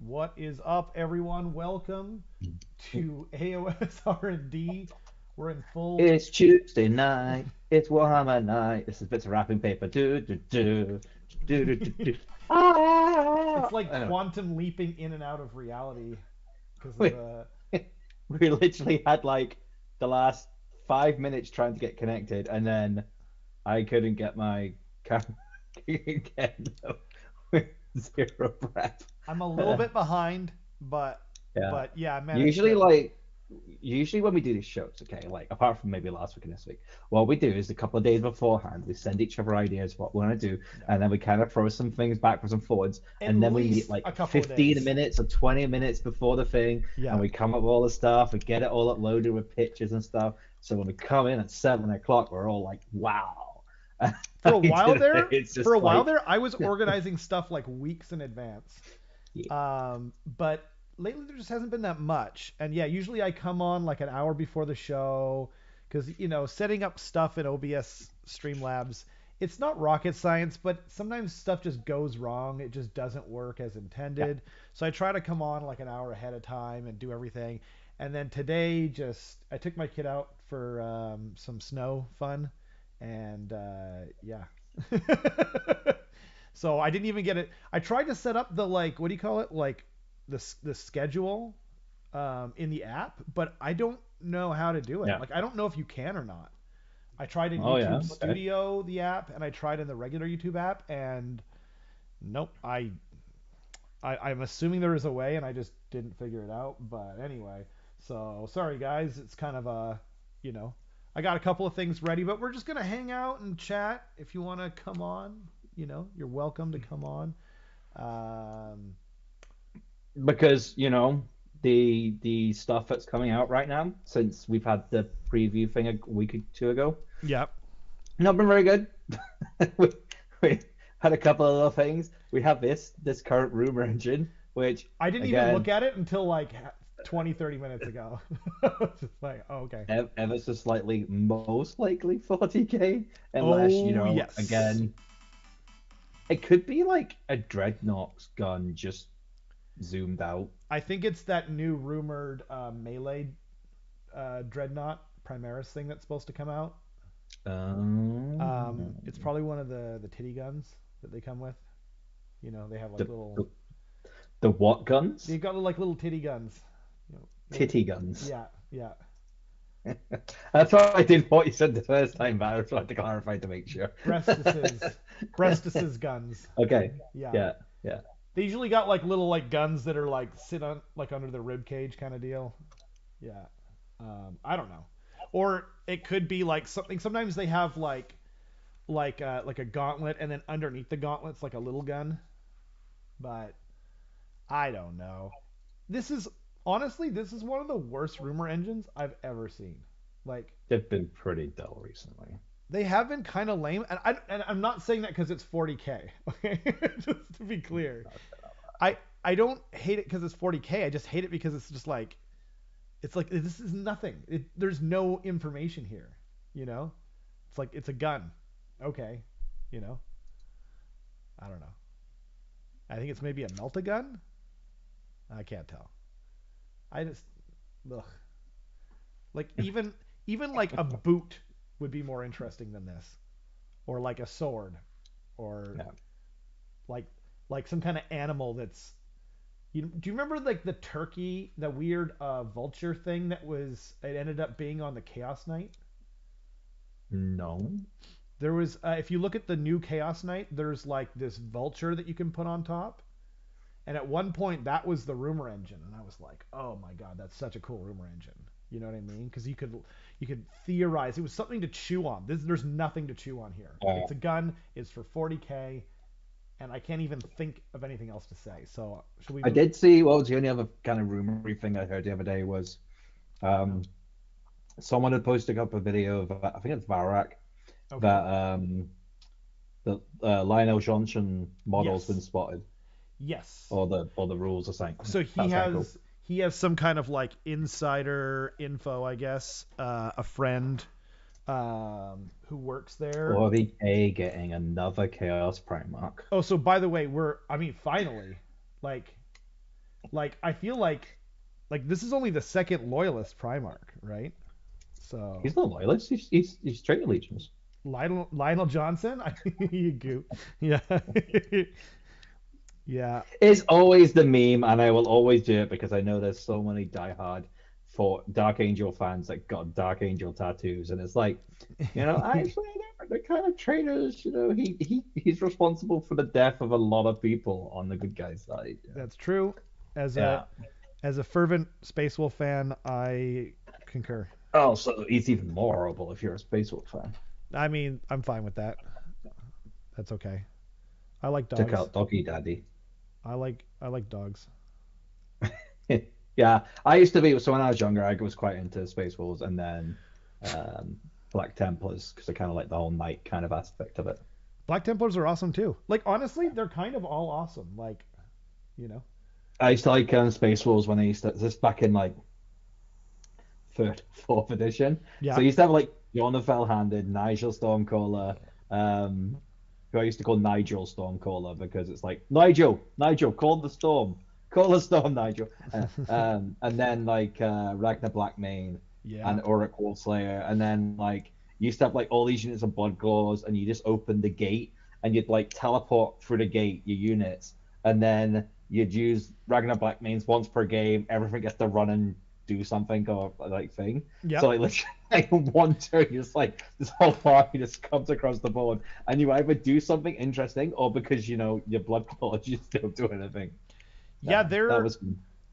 What is up, everyone? Welcome to AOS R&D. We're in full. It's Tuesday night. It's Warhammer night. This is bits of wrapping paper. Do do do do do do do. It's Ah! like Anyway, quantum leaping in and out of reality because of we the. we literally had like the last 5 minutes trying to get connected, and then I couldn't get my camera again with zero prep. I'm a little bit behind, but Yeah. but yeah, I managed Usually, to. like, usually when we do these shows, okay, like apart from maybe last week and this week, what we do is a couple of days beforehand, we send each other ideas what we want to do, Yeah, and then we kind of throw some things backwards and forwards, at and then we meet least like a couple of 15 days. minutes or 20 minutes before the thing, and Yeah, we come up with all the stuff, we get it all uploaded with pictures and stuff. So when we come in at 7 o'clock, we're all like, wow. for a while there, It's for a just while like, there, I was organizing stuff like weeks in advance. yeah, But lately there just hasn't been that much. And yeah, usually I come on like an hour before the show because setting up stuff in OBS Streamlabs, it's not rocket science, but sometimes stuff just goes wrong. It just doesn't work as yeah. intended. So I try to come on like an hour ahead of time and do everything. And then today, just I took my kid out for some snow fun, and yeah. So I didn't even get it. I tried to set up the like what do you call it like the schedule in the app, but I don't know how to do it. Yeah. Like I don't know if you can or not. I tried in Oh yeah. YouTube Okay. Studio the app, and I tried in the regular YouTube app, and nope. I'm assuming there is a way, and I just didn't figure it out. But anyway, so sorry guys. It's kind of a you know I got a couple of things ready, but we're just gonna hang out and chat. If you want to come on, you're welcome to come on. Um, Because the stuff that's coming out right now since we've had the preview thing a week or two ago, yeah, not been very good. we, we had a couple of little things. We have this current rumor engine, which I didn't even look again, at it until like 20, 30 minutes ago. Just like, oh, okay. ever so slightly most likely 40k, unless Oh, yes. again, it could be like a dreadnought's gun just zoomed out. I think it's that new rumored melee dreadnought Primaris thing that's supposed to come out. Um, It's probably one of the titty guns that they come with. They have like the, little. the the what guns? They got like little titty guns. Little. Titty guns. Yeah, yeah. That's why I did what you said the first time, but I was trying to clarify to make sure. Breastises guns. Okay. Yeah. Yeah. Yeah. They usually got like little like guns that are like sit on like under the rib cage kind of deal. Yeah. I don't know. Or it could be like something. Sometimes they have like a gauntlet, and then underneath the gauntlet's like a little gun. But I don't know. This is honestly this is one of the worst rumor engines I've ever seen. Like They've been pretty dull recently. they have been kind of lame, and I'm not saying that because it's 40K. Okay, just to be clear, I don't hate it because it's 40K. I just hate it because it's like this is nothing. There's no information here. You know, it's like it's a gun. Okay, you know, I don't know. I think it's maybe a melt a gun. I can't tell. I just ugh. Like even like a boot would be more interesting than this, or like a sword, or Yeah. like like some kind of animal that's do you remember like the turkey, the weird vulture thing that was it ended up being on the Chaos Knight? No. There was if you look at the new Chaos Knight, there's like this vulture that you can put on top. And at one point that was the rumor engine, and I was like, "Oh my god, that's such a cool rumor engine." You know what I mean? Because you could theorize. It was something to chew on. There's nothing to chew on here. It's a gun. It's for 40K, and I can't even think of anything else to say. So should we I move? did see what was the only other kind of rumory thing I heard the other day was um someone had posted up a video of I think it's Varak Okay. that the Lionel Johnson model's been Yes. spotted Yes. or the rules are saying So he that's kind of cool. has he has some kind of like insider info, I guess. A friend who works there. 40k getting another Chaos Primarch. Oh, so by the way, I mean, finally, like, Like I feel like this is only the second loyalist Primarch, right? So He's not loyalist. He's trade allegiance. Lionel Johnson, you goop. Yeah, yeah, It's always the meme, and I will always do it because I know there's so many diehard for Dark Angel fans that got Dark Angel tattoos, and it's like, actually, they're kind of traitors. He's responsible for the death of a lot of people on the good guy's side. that's true. As a Yeah. as a fervent Space Wolf fan, I concur. Oh, so he's even more horrible if you're a Space Wolf fan. I mean, I'm fine with that. That's okay. I like Took dogs. out Doggy Daddy. I like dogs. Yeah, I used to be. So when I was younger, I was quite into Space Wolves, and then um, Black Templars because I kind of like the whole knight kind of aspect of it. Black Templars are awesome too. Like honestly, they're kind of all awesome. Like, you know. I used to like Space Wolves when I used to this back in like third, fourth edition. So Yeah. I used to have like John the Fell-Handed, Nigel Stormcaller, who I used to call Nigel Stormcaller because it's like Nigel, call the storm, Nigel. And then like Ragnar Blackmane Yeah. and Uruk Wolfslayer, and then like you used to have like all these units of Bloodglaws, and you just open the gate and you'd like teleport through the gate your units, and then you'd use Ragnar Blackmane's once per game. Everything gets to run and do something or like thing. So Yep. like literally like, in one turn, just like this whole army just comes across the board, and you either do something interesting or because your blood claws you just don't do anything. Yeah, That they're was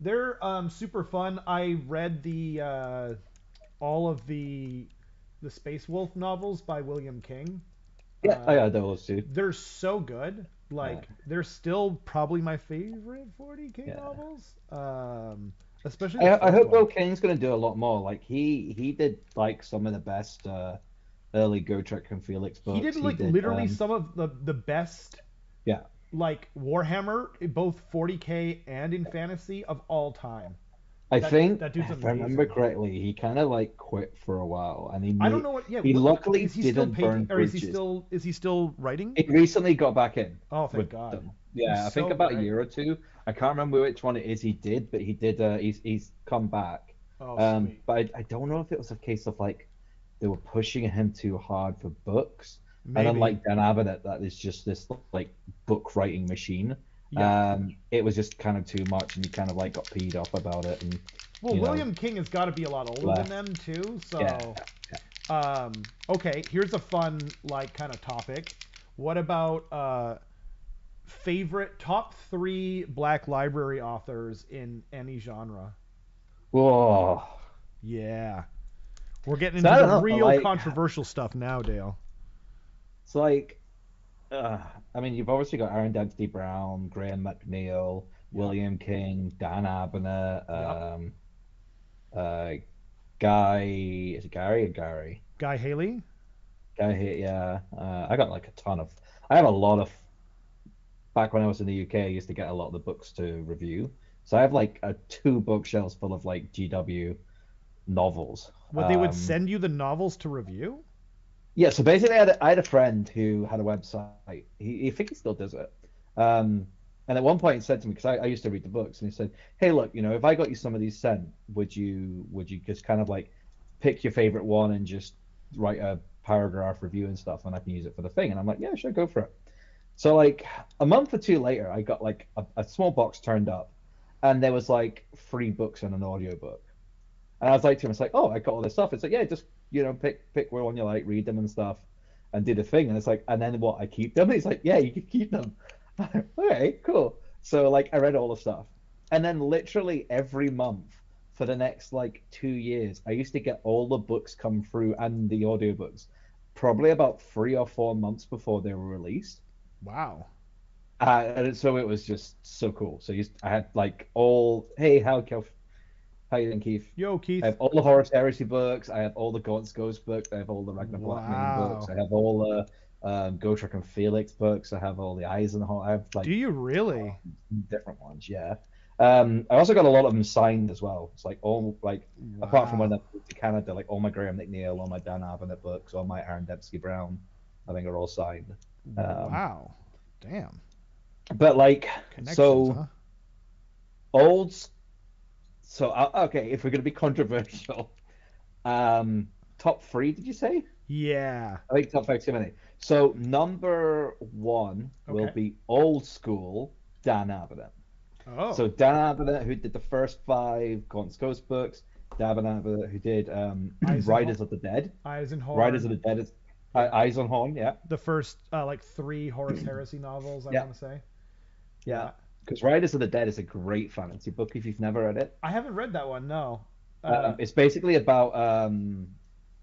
they're super fun. I read the all of the Space Wolf novels by William King. yeah. Uh, I had those too. they're so good. Yeah, Like they're still probably my favorite 40K yeah. novels. Especially the I first hope Will one. King's gonna do a lot more. Like he did like some of the best early Gotrek and Felix He did books. He like did literally some of the best yeah. like Warhammer, both 40K and in fantasy of all time. I That think that dude's if I remember amazing. correctly, he kind of like quit for a while, and I don't know what. Yeah, he what luckily is he still didn't burn painting or bridges. is he still writing? He recently got back in Oh, thank with God. them. He's Yeah, I think so about a great. year or two. I can't remember which one it is he did, but he did. He's come back. Oh, sweet. But I don't know if it was a case of like they were pushing him too hard for books, and Maybe. unlike Dan Abernett, that is just this like book writing machine. Yeah. It was just kind of too much, and he kind of like got peed off about it, and Well, you know William King has got to be a lot older than left. them too. Yeah, So, yeah. okay, here's a fun like kind of topic. What about favorite top three Black Library authors in any genre? Whoa. Yeah, we're getting So into I the don't know, real like controversial stuff now, Dale. it's like I mean, you've obviously got Aaron Dempsey Brown, Graham McNeil, Yep. William King, Dan Abernett, Yep. uh, Guy. Is it Gary or Gary? Guy Haley. Guy here, yeah. I got like a ton of. I have a lot of. Back when I was in the UK, I used to get a lot of the books to review. So I have like two bookshelves full of like GW novels. What they would send you the novels to review? Yeah, so basically, I had a friend who had a website. I think he still does it. And at one point, he said to me, because I used to read the books, and he said, "Hey, look, if I got you some of these sent, would you just kind of like pick your favorite one and just write a paragraph review and stuff, and I can use it for the thing?" And I'm like, "Yeah, sure, go for it." So like a month or two later, I got like a small box turned up, and there was like 3 books and an audiobook. And I was like to him, it's like, "Oh, I got all this stuff." It's like, "Yeah, just pick what one you like, read them and stuff, and do the thing." And it's like, "And then what? I keep them?" He's like, "Yeah, you can keep them." Okay, cool. So like, I read all the stuff, and then literally every month for the next like 2 years, I used to get all the books come through and the audiobooks, probably about 3 or 4 months before they were released. Wow. And so it was just so cool. So I had like all, hey, how you doing, Keith? Yo, I Keith. have all the Horus Heresy books. I have all the Gaunt's Ghost books. I have all the Ragnar Blackmane books. Wow. I have all the Gotrek and Felix books. I have all the Eisenhower. I have Do like you really? different ones. Yeah. I also got a lot of them signed as well. It's like all like apart from when I Wow. moved to Canada, like all my Graham McNeil, all my Dan Abernett books, all my Aaron Dempsey Brown, I think are all signed. Um, Wow. Damn. but like Connections, so huh? old. So okay, if we're gonna be controversial, top three, did you say? Yeah. I think top five too many. So number one will Okay. be old school Dan Abnett. Oh. So Dan Abnett, who did the first five Gaunt's Ghost books, Dan Abnett, who did Eisenhorn. Riders of the Dead. Riders of Eisenhorn. the Dead is Yeah. Eisenhorn, yeah, The first like three Horus Heresy novels, I yeah, want to say. yeah. Yeah. Because Riders of the Dead is a great fantasy book if you've never read it. I haven't read that one. No. It's basically about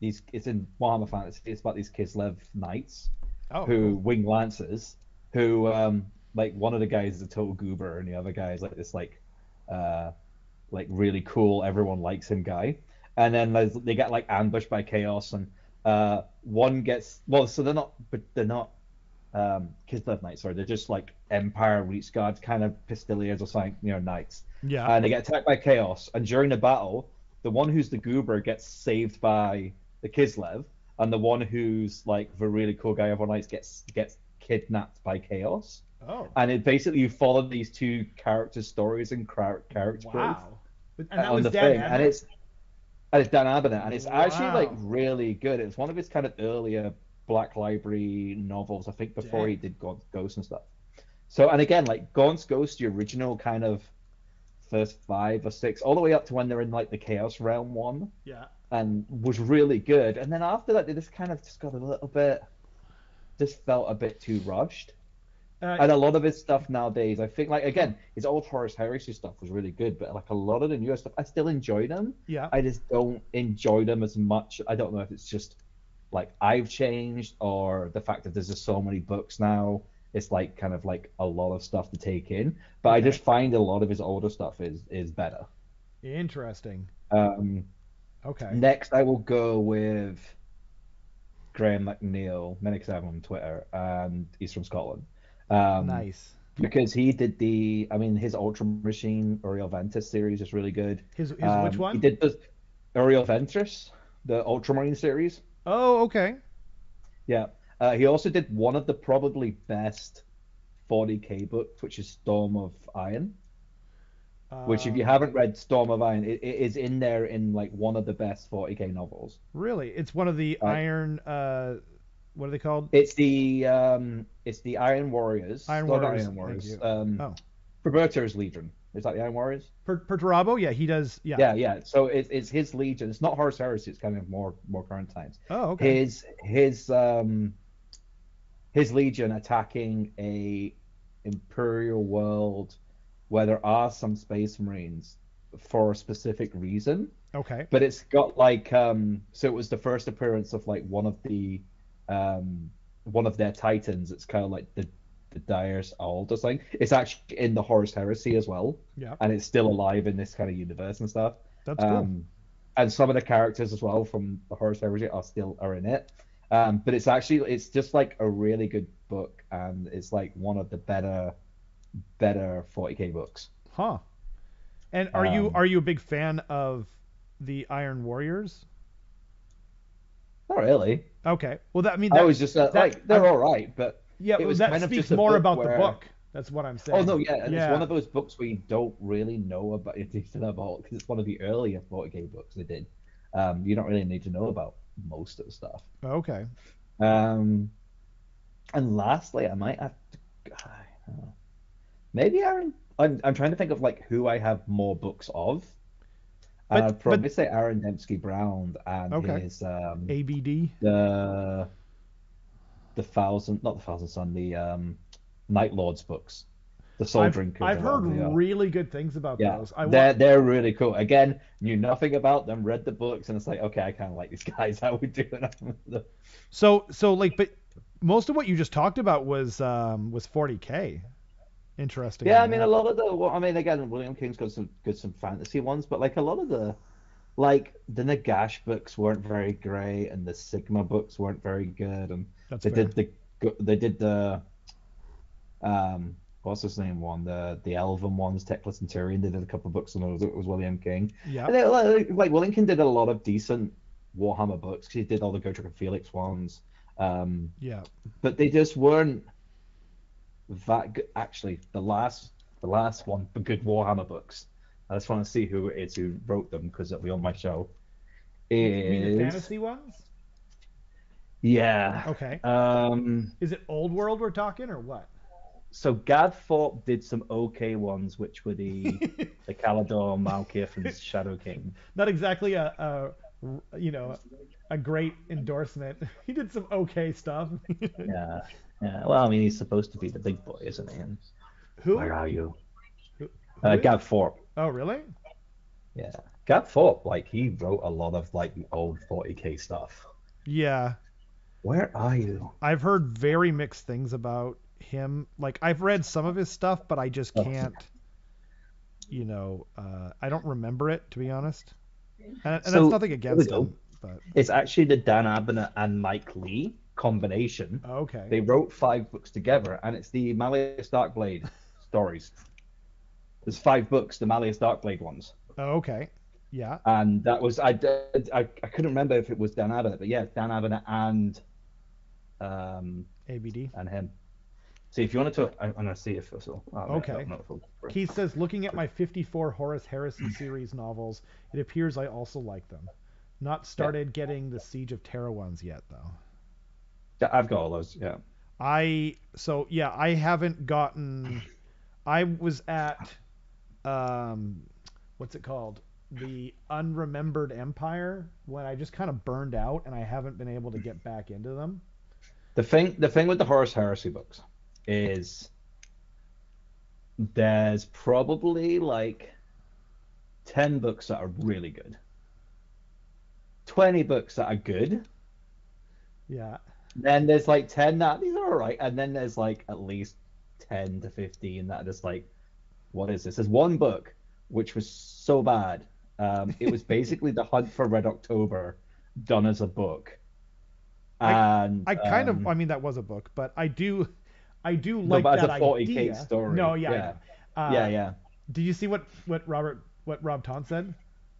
these. It's in Warhammer Fantasy. It's about these Kislev knights Oh, who cool. wing lancers who like one of the guys is a total goober and the other guy is like this like really cool, everyone likes him guy. And then they get like ambushed by chaos, and one gets well. So they're not Kislev knights. Sorry, they're just like Empire Reach Guards, kind of Pistoliers or something, knights. Yeah. And they get attacked by chaos. And during the battle, the one who's the goober gets saved by the Kislev, and the one who's like the really cool guy everyone likes gets kidnapped by chaos. Oh. And it basically you follow these two characters' stories and character growth Wow. And that on was the Dan thing, Abnett? and it's Dan Abnett, and it's actually like Wow. really good. It's one of his kind of earlier Black Library novels, I think, before he Dang. did Gaunt's Ghost and stuff. So, and again, like Gaunt's Ghost, the original kind of first five or six, all the way up to when they're in like the Chaos Realm one, Yeah. and was really good. And then after that, they just kind of just got a little bit, just felt a bit too rushed. Uh, And a lot of his stuff nowadays, I think, like again, his old Horus Heresy stuff was really good, but like a lot of the newer stuff, I still enjoy them. yeah. I just don't enjoy them as much. I don't know if it's just like I've changed or the fact that there's just so many books now. It's like kind of like a lot of stuff to take in. But I Okay. just find a lot of his older stuff is better. Interesting. Um, Okay. Next, I will go with Graham McNeil, Minix7 on Twitter, and he's from Scotland. Um, Nice. because he did his Ultra Machine Uriel Ventus series is really good. His which He one? did the Uriel Ventus, the Ultramarine series. Oh, okay. Yeah. He also did one of the probably best 40k books, which is Storm of Iron. Which, if you Um, haven't read Storm of Iron, it is in there in like one of the best 40k novels. really, it's one of the Uh, Iron. What are they called? it's the Iron Warriors. Iron No, not Warriors. Iron Thank Warriors. you. Oh, Roberto's Legion. Is that the Iron Warriors? Perturabo. Yeah, he does. Yeah. Yeah, yeah. So it's his Legion. It's not Horus Heresy. It's kind of more current times. Oh, okay. His Legion attacking a Imperial world where there are some Space Marines for a specific reason. Okay. But it's got like so it was the first appearance of like one of their Titans. It's kind of like the Dyer's Ald or something. It's actually in the Horus Heresy as well, Yeah. and it's still alive in this kind of universe and stuff. That's cool. And some of the characters as well from the Horus Heresy are in it. But it's just like a really good book, and it's like one of the better 40k books. Huh. And are you a big fan of the Iron Warriors? Not really. Okay. Well, that I mean I that was just that like they're all right, but yeah, it well, was that kind of speaks just a more book about the where book. That's what I'm oh saying. no, yeah, and it's Yeah. one of those books where you don't really know about it about because it's one of the earlier 40k books they did. You don't really need to know about most of the stuff. Okay. Um, and lastly, I might have to, I don't know. Maybe Aaron. I'm trying to think of like who I have more books of. And I'd But probably say Aaron Dembski Brown and okay. his ABD. the thousand not the Thousand Sun the Night Lords books, the Soul I've Drinkers I've or heard whatever they are. really good things about Yeah, those. they're really cool. Again, knew nothing about them, read the books, and it's like, okay, I kind of like these guys. How we doing? So like, but most of what you just talked about was 40K. Interestingly Yeah, I mean, a enough. lot of I mean, again, William King's got some fantasy ones, but like a lot of the Nagash books weren't very great, and the Sigma books weren't very good, and That's they fair. did the what's his name one the Elven ones, Teclis and Tyrion. They did a couple of books, and it was William King, Yeah. and like William King did a lot of decent Warhammer books. He did all the Godric and Felix ones, Yeah. but they just weren't that good. Actually, the last the last one, the good Warhammer books. I just want to see who it is who wrote them because it'll be on my show. You mean the Is fantasy ones? yeah. Okay. Is it old world we're talking or what? So Gad Thorpe did some okay ones, which were the Calador, Malkith, and Shadow King. Not exactly you know, a great endorsement. He did some okay stuff. Yeah, yeah. Well, I mean, he's supposed to be the big boy, isn't he? And Who? where are you? Who, who is? Gad Thorpe. Oh, really? Yeah, Gad Thorpe. Like he wrote a lot of like the old 40k stuff. Yeah. Where are you? I've heard very mixed things about him. Like I've read some of his stuff, but I just Oh, can't, I don't remember it to be honest. And that's so nothing here we against go. him, but It's actually the Dan Abnett and Mike Lee combination. okay. They wrote 5 books together, and it's the Malleus Darkblade stories. There's 5 books, the Malleus Darkblade ones. Okay. Yeah. And that was I couldn't remember if it was Dan Abnett, but yeah, Dan Abnett ABD. and him. See if you wanted to, I'm gonna see if so. Okay. Keith says, looking at my 54 Horus Heresy series novels, it appears I also like them. Not started getting the Siege of Terra ones yet, though. I've got all those. Yeah. I haven't gotten. I was at, what's it called? The Unremembered Empire when I just kind of burned out and I haven't been able to get back into them. The thing with the Horus Heresy books is there's probably like 10 books that are really good, 20 books that are good. Yeah. Then there's like 10 that these are all right, and then there's like at least 10 to 15 that are just like, what is this? There's one book which was so bad. It was basically The Hunt for Red October done as a book. And I kind of, I mean, that was a book, but I do no, like but as that a 40k idea. story. No, yeah. Yeah. Did you see what Rob Taunt said?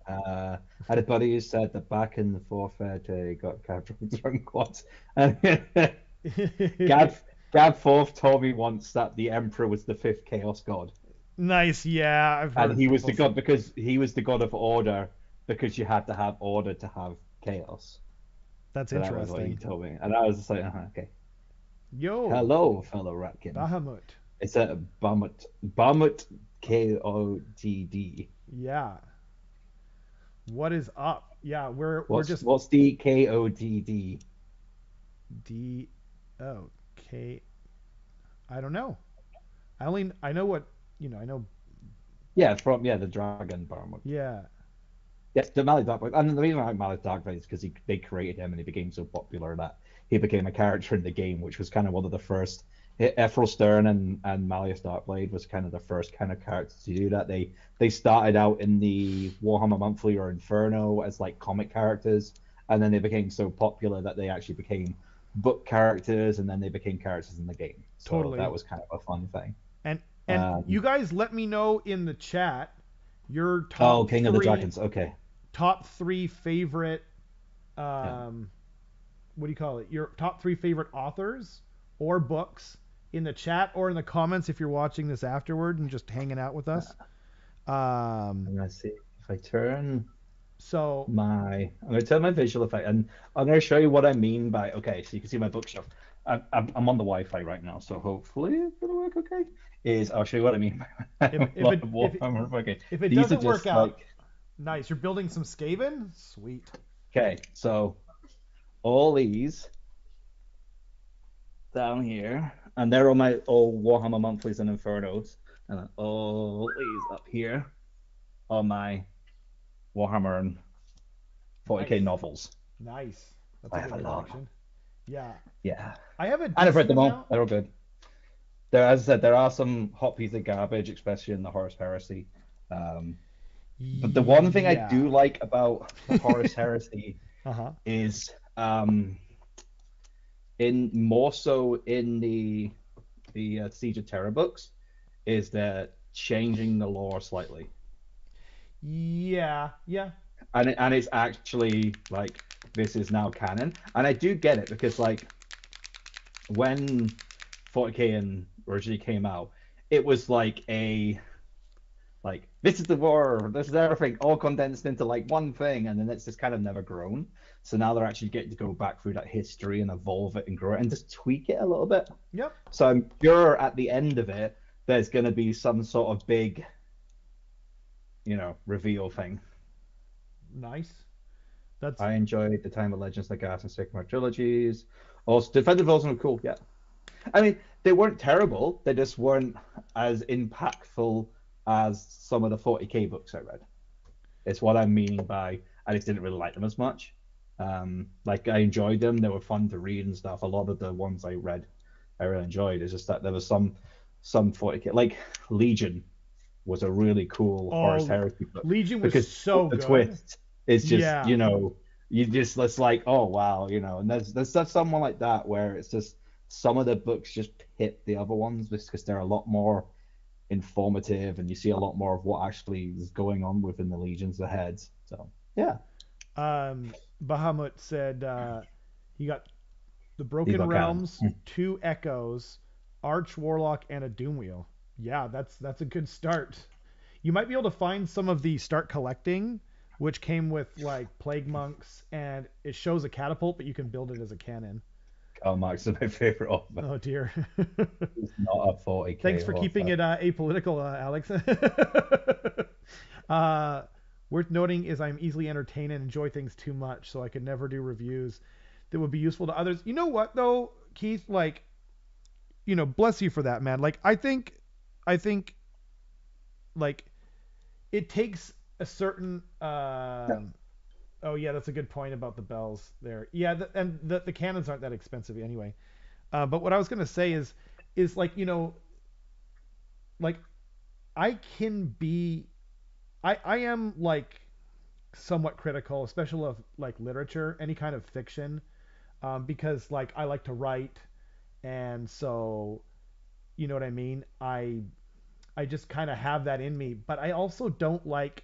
I had a buddy who said that back in the fourth day got captured drunk quads. Gab Forth told me once that the Emperor was the 5th Chaos God. Nice, yeah. I've heard And he was the people god because he was the god of order, because you had to have order to have chaos. That's So that was what he interesting. told me. And I was just like, okay. Yo, Hello, fellow Ratkin. Bahamut. It's a Bahamut Kodd. Yeah. What is up? Yeah, we're just What's the Kodd? D O K. I don't know. I know what I know. Yeah, the dragon Bahamut. Yeah. Yes, the Malleus Darkblade. And the reason I like Malleus Darkblade is because they created him and he became so popular that he became a character in the game, which was kind of one of the first. Ephraim Stern and Malleus Darkblade was kind of the first kind of characters to do that. They started out in the Warhammer Monthly or Inferno as like comic characters, and then they became so popular that they actually became book characters, and then they became characters in the game. So Totally. that was kind of a fun thing. And you guys let me know in the chat your top King of the Dragons. Okay. Top 3 favorite what do you call it? Your top 3 favorite authors or books in the chat or in the comments if you're watching this afterward and just hanging out with us. I'm gonna see if I turn so I'm gonna turn my visual effect, and I'm gonna show you what I mean by okay. So you can see my bookshelf. I'm on the Wi-Fi right now, so hopefully it's gonna work okay. I'll show you what I mean by if it These doesn't are work just out, nice. You're building some Skaven? Sweet. Okay, so all these down here, and they're all my old Warhammer Monthlies and Infernos, and then all these up here are my Warhammer and 40k novels. Nice. That's I a have good a lot. collection. Yeah. Yeah. I have a And I've read them all. amount. They're all good. As I said, there are some hot pieces of garbage, especially in the Horus Heresy. But the one thing I do like about the Horus Heresy is in more so in the Siege of Terror books, is that changing the lore slightly. Yeah. And it's actually like this is now canon, and I do get it because like when 40k and originally came out, it was like this is the war, this is everything, all condensed into like one thing, and then it's just kind of never grown. So now they're actually getting to go back through that history and evolve it and grow it and just tweak it a little bit. Yep. So I'm sure at the end of it, there's going to be some sort of big, reveal thing. Nice. That's I enjoyed the Time of Legends, the Gas and Sigmar trilogies. Also, Definitive Version were cool, yeah. I mean, they weren't terrible. They just weren't as impactful as some of the 40k books I read. It's what I'm meaning by I just didn't really like them as much. Like I enjoyed them; they were fun to read and stuff. A lot of the ones I read, I really enjoyed. It's just that there was some 40k, like Legion, was a really cool Horus Heresy book. Legion was because so the good. twist is just Yeah. you just it's like, oh wow, and there's someone like that where it's just some of the books just hit the other ones just because they're a lot more informative and you see a lot more of what actually is going on within the legions ahead. So yeah. Bahamut said he got the Broken Realms, 2 Echoes, Arch Warlock, and a Doom Wheel. Yeah, that's a good start. You might be able to find some of the Start Collecting, which came with like Plague Monks, and it shows a catapult, but you can build it as a cannon. Karl Marx is my favorite author. Oh dear. He's not a 40k. Thanks for keeping it apolitical, Alex. Worth noting is I'm easily entertained and enjoy things too much, so I could never do reviews that would be useful to others. You know what though, Keith? Like, bless you for that, man. Like, I think, like, it takes a certain. Oh yeah, that's a good point about the bells there. Yeah, and the cannons aren't that expensive anyway. But what I was gonna say is like like I can be, I am like somewhat critical, especially of like literature, any kind of fiction, because like I like to write, and so you know what I mean. I just kind of have that in me, but I also don't like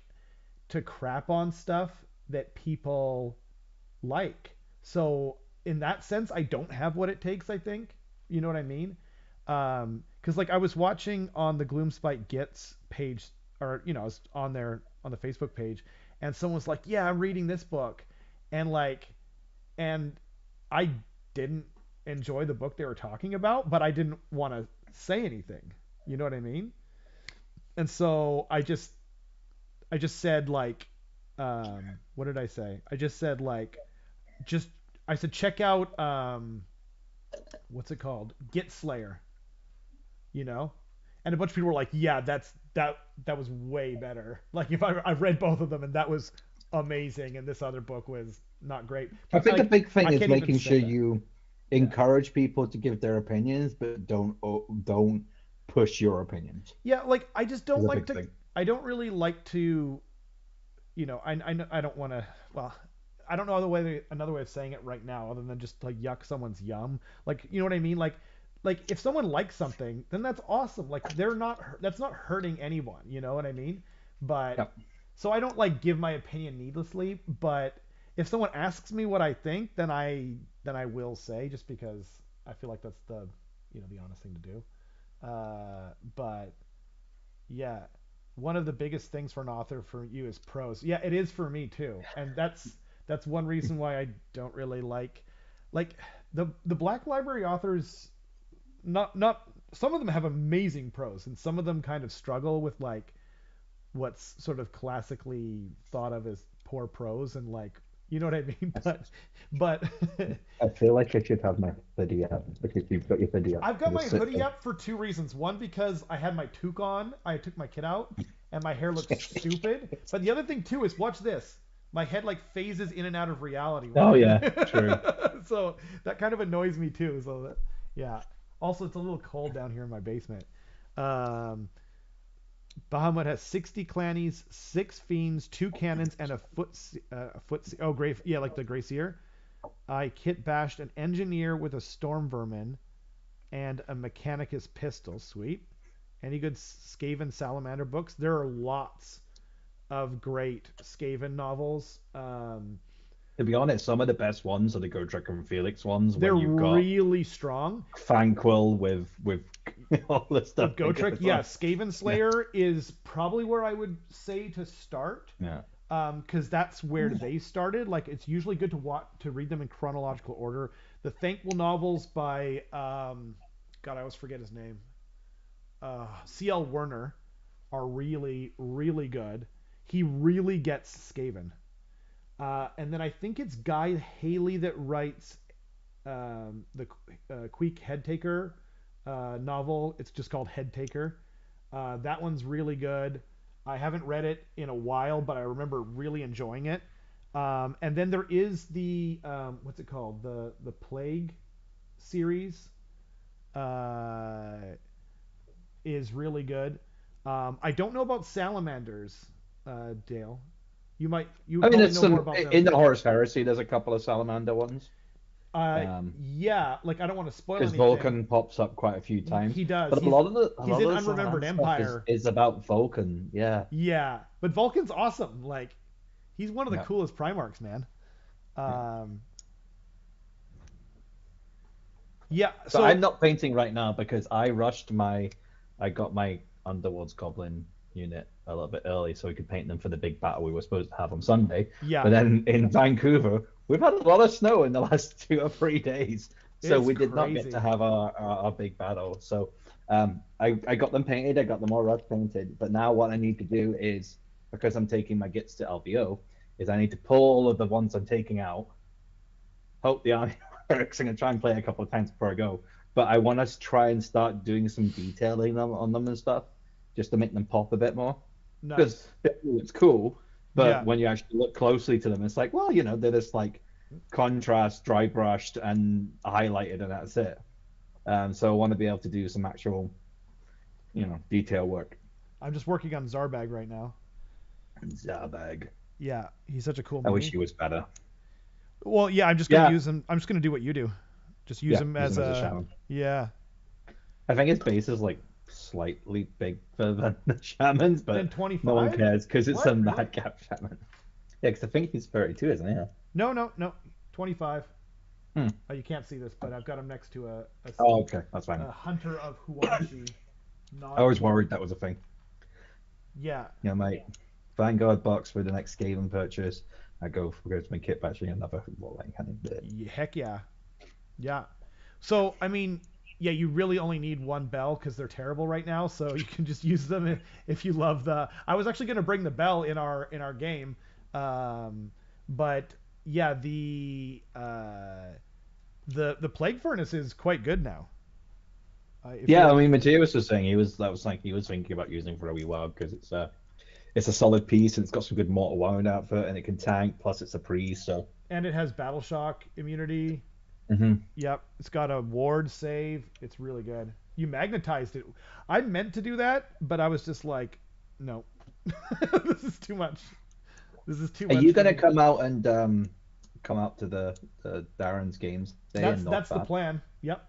to crap on stuff that people like. So in that sense, I don't have what it takes, I think. You know what I mean? Because like I was watching on the Gloomspite Gets page, or I was on there on the Facebook page, and someone was like, "Yeah, I'm reading this book," and and I didn't enjoy the book they were talking about, but I didn't want to say anything. You know what I mean? And so I just said like, what did I say? I just said like, just I said check out what's it called? Git Slayer, you know? And a bunch of people were like, yeah, that was way better. Like if I've read both of them and that was amazing, and this other book was not great. I think the big thing is making sure that. you encourage people to give their opinions, but don't push your opinions. Yeah, like I just don't like to. Thing. I don't really like to. I don't want to. Well, I don't know another way of saying it right now, other than just like yuck someone's yum. Like, you know what I mean? Like if someone likes something, then that's awesome. Like that's not hurting anyone. You know what I mean? But Yep. So I don't like give my opinion needlessly. But if someone asks me what I think, then I will say, just because I feel like that's the honest thing to do. But yeah, one of the biggest things for an author for you is prose. Yeah, it is for me too, and that's one reason why I don't really like the Black Library authors. Not some of them have amazing prose, and some of them kind of struggle with like what's sort of classically thought of as poor prose, and like, you know what I mean? But I feel like I should have my hoodie up because you've got your hoodie up. I've got my hoodie up for 2 reasons. One, because I had my toque on. I took my kid out, and my hair looks stupid. But the other thing too is, watch this. My head like phases in and out of reality. Oh yeah, true. So that kind of annoys me too. So yeah. Also, it's a little cold down here in my basement. Bahamut has 60 clannies, 6 fiends, 2 cannons, and a like the Gracier. I kit bashed an engineer with a storm vermin and a mechanicus pistol. Sweet. Any good Skaven Salamander books? There are lots of great Skaven novels. To be honest, some of the best ones are the Godric and Felix ones. They're you've got really strong. Fanquil with all the stuff With they go Gotrek, yeah, on. Skaven Yeah. Slayer is probably where I would say to start. Yeah. Because that's where they started. Like, it's usually good to read them in chronological order. The Thankful novels by God, I always forget his name. C.L. Werner are really, really good. He really gets Skaven. And then I think it's Guy Haley that writes the Queek Headtaker novel. It's just called Headtaker. That one's really good. I haven't read it in a while, but I remember really enjoying it. And then there is the what's it called? The Plague series uh, is really good. I don't know about salamanders, Dale. You I would mean, probably it's know more some about them. in the Horus Heresy. There's a couple of salamander ones. Uh, Um, yeah, like I don't want to spoil because anything. Vulcan pops up quite a few times. He does. But a He's lot in of the Unremembered Salamander stuff Empire. is about Vulcan. Yeah. Yeah, but Vulcan's awesome. Like, he's one of the Yeah. coolest Primarchs, man. Yeah. Um, yeah. So I'm So not painting right now because I got my Underworld's Goblin unit a little bit early so we could paint them for the big battle we were supposed to have on Sunday. yeah, But then in Vancouver, we've had a lot of snow in the last 2 or 3 days. So it's we did not get to crazy. have our big battle. So I got them painted, I got them all rush painted. But now what I need to do is, because I'm taking my gits to LVO, is I need to pull all of the ones I'm taking out, hope the army works. I'm gonna try and play a couple of times before I go. But I want to try and start doing some detailing on them and stuff, just to make them pop a bit more. Because Nice. it's cool, but Yeah. when you actually look closely to them, it's like, well, they're just like contrast, dry brushed, and highlighted, and that's it. So I want to be able to do some actual, detail work. I'm just working on Zarbag right now. Zabag. Yeah, he's such a cool I wish mini. he was better. Well, yeah, I'm just gonna Yeah, use him. I'm just gonna do what you do. Just use yeah, him use as him as a a shaman. yeah. I think his base is like slightly bigger than the shamans, Then but no one 25? cares because it's a What? Really? madcap shaman. Yeah, because I think he's 32, isn't he? Yeah. No, no, no. 25. Hmm. Oh, you can't see this, but I've got him next to Oh, okay, that's fine. a Hunter of Huanchi I was non-dual. worried that was a thing. Yeah, My Vanguard box for the next Skaven purchase. I go to my kit batching another like kind of bit. heck yeah, yeah. So I mean, yeah, you really only need one bell because they're terrible right now. So you can just use them if you love the. I was actually gonna bring the bell in our game, but yeah, the plague furnace is quite good now. If you Yeah, I like, mean, Mateus was saying he was thinking about using for a wee while because it's a solid piece and it's got some good mortal wound output and it can tank. Plus, it's a priest, so. and it has battle shock immunity. Hmm. Yep, it's got a ward save. It's really good. You magnetized it. I meant to do that, but I was just like, no, this is too much. This is too Are much you for gonna me. come out and come out to the Darren's games day and not That's the that? plan. Yep,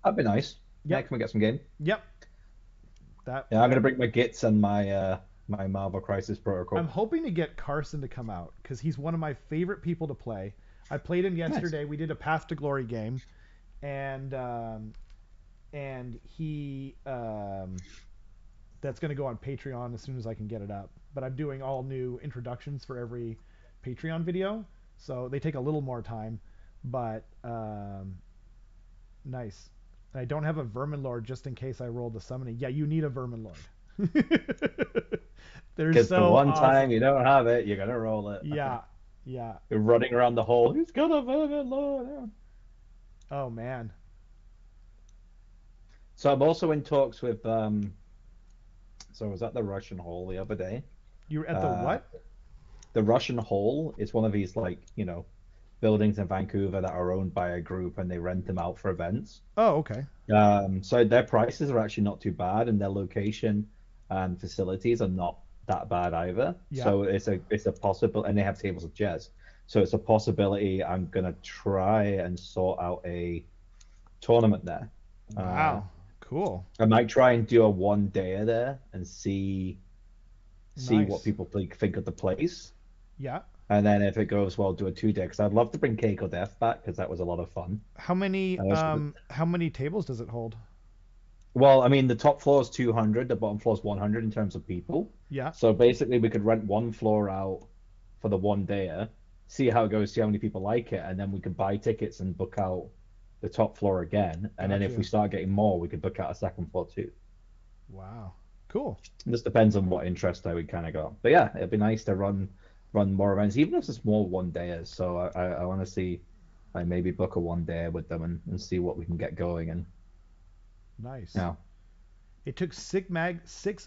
That'd be nice. Yeah, yep, can we get some game? yep. That Yeah, I'm that gonna bring my gits and my Marvel Crisis I'm Protocol. hoping to get Carson to come out because he's one of my favorite people to play. I played him Nice. yesterday. We did a Path to Glory game, and he that's going to go on Patreon as soon as I can get it up. But I'm doing all new introductions for every Patreon video, so they take a little more time, but nice. And I don't have a Vermin Lord just in case I roll the summoning. Yeah, you need a Vermin Lord. They're Because the so one time awesome. you don't have it, you're gonna roll it. Yeah, yeah. You're running around the hole. He's got a vermin lord. Oh man, So I'm also in talks with So I was at the Russian Hall the other day. you were at the Uh, what? the Russian Hall is one of these like buildings in Vancouver that are owned by a group and they rent them out for events. Oh, okay. So their prices are actually not too bad, and their location and facilities are not that bad either. Yeah. So it's a possible, and they have tables of chairs. So it's a possibility. I'm gonna try and sort out a tournament there. Uh, Wow. Cool. I might try and do a one day there and see what Nice. people think of the place. Yeah. And then if it goes well, do a 2 day. Because I'd love to bring Cake or Death back because that was a lot of fun. How many And also, how many tables does it hold? Well, I mean, the top floor is 200, the bottom floor is 100 in terms of people. Yeah, So basically, we could rent one floor out for the one day, see how it goes, see how many people like it, and then we could buy tickets and book out the top floor again. And then if we gotcha. start getting more, we could book out a second floor too. Wow, cool. It just depends on what interest I would kind of got. But yeah, it'd be nice to run more events, even if it's a small one day. So I want to see, like maybe book a one day with them and see what we can get going. And Nice. yeah, It took six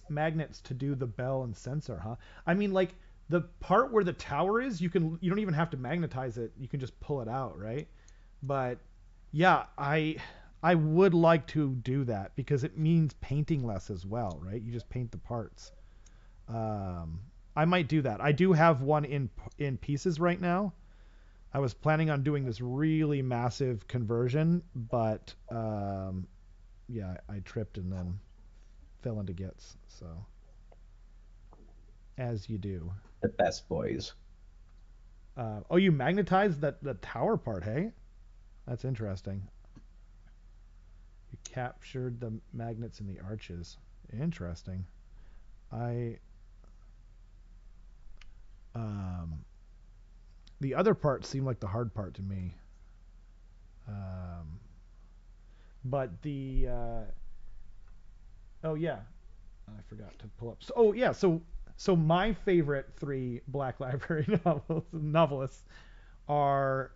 magnets to do the bell and sensor, huh? I mean, like the part where the tower is, you don't even have to magnetize it. You can just pull it out, right? But yeah, I would like to do that because it means painting less as well, right? You just paint the parts. Um, I might do that. I do have one in pieces right now. I was planning on doing this really massive conversion, but yeah, I tripped and then fell into gets. So as you do. the best boys. Oh, you magnetized that the tower part, hey? That's interesting. You captured the magnets in the arches. Interesting. I um the other part seemed like the hard part to me. Um but the oh yeah, I forgot to pull up. So, oh yeah, so my favorite three Black Library novelists are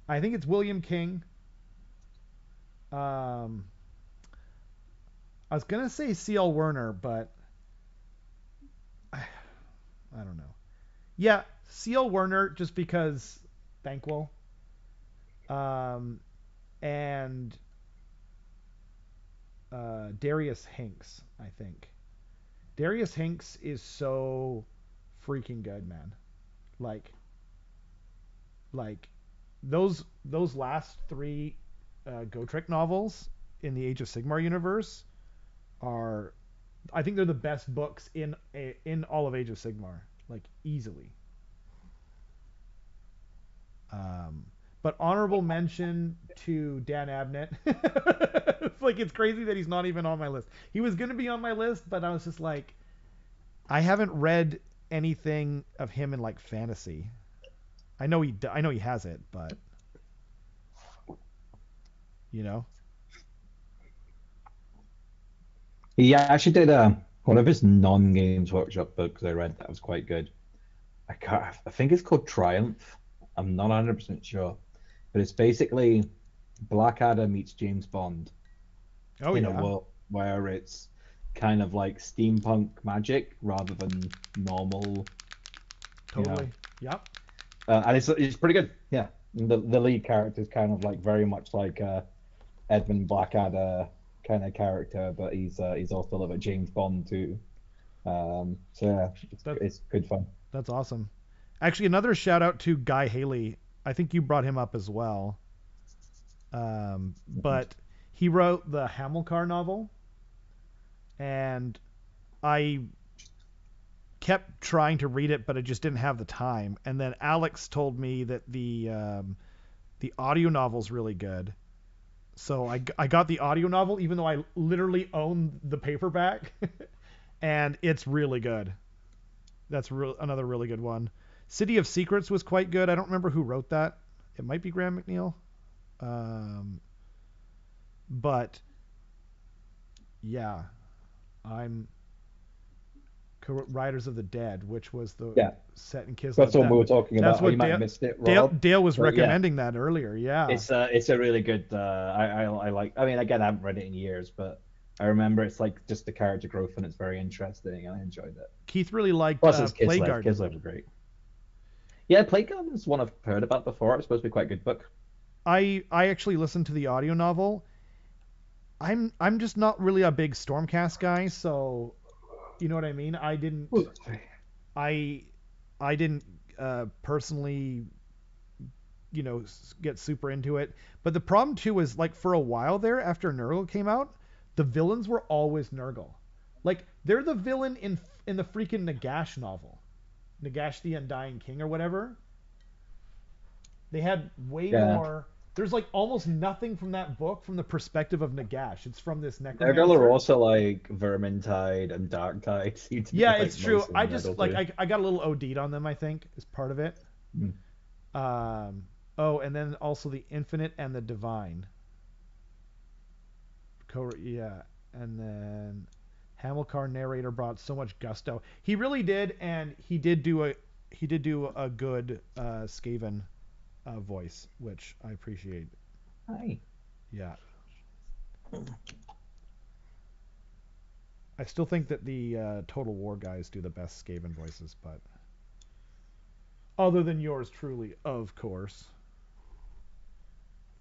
I think it's William King. Um, I was gonna say C.L. Werner, but I don't know. Yeah, C.L. Werner, just because Banquo. Um, and Darius Hinks, I think. Darius Hinks is so freaking good, man. Like, like those last three Gotrek novels in the Age of Sigmar universe are, I think they're the best books in all of Age of Sigmar, like easily. Um, but honorable mention to Dan Abnett. It's like it's crazy that he's not even on my list. He was gonna be on my list, but I was just like, I haven't read anything of him in like fantasy. I know he has it, but you know, He actually did one of his non-games workshop books I read that was quite good. I think it's called Triumph. I'm not 100% sure, but it's basically Blackadder meets James Bond oh in a yeah, world where it's kind of like steampunk magic rather than normal, you know. totally, yep. And it's pretty good. Yeah, the lead character is kind of like very much like Edmund Blackadder kind of character, but he's also a little bit James Bond too. So yeah, That it's good fun. that's awesome. Actually, another shout out to Guy Haley. I think you brought him up as well. But he wrote the Hamilcar novel, and I kept trying to read it, but I just didn't have the time. And then Alex told me that the audio novel's really good. So I got the audio novel, even though I literally own the paperback, and it's really good. That's another really good one. City of Secrets was quite good. I don't remember who wrote that. It might be Graham McNeil. Um, but yeah, I'm Riders of the Dead, which was the Yeah, set in Kislev. that's what we were talking That's about. You what might have missed it, Rob. Dale was But yeah, recommending that earlier. Yeah, it's a really good. I like. I mean, again, I haven't read it in years, but I remember it's like just the character growth and it's very interesting, and I enjoyed it. Keith really liked Plus, it's Kids Live. Playgarden. Kids Live are great. Yeah, Playground is one I've heard about before. It's supposed to be quite a good book. I actually listened to the audio novel. I'm just not really a big Stormcast guy, so you know what I mean. I I didn't personally get super into it. But the problem too is like for a while there after Nurgle came out, the villains were always Nurgle. Like they're the villain in the freaking Nagash novel, Nagash the Undying King or whatever. They had way Yeah. more There's like almost nothing from that book from the perspective of Nagash. It's from this Nergal are necromancer. also like Vermintide and Darktide seem to be Yeah, it's like true. mostly I metal just like too. I got a little OD'd on them. I think is part of it. Mm. Um, oh, and then also the infinite and the divine. Yeah, and then Hamilcar narrator brought so much gusto. He really did, and he did do a good Skaven voice, which I appreciate. Hi. Yeah, I still think that the Total War guys do the best Skaven voices, but other than yours truly, of course.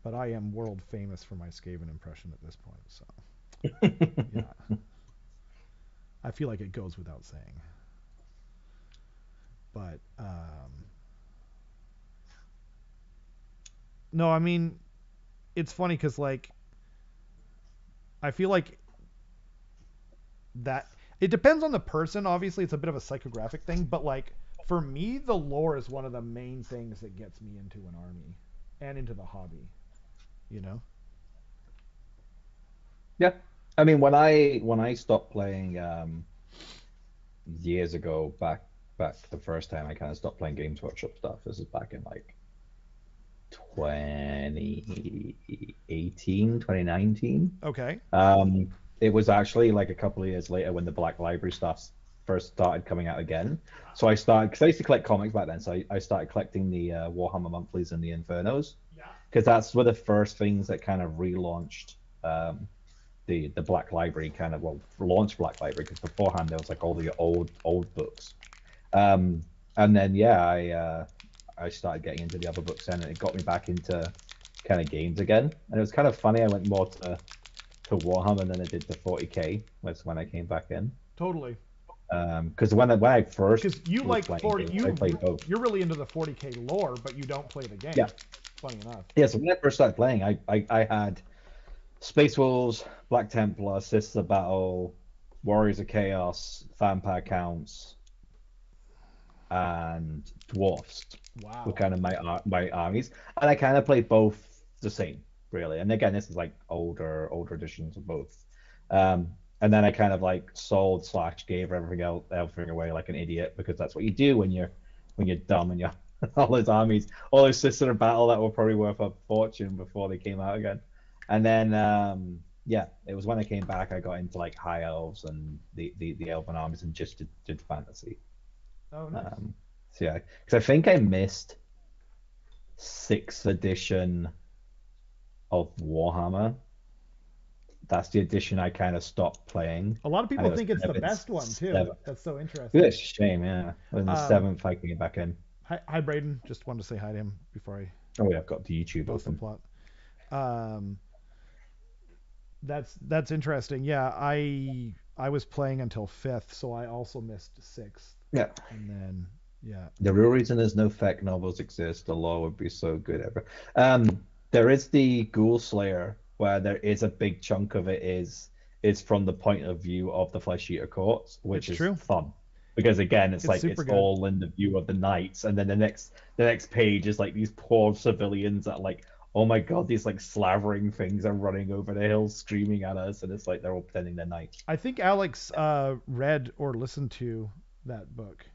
But I am world famous for my Skaven impression at this point, so yeah, I feel like it goes without saying. But no, I mean it's funny because like I feel like that it depends on the person. Obviously, it's a bit of a psychographic thing, but like for me, the lore is one of the main things that gets me into an army and into the hobby. You know? Yeah. I mean, when I stopped playing years ago, back the first time I kind of stopped playing Games Workshop stuff. This is back in like 2018, 2019. Okay. It was actually like a couple of years later when the Black Library stuff first started coming out again. So I started, because I used to collect comics back then, so I started collecting the Warhammer Monthlies and the Infernos, Yeah. because that's were the first things that kind of relaunched the Black Library, kind of, well, launched Black Library, because beforehand there was like all the old books. And then yeah, I started getting into the other books then, and it got me back into kind of games again. And it was kind of funny. I went more to Warhammer than I did to 40k. Was when I came back in. Totally. Because when I first Because you was like playing 40, games, I played both. you're really into the 40k lore, but you don't play the game. Yeah, Funny enough. yeah. So when I first started playing, I had Space Wolves, Black Templar, Sisters of Battle, Warriors of Chaos, Vampire Counts, and Dwarfs were Wow. kind of my armies, and I kind of played both the same, really. And again, this is like older editions of both. Um, and then I kind of like sold slash gave everything away like an idiot, because that's what you do when you're dumb and you're all those armies, all those Sister of Battle that were probably worth a fortune before they came out again. And then yeah, it was when I came back I got into like high elves and the elven armies, and just did fantasy. Oh, nice. So yeah, because I think I missed sixth edition of Warhammer. That's the edition I kind of stopped playing, A lot of and people it was think it's kind the of in best one too. seventh. That's so interesting. It's a shame, yeah. In the Um, seventh, I can get back in. hi Braden. Just wanted to say hi to him before I Oh yeah, I've got the YouTube lost the open. plot. Um, that's interesting. Yeah, I was playing until fifth, so I also missed sixth, Yeah. and then yeah. The real reason there's no fake novels exist, the law would be so good ever. There is the Ghoul Slayer, where there is a big chunk of it is from the point of view of the Flesh Eater Courts, which It's is true. fun. Because again, it's It's like super it's good. all in the view of the knights, and then the next page is like these poor civilians that are like, oh my god, these like slavering things are running over the hills screaming at us, and it's like they're all pretending they're knights. I think Alex read or listened to that book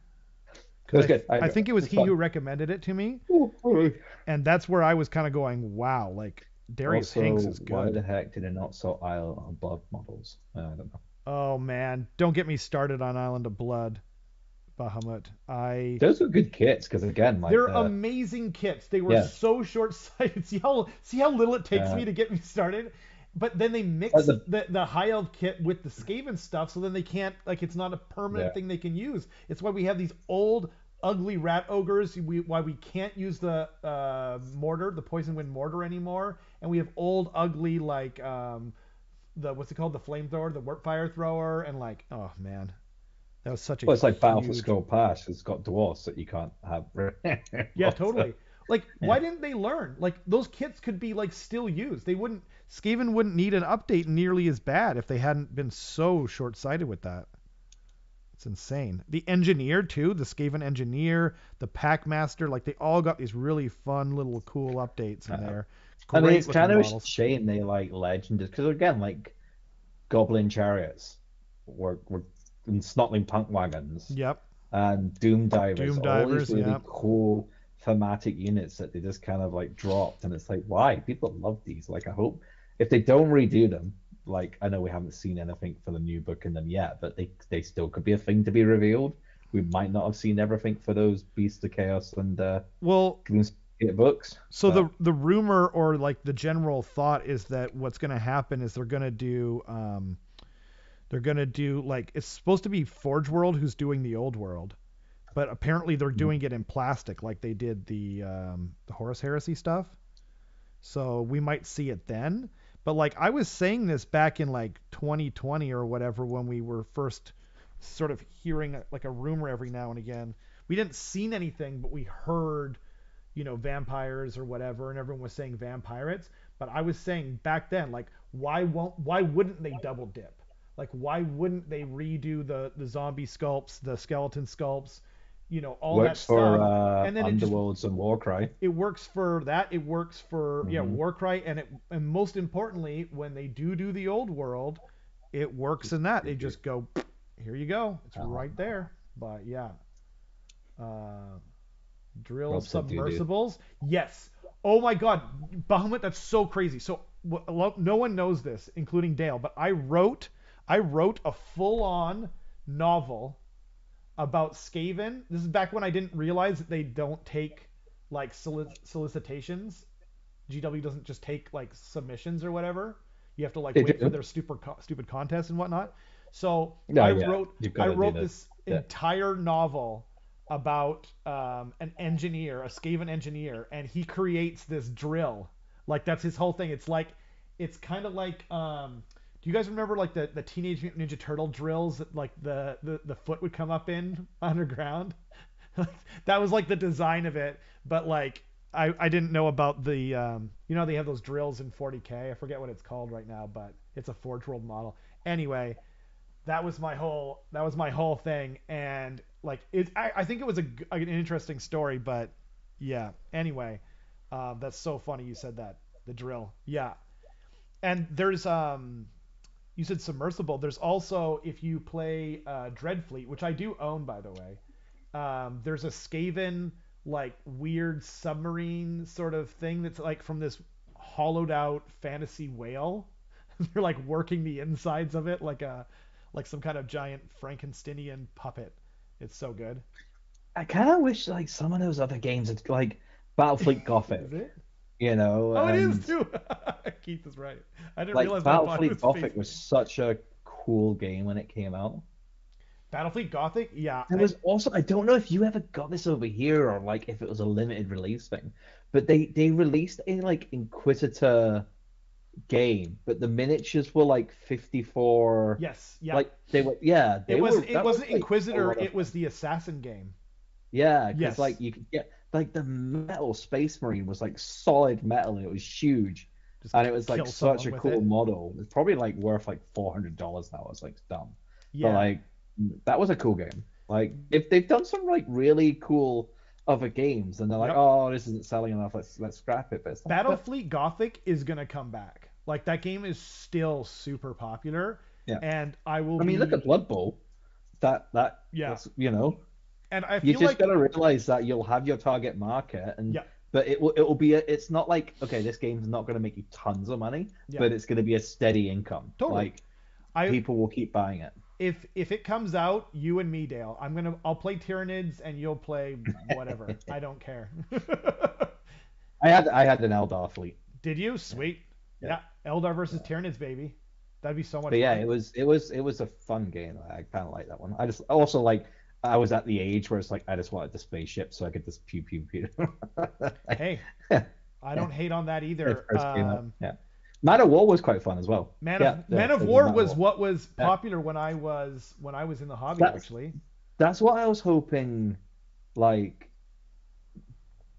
It because was good. I think it was It's he who fun. recommended it to me, Ooh, ooh. and that's where I was kind of going, wow, like Darius Hanks Also, is why the good. heck did it not sell Isle of Blood models? I don't know. Oh man, don't get me started on Island of Blood, Bahamut. Those were good kits, because again, like They're the amazing kits. They were yeah, so short-sighted. See how little it takes uh, me to get me started. But then they like mix the the high elf kit with the Skaven stuff, so then they can't like it's not a permanent yeah. thing they can use. It's why we have these old ugly rat ogres. Why we can't use the mortar, the poison wind mortar anymore, and we have old ugly like the what's it called, the flamethrower, the warp fire thrower, and like oh man, that was such a Well, it's like Battle for huge. Skull Pass. It's got dwarfs that you can't have. Yeah, So, totally. Like, yeah, why didn't they learn? Like, those kits could be like still used. They wouldn't. Skaven wouldn't need an update nearly as bad if they hadn't been so short-sighted with that. It's It's insane. The engineer too, the Skaven engineer, the Packmaster, like they all got these really fun little cool updates in there. I mean, Great it's looking kind of a models. shame they like legend because again, like Goblin chariots were and Snotling punk wagons Yep. and Doom divers, Doom all these divers, really yep. cool thematic units that they just kind of like dropped, and it's like, why? People love these. Like, I hope if they don't redo them, like I know we haven't seen anything for the new book in them yet, but they still could be a thing to be revealed. We might not have seen everything for those Beasts of Chaos and Well, Gloomspite books, so but the rumor or like the general thought is that what's going to happen is they're going to do like it's supposed to be Forge World who's doing the old world, but apparently they're doing it in plastic like they did the Horus Heresy stuff. So we might see it then. But like I was saying this back in like 2020 or whatever when we were first sort of hearing like a rumor every now and again. We didn't seen anything, but we heard, vampires or whatever, and everyone was saying vampirates. But I was saying back then, like, why wouldn't they double dip? Like, why wouldn't they redo the zombie sculpts, the skeleton sculpts, all that works for stuff? And then Underworlds and Warcry. it works for that. It works for Hmm. Warcry, and most importantly, when they do the old world, it works in that. They just go, here you go, it's right there. But yeah, uh, drill Rob said do. submersibles. Yes. Oh my God, Bahamut, that's so crazy. So no one knows this, including Dale, but I wrote a full-on novel about Skaven. This is back when I didn't realize that they don't take like solicitations. GW doesn't just take like submissions or whatever. You have to like They wait for do. their stupid contests and whatnot. So No, I yeah, wrote you've I got to do wrote that. this Yeah. entire novel about an engineer, a Skaven engineer, and he creates this drill. Like that's his whole thing. It's kind of like do you guys remember like the Teenage Mutant Ninja Turtle drills that like the foot would come up in underground? That was like the design of it, but like I didn't know about the they have those drills in 40K. I forget what it's called right now, but it's a Forge World model. Anyway, that was my whole thing, and like I think it was an interesting story, but yeah. Anyway, that's so funny you said that, the drill. Yeah, and there's you said submersible. There's also, if you play Dreadfleet, which I do own by the way, there's a Skaven like weird submarine sort of thing that's like from this hollowed out fantasy whale. They're like working the insides of it like some kind of giant Frankensteinian puppet. It's so good. I kind of wish like some of those other games had like Battlefleet Is Gothic, it? Oh, it is and too. Keith is right. I didn't like realize my body Battlefleet was Gothic was facing. such a cool game when it came out. Battlefleet Gothic. Yeah. There was also, I don't know if you ever got this over here or like if it was a limited release thing, but they released a like Inquisitor game, but the miniatures were like 54, Yes. Yeah. like they were, yeah, It they was. were, It that was wasn't like a Inquisitor. lot of It was fun. the assassin game. Yeah, because Yes. like you could get like the metal Space Marine was like solid metal and it was huge. Just And it was like kill such someone a with cool it. model. It's probably like worth like $400 now. It's like dumb. But Yeah. like that was a cool game. Like if they've done some like really cool other games and they're like, Yep. oh, this isn't selling enough, let's scrap it. But it's like, but Battlefleet Gothic is gonna come back. Like that game is still super popular, yeah. and I will I mean, look be. at Blood Bowl. Yeah. That's And I you feel just like. gotta realize that you'll have your target market and Yeah. but it will be it's not like okay, this game's not gonna make you tons of money, Yeah. but it's gonna be a steady income. Totally. Like I people will keep buying it. if it comes out, you and me, Dale. I'll play Tyranids and you'll play whatever. I don't care. I had an Eldar fleet. Did you? Yeah. Sweet. Yeah. Yeah. Eldar versus Yeah. Tyranids, baby. That'd be so much But yeah, fun. it was a fun game. I kind of like that one. I just also like I was at the age where it's like I just wanted the spaceship so I could just pew pew pew. Hey, Yeah, I don't hate on that it either. first came out. Yeah, Man of War was quite fun as well. Yeah, Man of the War Man of was War. what was Yeah, popular when I was in the hobby that's actually. that's what I was hoping. Like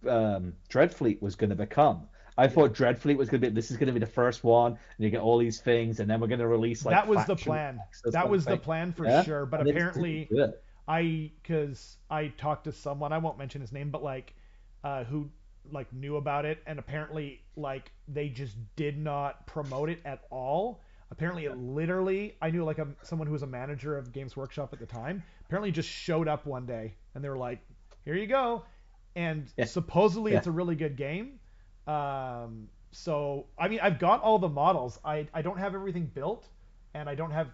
Dreadfleet was going to become. I thought Dreadfleet was gonna be this is gonna be the first one, and you get all these things, and then we're gonna release like That was the faction plan. packs or That was the something. plan for Yeah, sure. But and they just didn't apparently, do it. because I talked to someone, I won't mention his name, but like, who like knew about it, and apparently like they just did not promote it at all. Apparently, it literally, I knew like someone who was a manager of Games Workshop at the time. Apparently, just showed up one day, and they were like, "Here you go," and Yeah, supposedly yeah. it's a really good game. So I mean, I've got all the models. I don't have everything built, and I don't have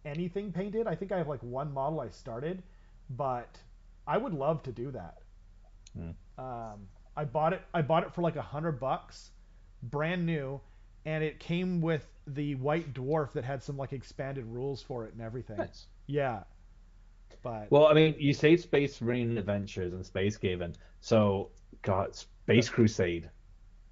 anything painted. I think I have like one model I started, but I would love to do that. Hmm. I bought it. I bought it for like $100, brand new, and it came with the white dwarf that had some like expanded rules for it and everything. Nice. Yeah, but Well, I mean, you say Space Marine Adventures and Space Gaven, so God, Space Crusade,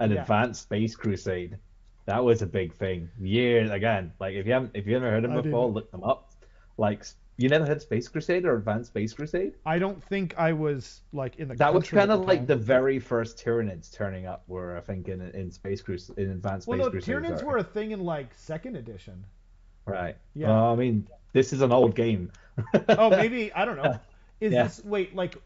an yeah, advanced Space Crusade, that was a big thing. Years again, like if you never heard them I before, didn't. look them up. Like you never had Space Crusade or Advanced Space Crusade? I don't think I was like in the That was country kind at the of like time. the very first Tyranids turning up were I think in Space Crusade in Advanced Well, Space no, Crusade, Tyranids sorry. were a thing in like second edition. Right. Yeah. Well, I mean, this is an old game. Oh, maybe I don't know. Is Yeah. this wait like?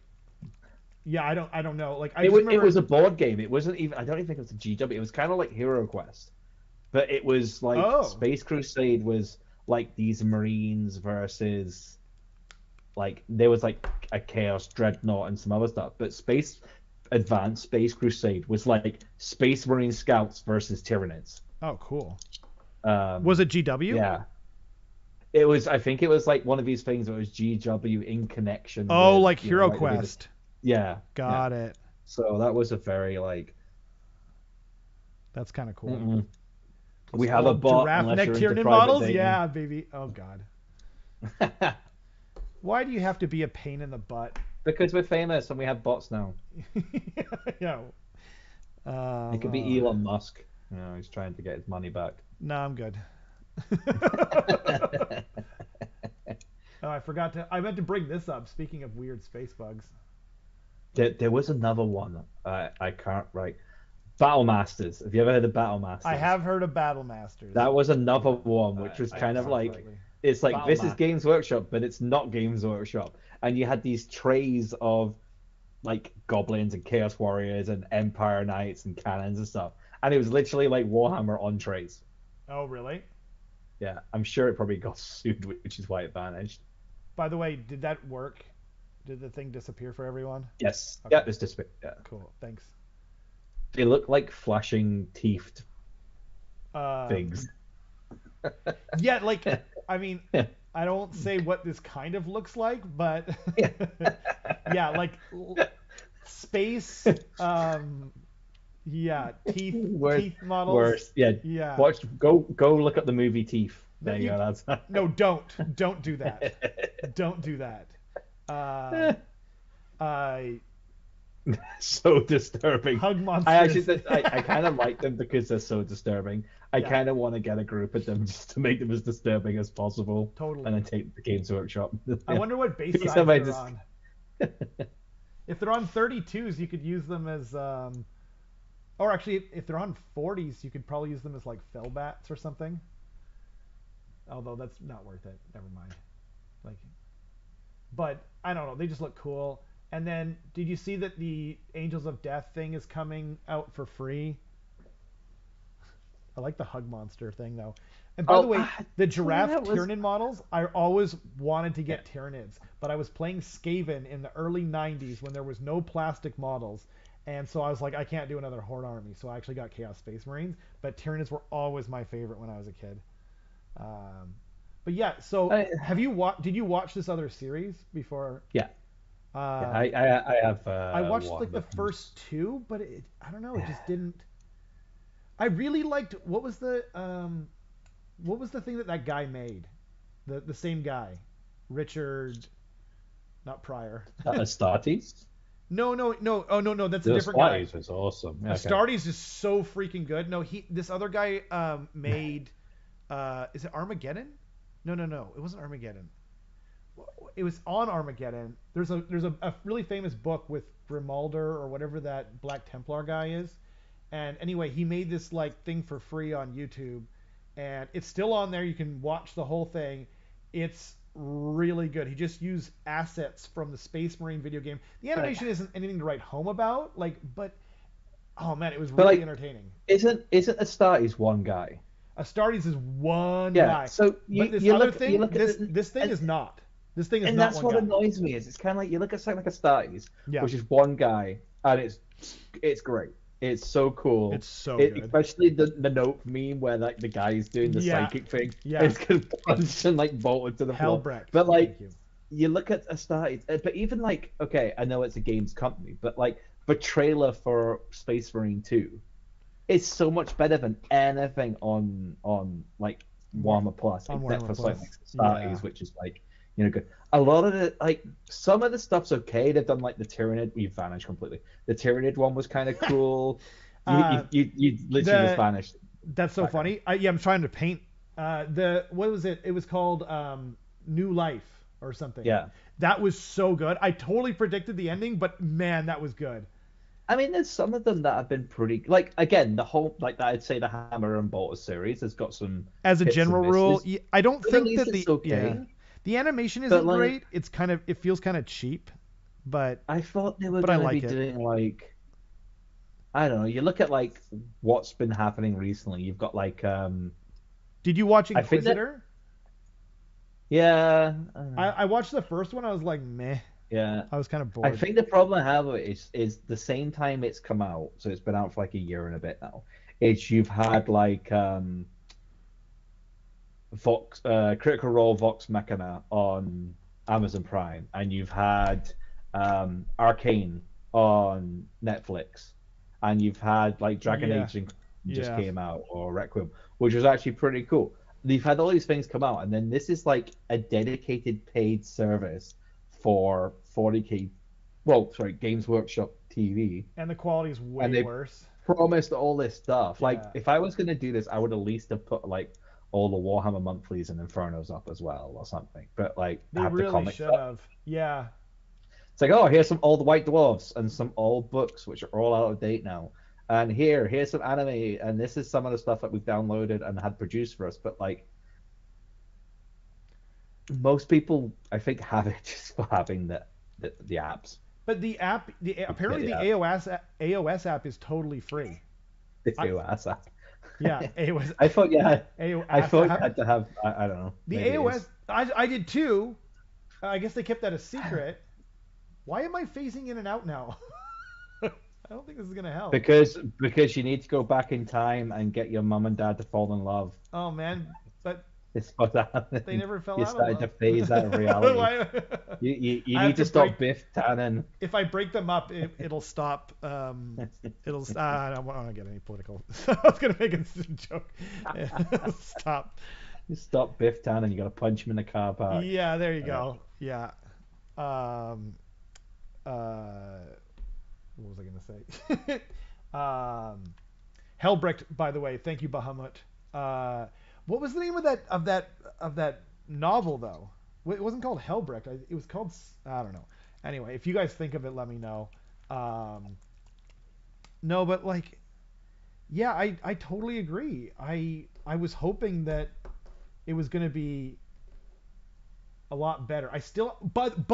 Yeah, I don't know. Like I It just was it was remember. a board game. It wasn't even I don't even think it was a GW. It was kind of like Hero Quest. But it was like Oh, Space Crusade was like these Marines versus like there was like a Chaos Dreadnought and some other stuff. But Advanced Space Crusade was like Space Marine Scouts versus Tyranids. oh, cool. Was Um, it GW? yeah, it was. I think it was like one of these things that was GW in connection Oh, with like Hero like the big. Quest. Yeah, yeah. Got it. So that was a very like. That's kind of cool. Mm-mm. Those We have a old bot giraffe unless neck you're into Tyranid private models? dating. Yeah, baby. Oh God. Why do you have to be a pain in the butt? Because we're famous and we have bots now. Yeah. It could be Elon Musk. You know, he's trying to get his money back. No, I'm good. Oh, I forgot to. I meant to bring this up. Speaking of weird space bugs. There was another one. I can't write. Battle Masters. Have you ever heard of Battle I Masters? have heard of Battle Masters. That was another one, which was I kind of like absolutely. it's like Battle this is Masters. Games Workshop, but it's not Games Workshop. And you had these trays of like goblins and Chaos Warriors and Empire Knights and cannons and stuff. And it was literally like Warhammer on trays. Oh, really? Yeah, I'm sure it probably got sued, which is why it vanished. By the way, did that work? Did the thing disappear for everyone? Yes. Okay, Yeah, it's just yeah. cool. Thanks. They look like flashing teethed Um, things. yeah, like I mean, I don't say what this kind of looks like, but yeah, like space. Yeah, Worse, teeth models. worse. Yeah. Yeah. Go look up the movie Teeth. No, There you go. That's no, don't do that. Don't do that. I so disturbing. hug I actually monsters. I kind of like them because they're so disturbing. I Yeah, kind of want to get a group of them just to make them as disturbing as possible, and totally. then take the Games Workshop. I Yeah. wonder what base Please size somebody they're just on. If they're on 32s, you could use them as or actually if they're on 40s, you could probably use them as like fellbats or something. Although that's not worth it. Never mind. Like, but I don't know. They just look cool. And then, did you see that the Angels of Death thing is coming out for free? I like the hug monster thing though. And by the oh, way, the giraffe that was Tyranid models, I always wanted to get Tyranids, but I was playing Skaven in the early 90s when there was no plastic models. And so I was like, I can't do another Horde army. So I actually got Chaos Space Marines. But Tyranids were always my favorite when I was a kid. Um, but yeah, so I, did you watch this other series before? yeah. Yeah, Um, I have I watched one like the of them. first two, but I don't know, it just didn't. I really liked what was the thing that guy made? The same guy, Richard, not Pryor. Astartes? No, no, no. Oh no, no, that's a The different guy. Astartes was awesome. Yeah, okay. Astartes is so freaking good. No, this other guy made is it Armageddon? No, no, no. It wasn't Armageddon. It was on Armageddon. There's a really famous book with Grimalder or whatever that Black Templar guy is, And anyway, he made this like thing for free on YouTube, and it's still on there. You can watch the whole thing. It's really good. He just used assets from the Space Marine video game. The But animation isn't anything to write home about, like, but oh man, it was but really like, entertaining. isn't Astartes one guy? Astartes is one Yeah. guy, So but this you other you thing, look at this thing and, is not. This thing is and not that's one what guy. annoys me is it's kind of like you look at something like Astartes, Yeah, which is one guy, and it's great. It's so cool. it's so good. Especially the note meme where like the guy's doing the Yeah, psychic thing. yeah. It's gonna punch and like bolt into the floor. Hellbrecht. But like Thank you. you look at Astartes, but even like okay, I know it's a games company, but like the trailer for Space Marine 2 is so much better than anything on like Warhammer Plus, On except Warhammer for something Plus. like Astartes, Yeah. which is like good. A lot of the like some of the stuff's okay. They've done like the Tyranid. You vanished completely. The Tyranid one was kind of cool. Uh, You literally just vanished. That's so Background. funny. Yeah, I'm trying to paint. What was it? It was called New Life or something. Yeah. That was so good. I totally predicted the ending, but man, that was good. I mean, there's some of them that have been pretty like again the whole like I'd say the Hammer and Bolter series has got some As a hits and general rule, misses, I don't but at think least that it's okay. the animation But isn't like great. It feels kind of cheap, but I thought they were I gonna like be it. doing like I don't know. You look at like what's been happening recently. You've got like Did you watch I think that Inquisitor? yeah I watched the first one. I was like, meh. yeah. I was kind of I bored. think the problem I have with it is the same time it's come out, so it's been out for like a year and a bit now. Is you've had like Vox Critical Role Vox Machina on Amazon Prime, and you've had Arcane on Netflix, and you've had like Dragon Yeah, Age just yeah. came out or Requiem, which was actually pretty cool. You've had all these things come out, and then this is like a dedicated paid service for 40K, well, sorry, Games Workshop TV, And the quality's and way they worse. promised all this stuff. Like, Yeah. if I was gonna do this, I would at least have put like all the Warhammer monthlies and Infernos up as well, or something. But like, They have the really comic should stuff. have. Yeah. It's like, oh, here's some old White Dwarfs and some old books which are all out of date now. And here's some anime, and this is some of the stuff that we've downloaded and had produced for us. But like, most people, I think, have it just for having the apps. But the app, apparently the Yeah, AOS app is totally free. the I, AOS app. yeah, AOS. I thought I AOS thought you app. had to have I don't know. The Maybe it AOS. is. I did too. I guess they kept that a secret. Why am I phasing in and out now? I don't think this is gonna help. Because you need to go back in time and get your mum and dad to fall in love. Oh man, but It's what's happening. they never fell You're out of starting love. to phase out of reality. Why- You I have need to to stop break- Biff Tannen. if I break them up, it'll stop. I don't want to get any political. I was gonna make a joke. Stop. You stop Biff Tannen. You got to punch him in the car park. Yeah, there you go. Yeah. What was I gonna say? Hellbrecht, by the way. Thank you, Bahamut. What was the name of that novel though? It wasn't called Hellbrecht. It was called, I don't know. Anyway, if you guys think of it, let me know. No, but like, yeah, I totally agree. I was hoping that it was gonna be a lot better. I still, but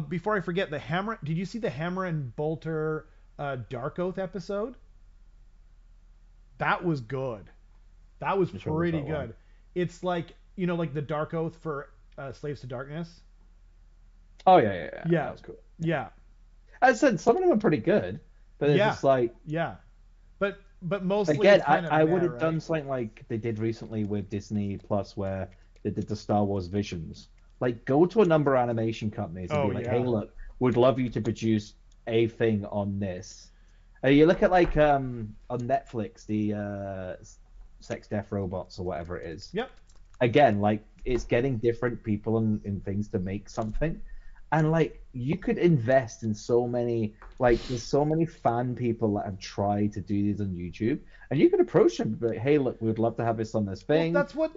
before I forget, the Hammer. Did you see the Hammer and Bolter Dark Oath episode? That was good. That was Which one was pretty that one? good. It's like like the Dark Oath for Slaves to Darkness. Oh yeah. Yeah, That was cool. yeah, I said some of them are pretty good, but it's yeah, just like yeah. But mostly again, it's kind of I would have right? done something like they did recently with Disney Plus, where they did the Star Wars Visions. Like, go to a number of animation companies and Oh, be like, yeah. "Hey, look, would love you to produce a thing on this." You look at like on Netflix, the Sex Death Robots or whatever it is. Yep. Again, like it's getting different people in things to make something. And like you could invest in so many, like there's so many fan people that have tried to do these on YouTube, and you could approach them and be like, "Hey, look, we would love to have this on this thing. that's what-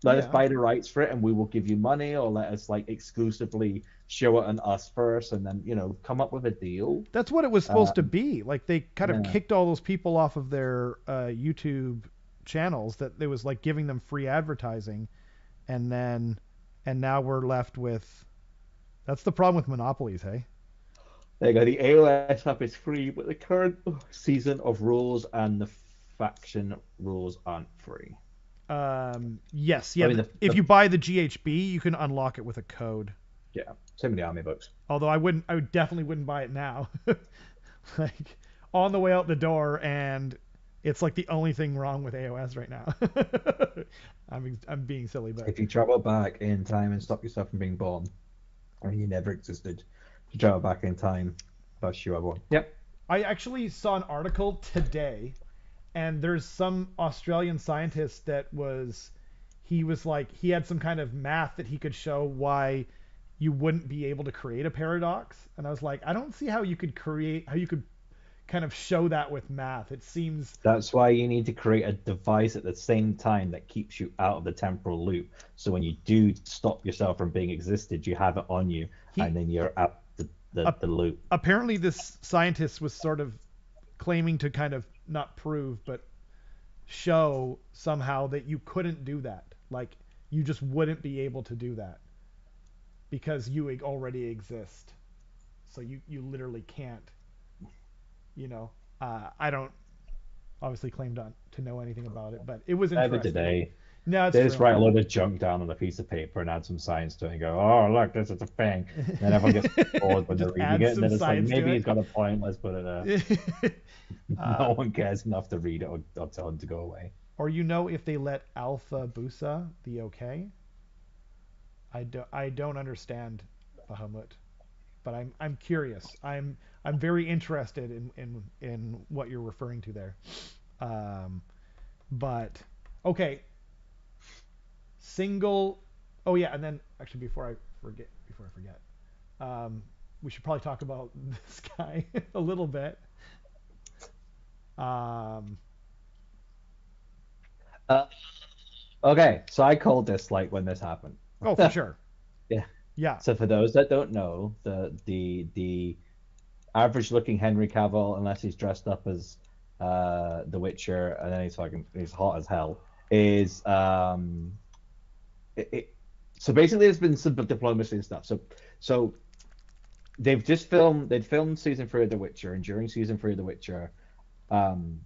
Let us Yeah. buy the rights for it, and we will give you money, or let us like exclusively show it on us first, and then come up with a deal. That's what it was supposed to Um, be. Like they kind of yeah, kicked all those people off of their YouTube channels that it was like giving them free advertising, and then and now we're left with. That's the problem with monopolies, hey? there you go. The AOS app is free, but the current season of rules and the faction rules aren't free. Yes, I yeah. mean, If you buy the GHB, you can unlock it with a code. yeah, same with the army books. Although I would definitely wouldn't buy it now. Like on the way out the door, and it's like the only thing wrong with AOS right now. I'm being silly, but If you travel back in time and stop yourself from being born, I mean, you never existed. If you travel back in time, that's you, everyone. Yep. I actually saw an article today, and there's some Australian scientist that was he was like he had some kind of math that he could show why you wouldn't be able to create a paradox, and I was like, I don't see how you could kind of show that with math. It seems That's why you need to create a device at the same time that keeps you out of the temporal loop. So when you do stop yourself from being existed, you have it on you, he and then you're out the loop. apparently this scientist was sort of claiming to kind of not prove but show somehow that you couldn't do that. Like you just wouldn't be able to do that because you already exist. So you literally can't. I don't obviously claim to know anything about it, but it was Every interesting. today, No, it's they just true. write a load of junk down on a piece of paper and add some science to it and go, oh, look, this is a thing. And then everyone gets bored when they're Just reading add it. And some then it's like, science to maybe it. he's got a point. Let's put it there. uh, No one cares enough to read it or tell him to go away. or if they let Alpha Busa the okay. I don't understand Bahamut, but I'm curious. I'm very interested in what you're referring to there. Um, but okay, single. Oh yeah, and then actually before I forget, we should probably talk about this guy a little bit. Um, Uh, okay, so I called this like when this happened. oh, for sure. Yeah. Yeah, So for those that don't know, the average looking Henry Cavill, unless he's dressed up as The Witcher and then he's hot as hell, is it, so basically there's been some diplomacy and stuff. So they'd filmed season three of The Witcher, and during season three of The Witcher, um,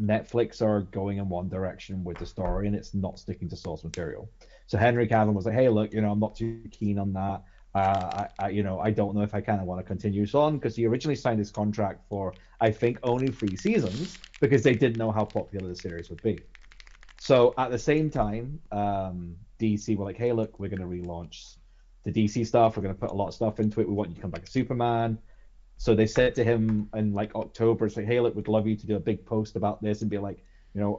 Netflix are going in one direction with the story, and it's not sticking to source material. So Henry Cavill was like, "Hey, look, I'm not too keen on that. I don't know if I kind of want to continue this on because he originally signed his contract for, I think, only 3 seasons because they didn't know how popular the series would be. So at the same time, DC were like, "Hey, look, we're going to relaunch the DC stuff. We're going to put a lot of stuff into it. We want you to come back as Superman." So they said to him in like October, it's like, "Hey, look, we'd love you to do a big post about this and be like,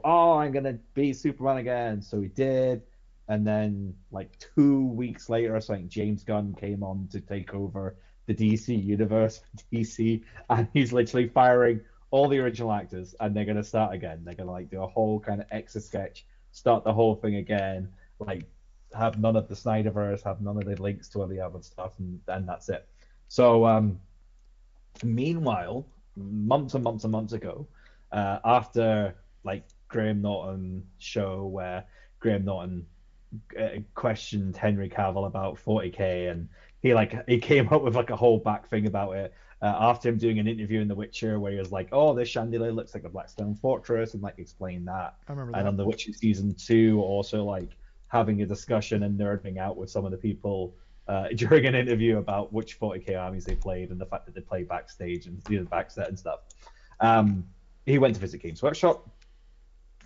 oh, I'm gonna be Superman again." So he did, and then like 2 weeks later or something, James Gunn came on to take over the DC universe for DC, and he's literally firing all the original actors, and they're gonna start again. They're gonna like do a whole kind of extra sketch, start the whole thing again, like have none of the Snyderverse, have none of the links to all the other stuff, and that's it. So meanwhile, months and months and months ago, after like Graham Norton show where Graham Norton questioned Henry Cavill about 40K, and he came up with like a whole back thing about it. After him doing an interview in The Witcher where he was like, "Oh, this chandelier looks like a Blackstone fortress," and like explain that. I remember And that. on The Witcher season 2, also like having a discussion and nerding out with some of the people during an interview about which 40K armies they played and the fact that they play backstage and backset and stuff. He went to visit Games Workshop,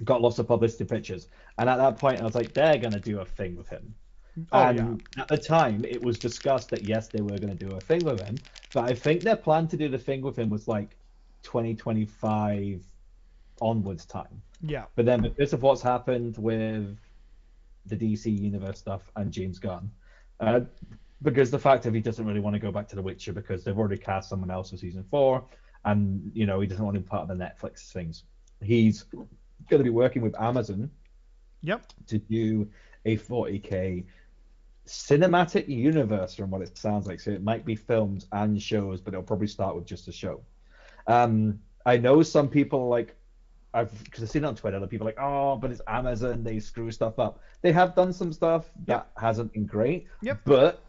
got lots of publicity pictures, and at that point I was like, they're gonna do a thing with him. Oh yeah. And at the time, it was discussed that yes, they were going to do a thing with him, but I think their plan to do the thing with him was like 2025 onwards time. Yeah. But then because of what's happened with the DC Universe stuff and James Gunn, uh, because the fact that he doesn't really want to go back to The Witcher because they've already cast someone else for season 4, and he doesn't want to be part of the Netflix things. He's going to be working with Amazon Yep. to do a 40K cinematic universe from what it sounds like. So it might be films and shows, but it'll probably start with just a show. I know some people like because I've seen it on Twitter, that people are like, oh, but it's Amazon, they screw stuff up. They have done some stuff that hasn't been great, Yep. but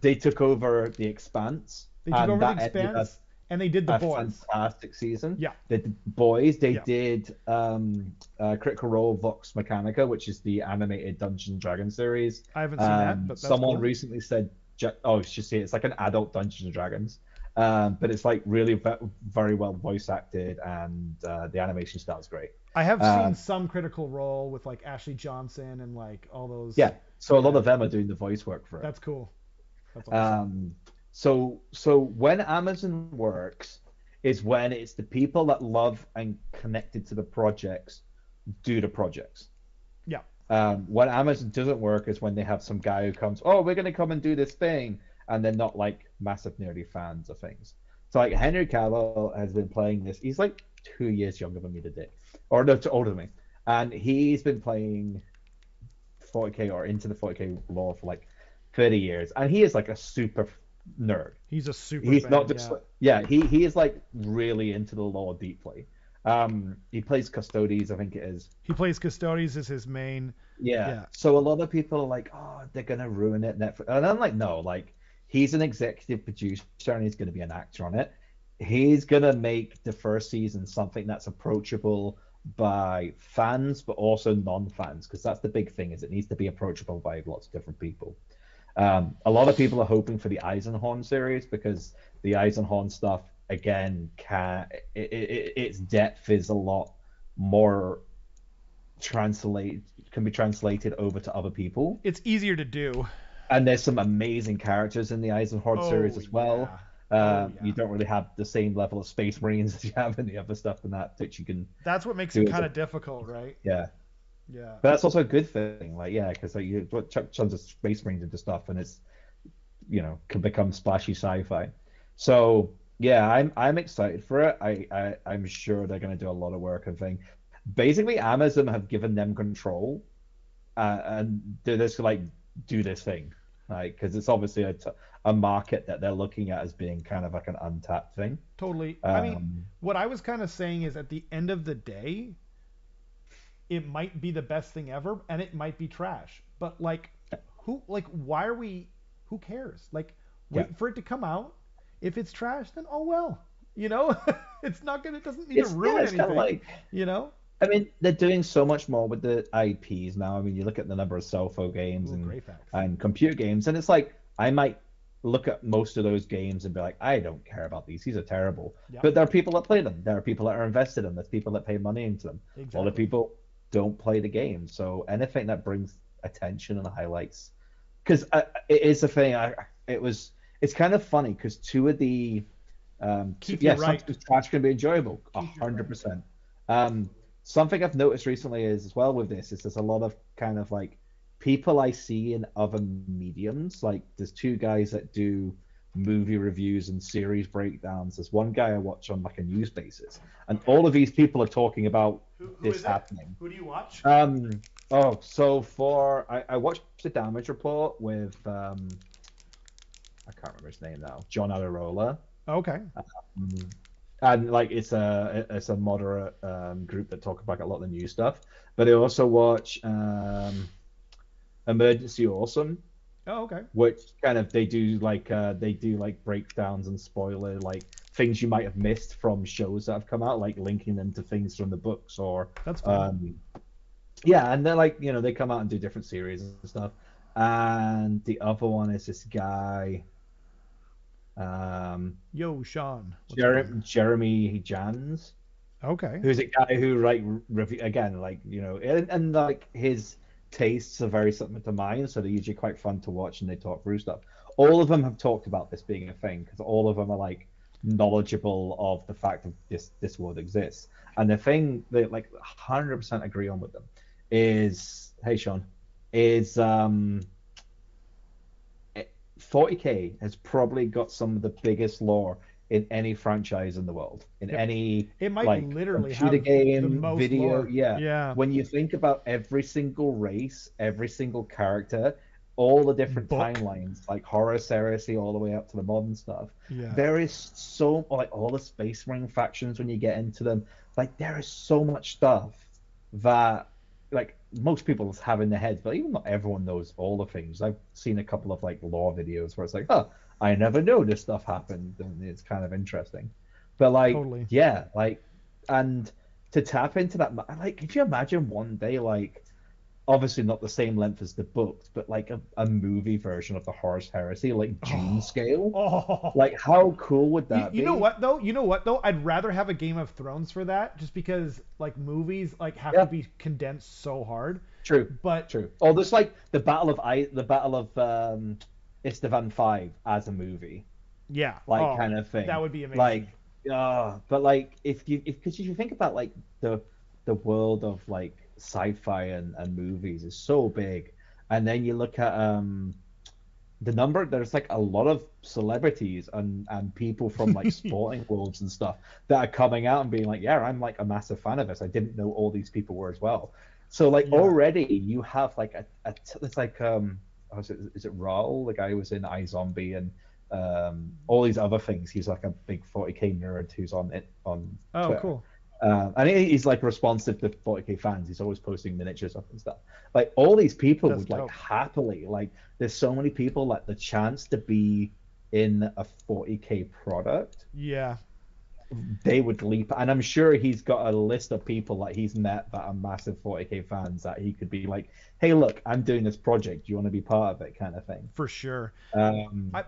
they took over The Expanse, They took and over The that ended Expanse, and they did The a Boys. fantastic season. Yeah. They did Boys. They Yeah. did Critical Role Vox Mechanica, which is the animated Dungeons and Dragons series. I haven't seen that, but that's someone cool. recently said, "Oh, it's just it's like an adult Dungeons and Dragons." But it's like really very well voice acted, and the animation style is great. I have seen some Critical Role with like Ashley Johnson and like all those. Yeah, so a lot of them are doing the voice work for it. That's cool. That's awesome. So when Amazon works is when it's the people that love and connected to the projects do the projects. Yeah. When Amazon doesn't work is when they have some guy who comes, oh, we're gonna come and do this thing, and they're not like massive nerdy fans of things. So like Henry Cavill has been playing this. He's like 2 years younger than me today, or no, older than me, and he's been playing 40K or into the 40K lore for like 30 years, and he is like a super nerd. He's a super. He's fan, not just he is like really into the lore deeply. He plays Custodes, I think it is. He plays Custodes as his main. Yeah. So a lot of people are like, oh, they're gonna ruin it, Netflix, and I'm like, no, like he's an executive producer and he's gonna be an actor on it. He's gonna make the first season something that's approachable by fans, but also non-fans, because that's the big thing, is it needs to be approachable by lots of different people. A lot of people are hoping for the Eisenhorn series because the Eisenhorn stuff again its depth is a lot more can be translated over to other people. It's easier to do. And there's some amazing characters in the Eisenhorn series as well. You don't really have the same level of Space Marines as you have in the other stuff and that you can. That's what makes it kind of difficult, right? Yeah. Yeah. But that's also a good thing, like because like you chuck tons of Space Marines into stuff and it's can become splashy sci-fi. So yeah, I'm excited for it. I'm sure they're going to do a lot of work and thing. Basically, Amazon have given them control, and they're just like do this thing, like because it's obviously a market that they're looking at as being kind of like an untapped thing. Totally. I mean, what I was kind of saying is at the end of the day, it might be the best thing ever, and it might be trash. But why are we? Who cares? Like, wait for it to come out. If it's trash, then oh well. It's not gonna. It doesn't need to ruin anything. I mean, they're doing so much more with the IPs now. I mean, you look at the number of cell phone games and computer games, and it's like I might look at most of those games and be like, I don't care about these. These are terrible. Yep. But there are people that play them. There are people that are invested in them. There's people that pay money into them. Exactly. A lot of people don't play the game. So anything that brings attention and highlights, because it is a thing. It's kind of funny because two of the sometimes trash can be enjoyable. 100%. Something I've noticed recently is as well with this is there's a lot of kind of like people I see in other mediums. Like there's two guys that do movie reviews and series breakdowns. There's one guy I watch on like a news basis, and all of these people are talking about this happening. Who do you watch? So I watched the Damage Report with I can't remember his name now, John Adarola. Okay. And like it's a moderate group that talk about a lot of the new stuff. But I also watch Emergency Awesome. Oh, okay. Which kind of they do breakdowns and spoiler like things you might have missed from shows that have come out, like linking them to things from the books or that's fun. And they're like they come out and do different series and stuff. And the other one is this guy. Sean. Jeremy Jans. Okay. Who's a guy who review again, and like his tastes are very similar to mine, so they're usually quite fun to watch and they talk through stuff. All of them have talked about this being a thing because all of them are like knowledgeable of the fact that this world exists. And the thing that 100% agree on with them is, hey Sean, is 40K has probably got some of the biggest lore in any franchise in the world, in Yep. any It might like literally computer have the game, most video. lore. Yeah. Yeah. When you think about every single race, every single character, all the different Book. timelines, like Horus Heresy all the way up to the modern stuff, Yeah. there is so like all the Space Marine factions when you get into them, like there is so much stuff that like most people have in their heads, but even not everyone knows all the things. I've seen a couple of like lore videos where it's like, oh, I never knew this stuff happened, and it's kind of interesting. But like, Totally. yeah, like, and to tap into that, like, could you imagine one day, like, obviously not the same length as the books, but like a movie version of the Horus Heresy, like Dune Oh. scale? Oh. Like, how cool would You, that you know be? what though? You know what though? I'd rather have a Game of Thrones for that, just because like movies like have to Yeah, be condensed so hard. true, But true. Oh, there's like the Battle of Istvan 5 as a movie, yeah, like oh, kind of that thing. would be amazing. Like, but like if you think about like the world of like sci-fi and movies is so big, and then you look at the number, there's like a lot of celebrities and people from like sporting worlds and stuff that are coming out and being like, yeah, I'm like a massive fan of this. I didn't know all these people were as well. So like Yeah. already you have like it's like is it Raul, the guy who was in iZombie and all these other things. He's like a big 40k nerd who's on it on Oh, Twitter. cool. And he's like responsive to 40k fans. He's always posting miniatures up and stuff. Like all these people That's would like dope. happily like. There's so many people like the chance to be in a 40k product. Yeah. They would leap, and I'm sure he's got a list of people that he's met that are massive 40k fans that he could be like, "Hey, look, I'm doing this project. Do you want to be part of it?" kind of thing. For sure.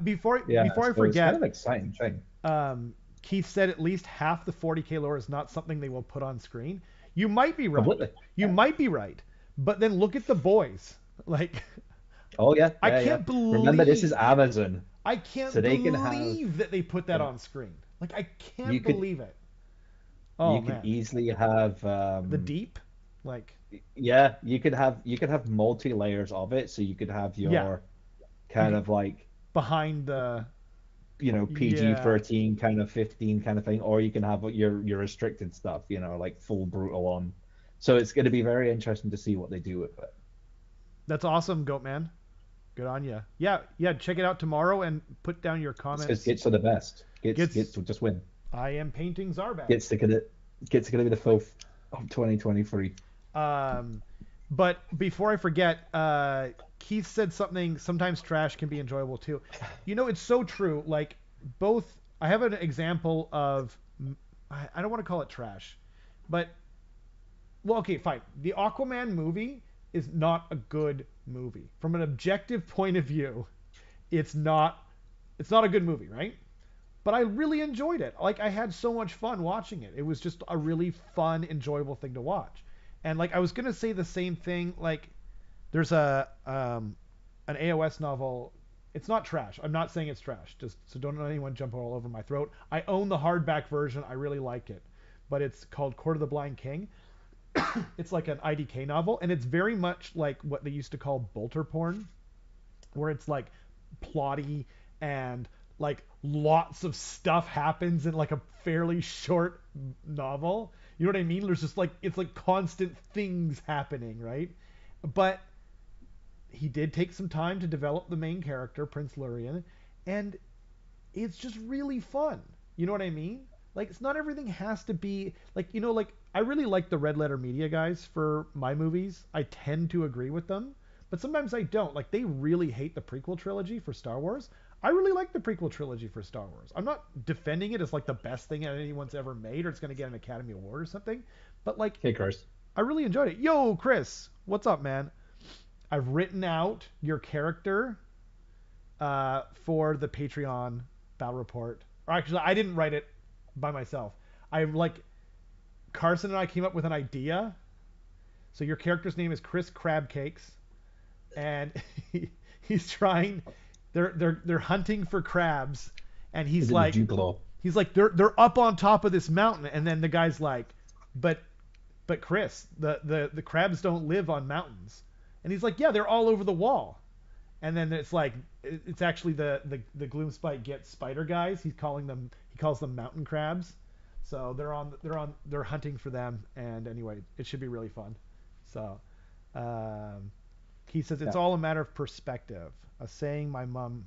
Before Yeah, before I so it's kind forget, of an exciting thing. Keith said at least half the 40k lore is not something they will put on screen. You might be right. Completely. You Yeah. might be right. But then look at the boys. Like Oh yeah, I yeah, yeah. can't Remember, this is believe Amazon, I can't so they can have. believe that they put that Yeah, on screen. Like I you can't could believe it. Oh you could man. easily have The deep? Like yeah, you could have multi layers of it, so you could have yeah. your kind of like Behind the PG yeah. 13 kind of 15 kind of thing, or you can have your restricted stuff, like full brutal on. So it's going to be very interesting to see what they do with it. That's awesome, Goat Man. Good on you. Yeah, yeah. Check it out tomorrow and put down your It's because comments. Gits are the best. Gits Gets will just win. I am painting Zarbat. Gits are gonna be the filth of 2023. Um, but before I forget, Keith said something. Sometimes trash can be enjoyable too. It's so true. Like both. I have an example of. I don't want to call it trash, but well, okay, fine. The Aquaman movie is not a good movie from an objective point of view. It's not. It's not a good movie, right? But I really enjoyed it. Like I had so much fun watching it. It was just a really fun, enjoyable thing to watch. And like I was gonna say the same thing. Like there's a an AOS novel. It's not trash. I'm not saying it's trash. Just so don't let anyone jump all over my throat. I own the hardback version. I really like it, but it's called Court of the Blind King. It's like an IDK novel, and it's very much like what they used to call bolter porn, where it's like plotty and like lots of stuff happens in like a fairly short novel. You know what I mean? There's just like it's like constant things happening, right? But he did take some time to develop the main character, Prince Lurian, and it's just really fun. You know what I mean? Like it's not everything has to be like like I really like the Red Letter Media guys for my movies. I tend to agree with them, but sometimes I don't. Like they really hate the prequel trilogy for Star Wars. I really like the prequel trilogy for Star Wars. I'm not defending it as like the best thing anyone's ever made or it's going to get an Academy Award or something, but like Hey, Chris. I really enjoyed it. Yo, Chris, what's up, man? I've written out your character for the Patreon battle report. Or actually, I didn't write it by myself. I like Carson and I came up with an idea. So your character's name is Chris Crabcakes, and he's trying. They're hunting for crabs, and Is he's it the like Jude they're up on top of this mountain, and then the guy's like, but Chris, the crabs don't live on mountains, and he's like, yeah, they're all over the wall, and then it's like it's actually the Gloomspite gets spider guys. He calls them mountain crabs. So they're hunting for them, and anyway, it should be really fun. So um, he says it's Yeah. all a matter of perspective, a saying my mom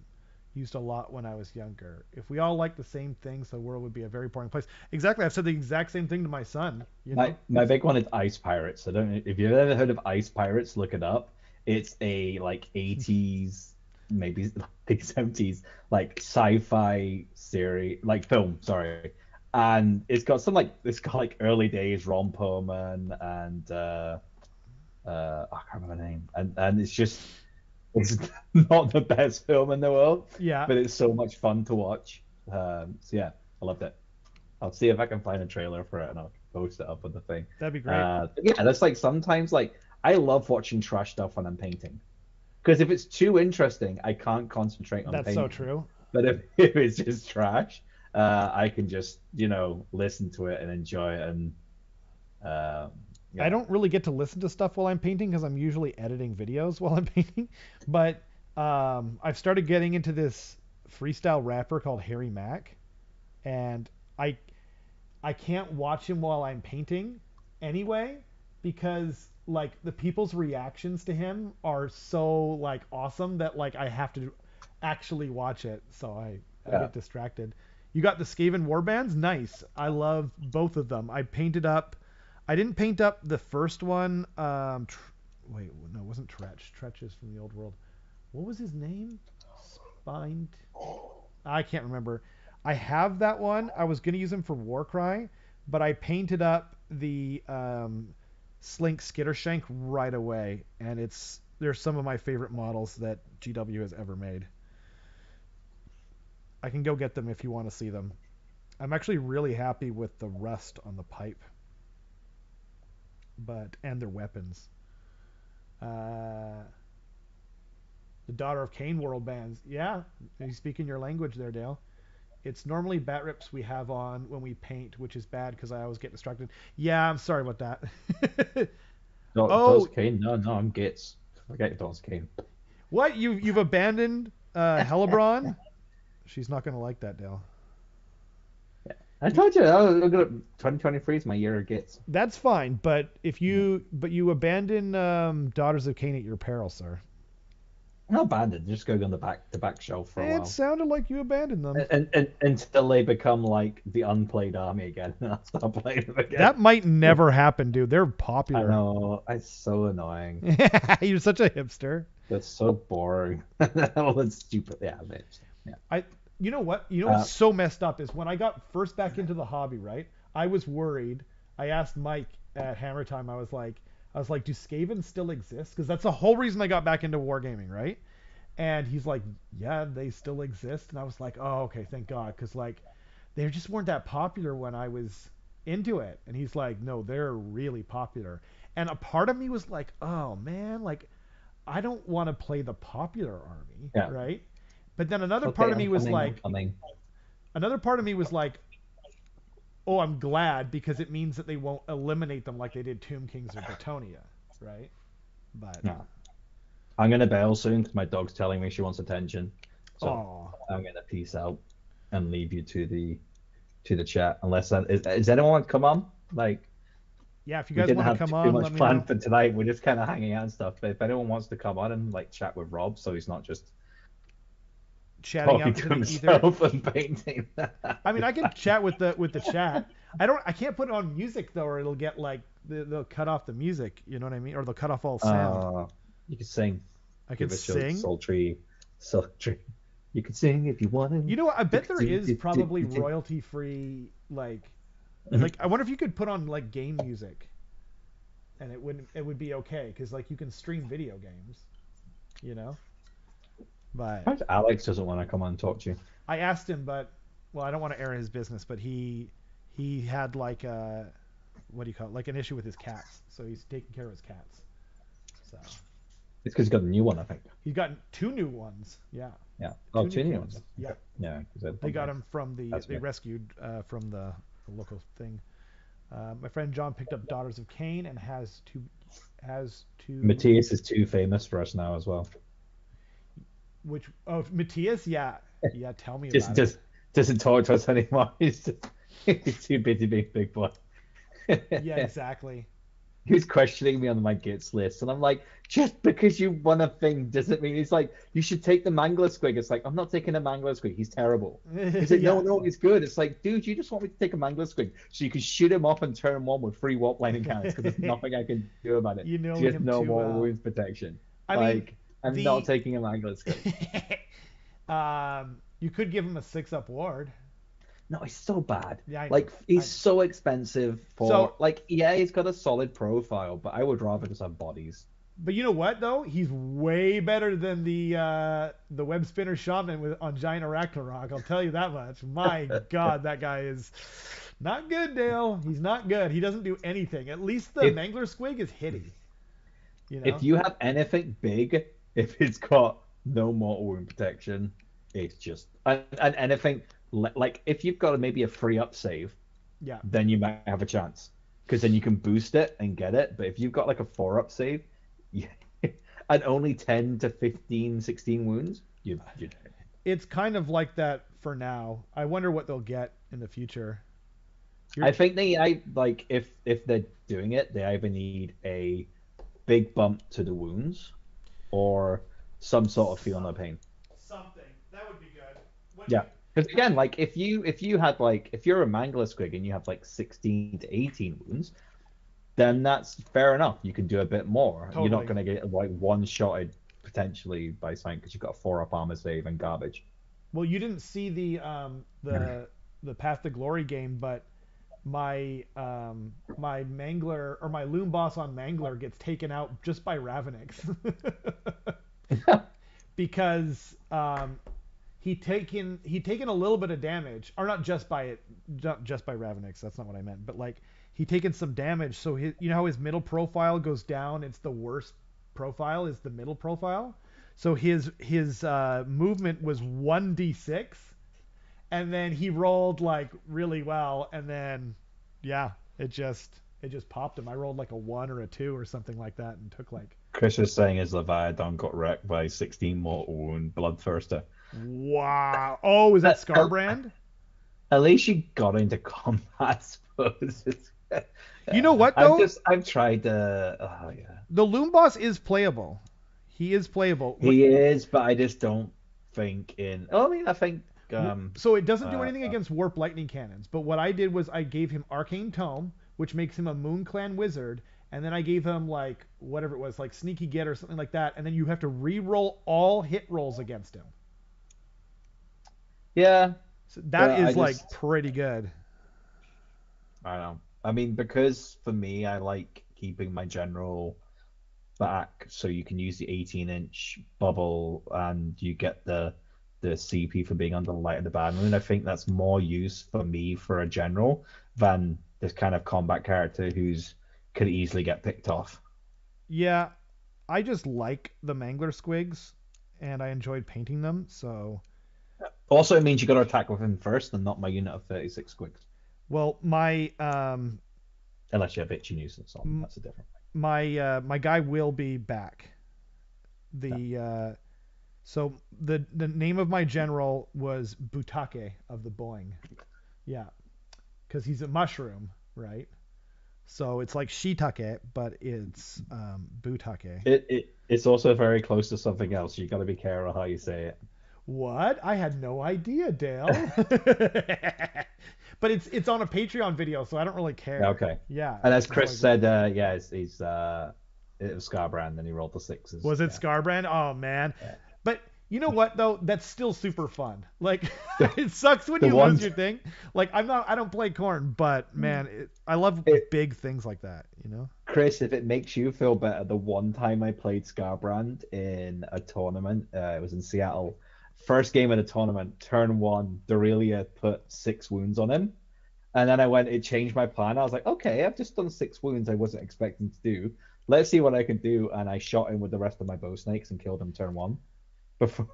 used a lot when I was younger. If we all liked the same things, the world would be a very boring place. Exactly, I've said the exact same thing to my son. You My know, my big one is Ice Pirates. I don't know if you've ever heard of Ice Pirates, look it up. It's a like 80s, maybe late 70s, like sci-fi series, like film, sorry. And it's got like early days Ron Perlman and I can't remember the name. And it's not the best film in the world, yeah, but it's so much fun to watch. So yeah, I loved it. I'll see if I can find a trailer for it and I'll post it up on the thing. that'd be great. But yeah, that's like sometimes like I love watching trash stuff when I'm painting because if it's too interesting, I can't concentrate on That's so painting. true. But if it's just trash, I can just listen to it and enjoy it and uh, I yeah, don't really get to listen to stuff while I'm painting because I'm usually editing videos while I'm painting. But I've started getting into this freestyle rapper called Harry Mack, and I I can't watch him while I'm painting anyway because like the people's reactions to him are so like awesome that like I have to actually watch it. So I yeah. get distracted. You got the Skaven warbands? Nice. I love both of them. I painted up. I didn't paint up the first one. Wait, no, it wasn't Tretch. Tretch is from the old world. What was his name? Spined. I can't remember. I have that one. I was gonna use him for Warcry, but I painted up the Slink Skittershank right away, and they're some of my favorite models that GW has ever made. I can go get them if you want to see them. I'm actually really happy with the rust on the pipe, but and their weapons. Uh, the Daughter of Cain world bands. Yeah, you speaking your language there, Dale. It's normally bat rips we have on when we paint, which is bad because I always get distracted. Yeah, I'm sorry about that. Does Oh, Kane? No, no, I'm Gates. Forget Does Kane. what you've abandoned Hellebron? She's not gonna like that, Dale. I told you, I was gonna 2023 is my year of Gates. That's fine, but you abandon Daughters of Cain at your peril, sir. Not abandoned, just going on the back shelf for a It while. sounded like you abandoned them. And until they become like the unplayed army again, and I'll start playing them again. That might never happen, dude. They're I popular. know, it's so annoying. You're such a hipster. That's so boring. All that stupid. Yeah, yeah. I you know what? You know Uh, what's so messed up is when I got first back into the hobby, right? I was worried. I asked Mike at Hammer Time, I was like, do Skavens still exist? Because that's the whole reason I got back into wargaming, right? And he's like, yeah, they still exist. And I was like, oh, okay, thank God. Because like they just weren't that popular when I was into it. And he's like, no, they're really popular. And a part of me was like, oh man, like I don't want to play the popular army, yeah. right? But then It's okay, I'm coming, I'm like, coming. another part of me was like, oh, I'm glad because it means that they won't eliminate them like they did Tomb Kings or Bretonia, right? But Yeah. I'm gonna bail soon because my dog's telling me she wants attention. So oh, I'm gonna peace out and leave you to the chat. Unless is anyone want to come on? Like yeah, if you we guys didn't want to have come too on, let much me know. planned for tonight. We're just kind of hanging out and stuff. But if anyone wants to come on and like chat with Rob, so he's not just Chatting talking out to into the ether. himself and painting. I mean, I can chat with the chat. I can't put it on music though, or it'll get like they'll cut off the music. You know what I mean? Or they'll cut off all sound. You can sing. I can Give us your sing. sultry. You can sing if you want to. You know what? I You bet can there sing. is probably royalty free like I wonder if you could put on like game music and it would be okay because like you can stream video games, you know. But Alex doesn't want to come on and talk to you. I asked him, but well, I don't want to air his business, but he had like a what do you call it? Like an issue with his cats, so he's taking care of his cats. So It's because he's got a new one, I think. he's gotten two new ones. Yeah, Yeah. Oh, two two new new cats. ones. Yeah, Okay. Yeah. they got him from That's they me. rescued from the local thing. My friend John picked up Daughters of Cain and has two. Matthias is too famous for us now as well. Which Matthias? Yeah, yeah. Tell me Just about it. just doesn't talk to us anymore. He's too busy being big boy. Yeah, exactly. He was questioning me on my gits list, and I'm like, just because you won a thing doesn't mean he's like, you should take the Mangler Squig. It's like, I'm not taking a Mangler Squig. He's terrible. He's like, no, Yeah. no, he's good. It's like, dude, you just want me to take a Mangler Squig so you can shoot him off and turn one with free warp lightning cannons because there's nothing I can do about it. You know Just him no too more well. wounds protection. I mean, Like, I'm not the taking a Mangler Squig. you could give him a 6-up ward. No, he's so bad. Yeah, I know. Like, I he's know. so expensive for So, like, yeah, he's got a solid profile, but I would rather just have bodies. but you know what though? He's way better than the web spinner shaman with on Giant Arachnarok. I'll tell you that much. My God, that guy is not good, Dale. He's not good. He doesn't do anything. At least the If Mangler Squig is hitty. You if know. you have anything big, if it's got no mortal wound protection, it's just and anything like if you've got maybe a free up save, Yeah. then you might have a chance because then you can boost it and get it. But if you've got like a 4-up save, yeah, and only 10 to 15, 16 wounds, you It's kind of like that for now. I wonder what they'll get in the future. I You're think I like if they're doing it, they either need a big bump to the wounds or some sort of feel no pain. something that would be good. What do Yeah. you? Because again, like if you had like if you're a Mangler Squig and you have like 16 to 18 wounds, then that's fair enough. You can do a bit more. You're not Totally. gonna get like one shotted potentially by something because you've got a 4-up armor save and garbage. Well, you didn't see the Path to Glory game, but my Mangler or my Loom Boss on Mangler gets taken out just by Ravenix because he taken a little bit of damage, or not just by it, not just by Ravenix. That's not what I meant, but like he taken some damage. So his, you know how his middle profile goes down. It's the worst profile is the middle profile. So his movement was 1d6, and then he rolled like really well, and then yeah, it just popped him. I rolled like a 1 or a 2 or something like that, and took like Chris is saying his Leviathan got wrecked by 16 mortal wound bloodthirster. wow. Oh, is that At, Scarbrand? at least you got into combat, I suppose. You know what I've though? just I've tried oh yeah. The Loom Boss is playable. He is playable. He is, but I just don't think in. Oh, I mean, I think. So it doesn't do Uh, anything against Warp Lightning Cannons. But what I did was I gave him Arcane Tome, which makes him a Moon Clan Wizard, and then I gave him like whatever it was, like Sneaky Get or something like that, and then you have to re-roll all hit rolls against him. yeah, So that but I is like just pretty good. I don't know. I mean, because for me, I like keeping my general back, so you can use the 18-inch bubble, and you get the CP for being under the light of the bad moon. I think that's more use for me for a general than this kind of combat character who's could easily get picked off. Yeah, I just like the Mangler Squigs, and I enjoyed painting them. So, Also, it means you got to attack with him first, and not my unit of 36 squigs. well, Unless you have itchy nuisance on, that's a different my guy will be back. thing. So the name of my general was Butake of the Boing. Yeah, because he's a mushroom, right? So it's like shiitake, but it's Butake. It's also very close to something else. You got to be careful how you say it. What? I had no idea, Dale. But it's on a Patreon video, so I don't really care. Okay. Yeah. And as That's all I Chris do. said, yeah, it was Scarbrand, and he rolled the sixes. Was it Yeah. Scarbrand? Oh man. Yeah. But you know what though? That's still super fun. Like it sucks when The you lose ones your thing. Like I don't play corn, but man, I love it, big things like that, you know? Chris, if it makes you feel better, the one time I played Scarbrand in a tournament, it was in Seattle. First game of the tournament, turn one, Dorelia put 6 wounds on him. And then it changed my plan. I was like, okay, I've just done 6 wounds I wasn't expecting to do. Let's see what I can do. And I shot him with the rest of my bow snakes and killed him turn one. Before,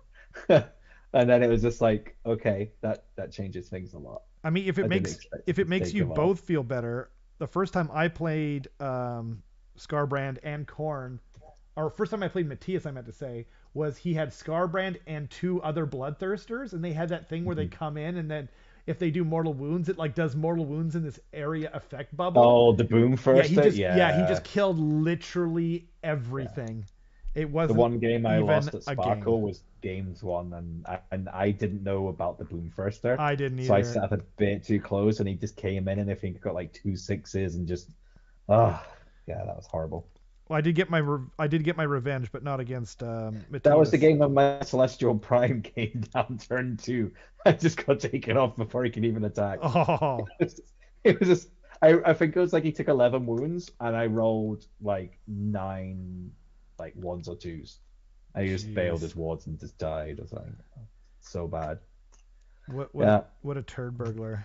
and then it was just like, okay, that changes things a lot. I mean, I didn't expect if it it to makes take you a while. both feel better, the first time I played Scarbrand and Corn, or first time I played Matthias, I meant to say, was he had Scarbrand and two other Bloodthirsters, and they had that thing where they Mhm. come in and then if they do mortal wounds, it like does mortal wounds in this area effect bubble. Oh, the boom Yeah, first. he Yeah, just killed literally yeah. everything. It The wasn't one game I even lost at a game. Sparkle was games one, and I didn't know about the boom firster, I didn't so I either. set up a bit too close, and he just came in, and I think got like two sixes, and just ah, yeah, that was horrible. Well, I did get my revenge, but not against That was the Matthias. game when my Celestial Prime came down turn two. I just got taken off before he could even attack. Oh, It was just, I think it was like he took 11 wounds, and I rolled like nine, like ones or twos. I just failed jeez. his wards and just died. I was like, so bad. What what a Yeah, what a turd burglar.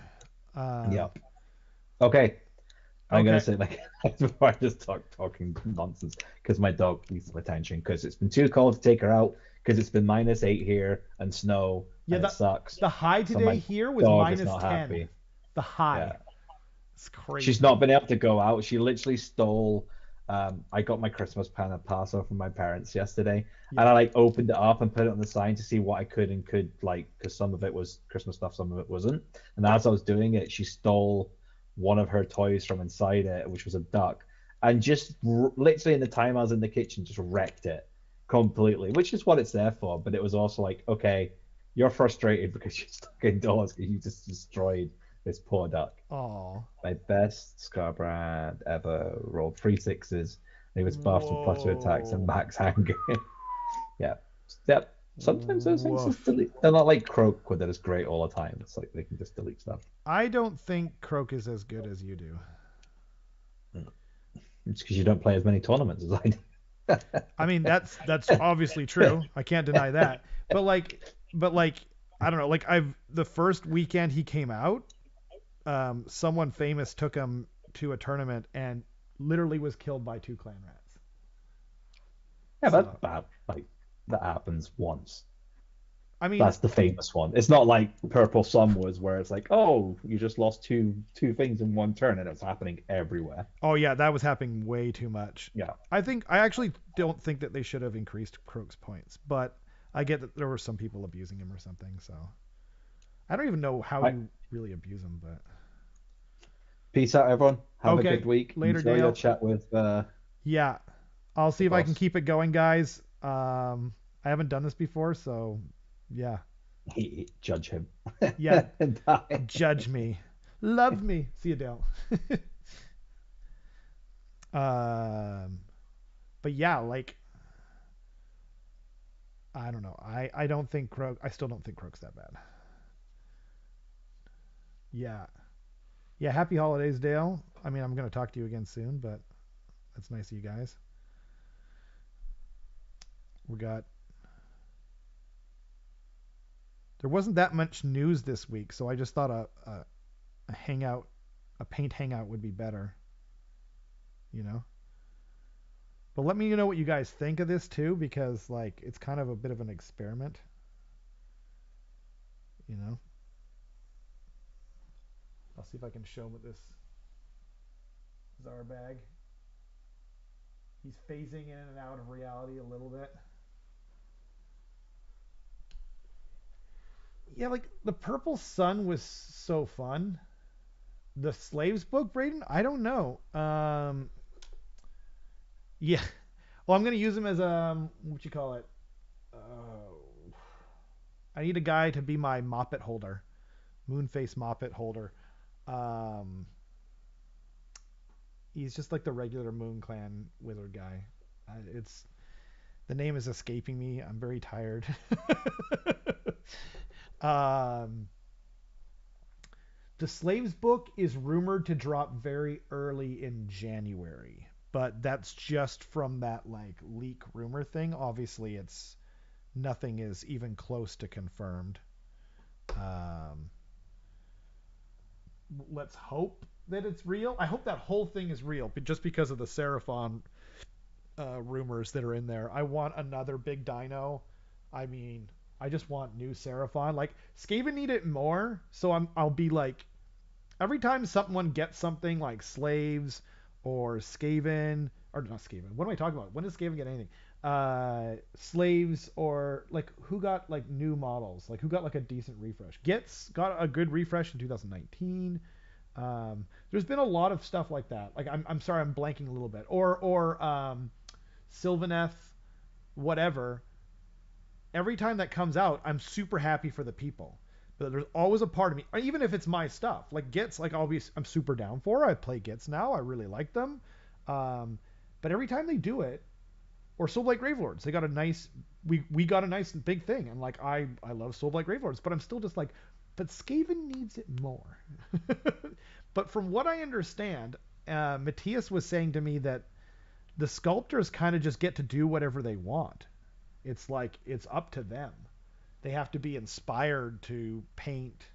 yeah. Okay, I'm gonna Okay. say like before I just talking nonsense because my dog needs some attention because it's been too cold to take her out because it's been -8 here and snow Yeah, and it sucks. the high So today my here was dog is minus not 10. happy. The high. Yeah. It's She's crazy. not been able to go out. She literally stole. I got my Christmas pan of Paso from my parents yesterday, and Yeah. I like opened it up and put it on the sign to see what I could and could like, because some of it was Christmas stuff, some of it wasn't. And as I was doing it, she stole one of her toys from inside it, which was a duck, and just literally in the time I was in the kitchen, just wrecked it completely, which is what it's there for. But it was also like, okay, you're frustrated because you're stuck indoors because you just destroyed this poor duck. Oh. My best Scarbrand ever rolled three sixes. And he was buffed with +2 attacks and Whoa. max anger. Yeah. Yep. Sometimes those things just Woof. delete. They're not like Croak where they're just great all the time. It's like they can just delete stuff. I don't think Croak is as good as you do. Mm. It's because you don't play as many tournaments as I do. I mean, that's obviously true. I can't deny that. But like I don't know. Like I've the first weekend he came out, someone famous took him to a tournament and literally was killed by two clan rats. Yeah, that's So bad. Like that happens once. I mean, That's the famous one. It's not like Purple Sun was, where it's like, oh, you just lost two things in one turn, and it's happening everywhere. oh yeah, that was happening way too much. Yeah. I actually don't think that they should have increased Croak's points, but I get that there were some people abusing him or something. So I don't even know how Right. you really abuse him, but Peace out, everyone. Have a okay, good week. later, Enjoy your Dale. chat with Yeah, I'll see the if I can boss. keep it going, guys. I haven't done this before, so yeah, Judge him. yeah. Die. Judge me, love me. See you, Dale. um, but yeah, like I don't know. I don't think Croak. I still don't think Croak's that bad. Yeah, yeah. Happy holidays, Dale. I mean, I'm gonna talk to you again soon, but that's nice of you guys. We got. There wasn't that much news this week, so I just thought a hangout, a paint hangout would be better. You know. But let me know what you guys think of this too, because like it's kind of a bit of an experiment. You know. I'll see if I can show him with this Czar bag. He's phasing in and out of reality a little bit. Yeah, like the Purple Sun was so fun. The Slaves book, Braden? I don't know. Yeah. Well, I'm gonna use him as what you call it? I need a guy to be my Moppet holder, Moonface Moppet holder. Um, he's just like the regular Moon Clan wizard guy. It's the name is escaping me. I'm very tired. um, the Slaves book is rumored to drop very early in January, but that's just from that like leak rumor thing. Obviously, it's nothing is even close to confirmed. Um, let's hope that it's real. I hope that whole thing is real, but just because of the Seraphon rumors that are in there. I want another big dino. I mean, I just want new Seraphon. Like Skaven need it more, so I'll be like every time someone gets something like Slaves or Skaven or not Skaven. What am I talking about? When does Skaven get anything? slaves, or like who got like new models, like who got like a decent refresh. Gits got a good refresh in 2019. There's been a lot of stuff like that. Like I'm sorry, I'm blanking a little bit. Or Sylvaneth, whatever. Every time that comes out, I'm super happy for the people. But there's always a part of me, even if it's my stuff, like Gits, like I'm super down for. I play Gits now. I really like them. Um, but every time they do it, or Soulblight Gravelords, they got a nice, we got a nice big thing, and like I love Soulblight Gravelords, but I'm still just like, but Skaven needs it more. But from what I understand, Matthias was saying to me that the sculptors kind of just get to do whatever they want. It's like it's up to them. They have to be inspired to paint,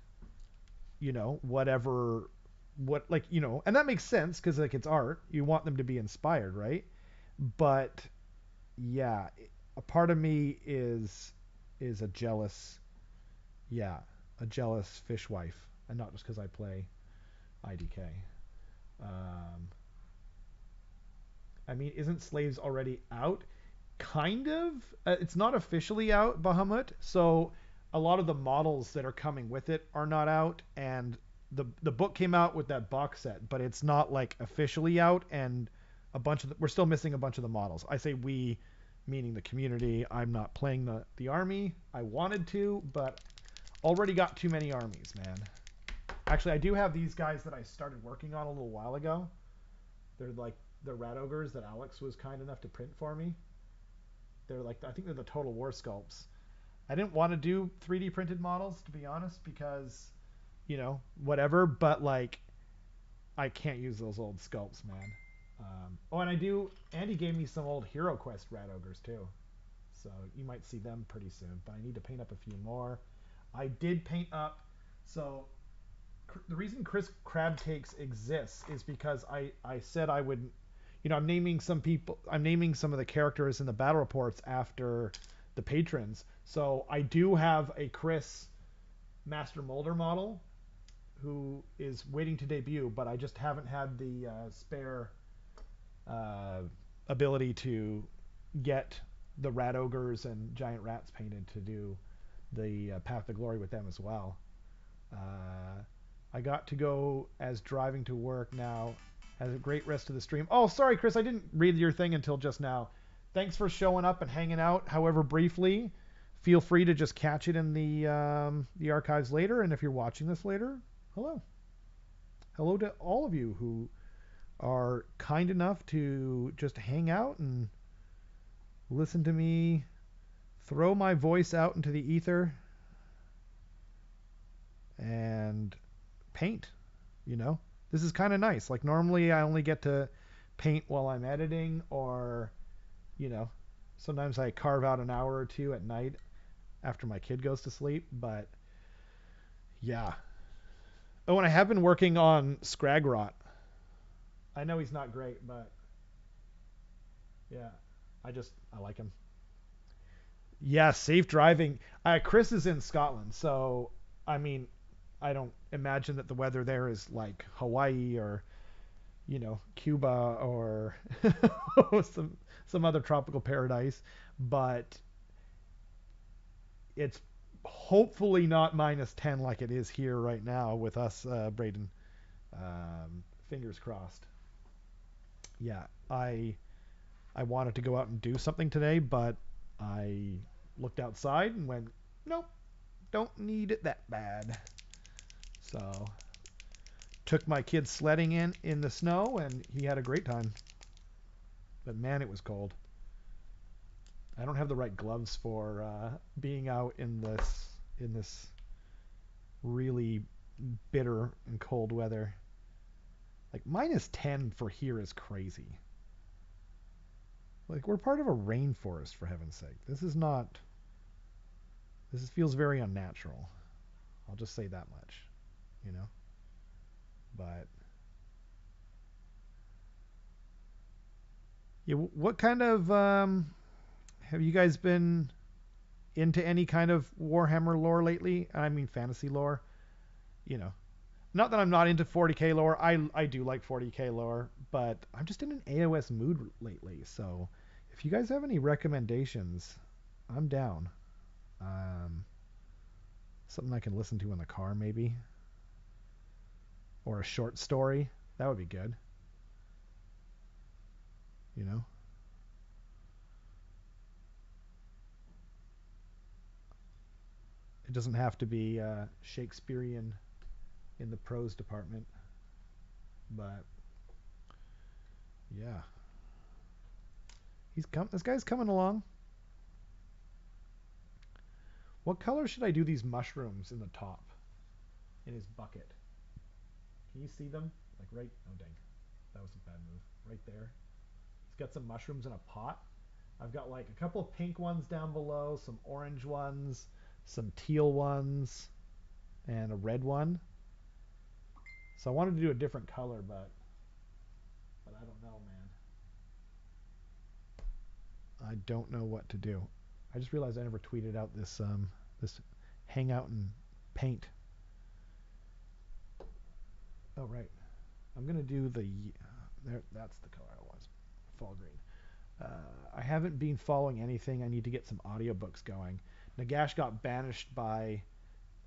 whatever, and that makes sense because like it's art. You want them to be inspired, right? But yeah, a part of me is a jealous, yeah, a jealous fishwife, and not just because I play IDK. Um, I mean, isn't Slaves already out? Kind of. It's not officially out, Bahamut. So a lot of the models that are coming with it are not out, and the book came out with that box set, but it's not like officially out, and we're still missing a bunch of the models. I say we, meaning the community. I'm not playing the army. I wanted to, but already got too many armies, man. Actually, I do have these guys that I started working on a little while ago. They're like the rat ogres that Alex was kind enough to print for me. They're like, I think they're the Total War sculpts. I didn't want to do 3D printed models, to be honest, because whatever. But like, I can't use those old sculpts, man. Oh, and I do. Andy gave me some old Hero Quest rat ogres too, so you might see them pretty soon. But I need to paint up a few more. I did paint up. So the reason Chris Crab Cakes exists is because I said I would. I'm naming some people. I'm naming some of the characters in the battle reports after the patrons. So I do have a Chris Master Molder model who is waiting to debut, but I just haven't had the spare uh, ability to get the rat ogres and giant rats painted to do the Path to Glory with them as well. I got to go as driving to work now. Has a great rest of the stream. Oh, sorry, Chris, I didn't read your thing until just now. Thanks for showing up and hanging out, however briefly. Feel free to just catch it in the archives later, and if you're watching this later, hello. Hello to all of you who are kind enough to just hang out and listen to me throw my voice out into the ether and paint, you know? This is kind of nice. Like normally I only get to paint while I'm editing, or, you know, sometimes I carve out an hour or two at night after my kid goes to sleep, but yeah. Oh, and I have been working on Scragrot. I know he's not great, but yeah, I like him. Yeah, safe driving. Chris is in Scotland, so I mean, I don't imagine that the weather there is like Hawaii or Cuba or some other tropical paradise, but it's hopefully not -10 like it is here right now with us, Braden. Fingers crossed. Yeah, I wanted to go out and do something today, but I looked outside and went, nope, don't need it that bad. So took my kid sledding in the snow, and he had a great time. But man, it was cold. I don't have the right gloves for being out in this really bitter and cold weather. Like -10 for here is crazy. Like we're part of a rainforest, for heaven's sake. This feels very unnatural. I'll just say that much, you know. But yeah, what kind of have you guys been into any kind of Warhammer lore lately? I mean fantasy lore, you know. Not that I'm not into 40k lore. I do like 40k lore, but I'm just in an AOS mood lately. So If you guys have any recommendations, I'm down. Um, Something I can listen to in the car, maybe, or a short story. That would be good. You know, it doesn't have to be Shakespearean in the prose department, but yeah, This guy's coming along. What color should I do these mushrooms in the top in his bucket? Can you see them? Like right. Oh dang, that was a bad move. Right there. He's got some mushrooms in a pot. I've got like a couple of pink ones down below, some orange ones, some teal ones, and a red one. So I wanted to do a different color, but I don't know, man. I don't know what to do. I just realized I never tweeted out this hangout and paint. Oh right, I'm gonna do the there. That's the color I was. Fall green. I haven't been following anything. I need to get some audiobooks going. Nagash got banished by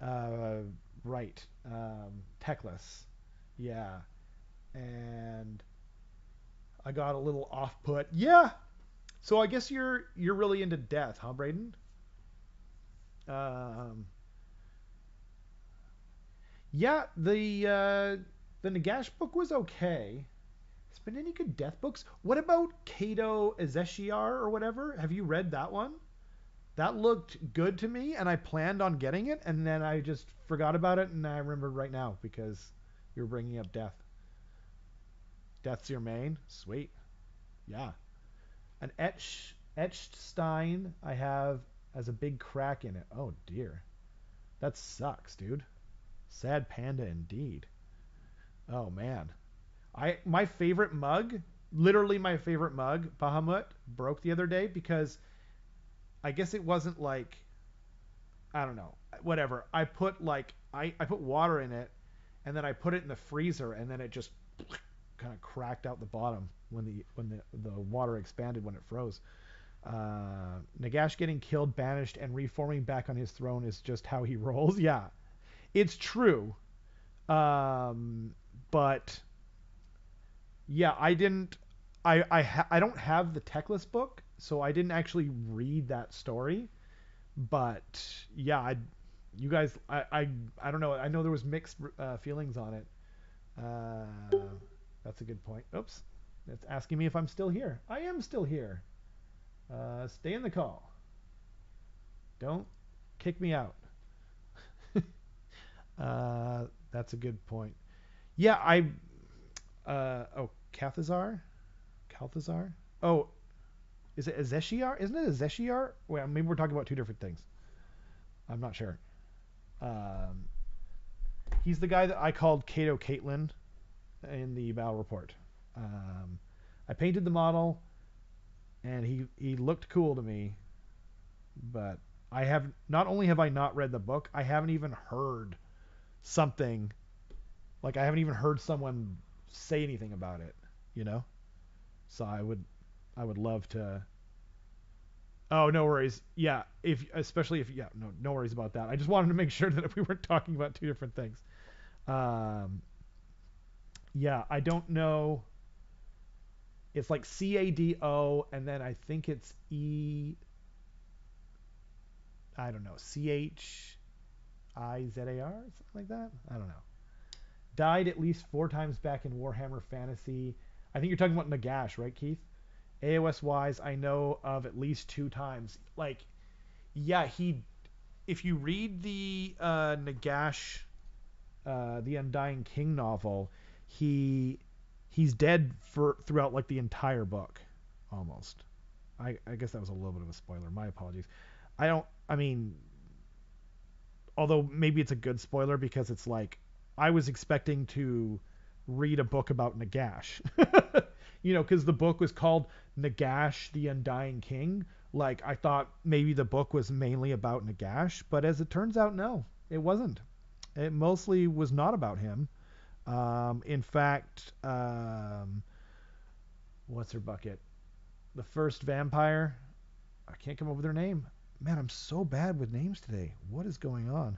uh, right Techless. Yeah, and I got a little off put. Yeah. So I guess you're really into death, huh, Braden? Um, yeah, the Nagash book was okay. Has been any good death books? What about Kato Ezeshiar or whatever? Have you read that one? That looked good to me, and I planned on getting it, and then I just forgot about it, and I remember right now because you were bringing up death. Death's your main? Sweet. Yeah. An etched stein I have as a big crack in it. Oh dear. That sucks, dude. Sad panda indeed. Oh man. My favorite mug, literally my favorite mug, Bahamut, broke the other day because I guess it wasn't like I don't know, whatever. I put water in it and then I put it in the freezer and then it just kind of cracked out the bottom when the water expanded when it froze. Nagash getting killed, banished, and reforming back on his throne is just how he rolls. Yeah, it's true. Um, but yeah, I didn't. I don't have the Techless book, so I didn't actually read that story. But yeah, you guys, I don't know. I know there was mixed feelings on it. Uh, that's a good point. Oops, it's asking me if I'm still here. I am still here. Stay in the call. Don't kick me out. That's a good point. Yeah, oh, Calthazar? Oh, is it Ezeshiar? Isn't it Ezeshiar? Well, maybe we're talking about two different things. I'm not sure. Um, he's the guy that I called Kato Caitlin in the battle report. Um, I painted the model, and he looked cool to me, but I have not only have I not read the book, I haven't even heard something like I haven't even heard someone say anything about it, you know? So I would love to. Oh, no worries. Yeah, if especially if yeah, no worries about that. I just wanted to make sure that we weren't talking about two different things. Um yeah, I don't know. It's like CADO and then I think it's I don't know, CHIZAR, something like that. I don't know. Died at least 4 times back in Warhammer Fantasy. I think you're talking about Nagash, right, Keith? AOS wise, I know of at least 2 times. Like, yeah, he. If you read the Nagash, the Undying King novel, he he's dead for throughout like the entire book, almost. I guess that was a little bit of a spoiler. My apologies. I don't. I mean, although maybe it's a good spoiler because it's like I was expecting to read a book about Nagash. Because the book was called Nagash, the Undying King. Like I thought maybe the book was mainly about Nagash, but as it turns out, no, it wasn't. It mostly was not about him. In fact, what's her bucket? The first vampire. I can't come up with her name. Man, I'm so bad with names today. What is going on?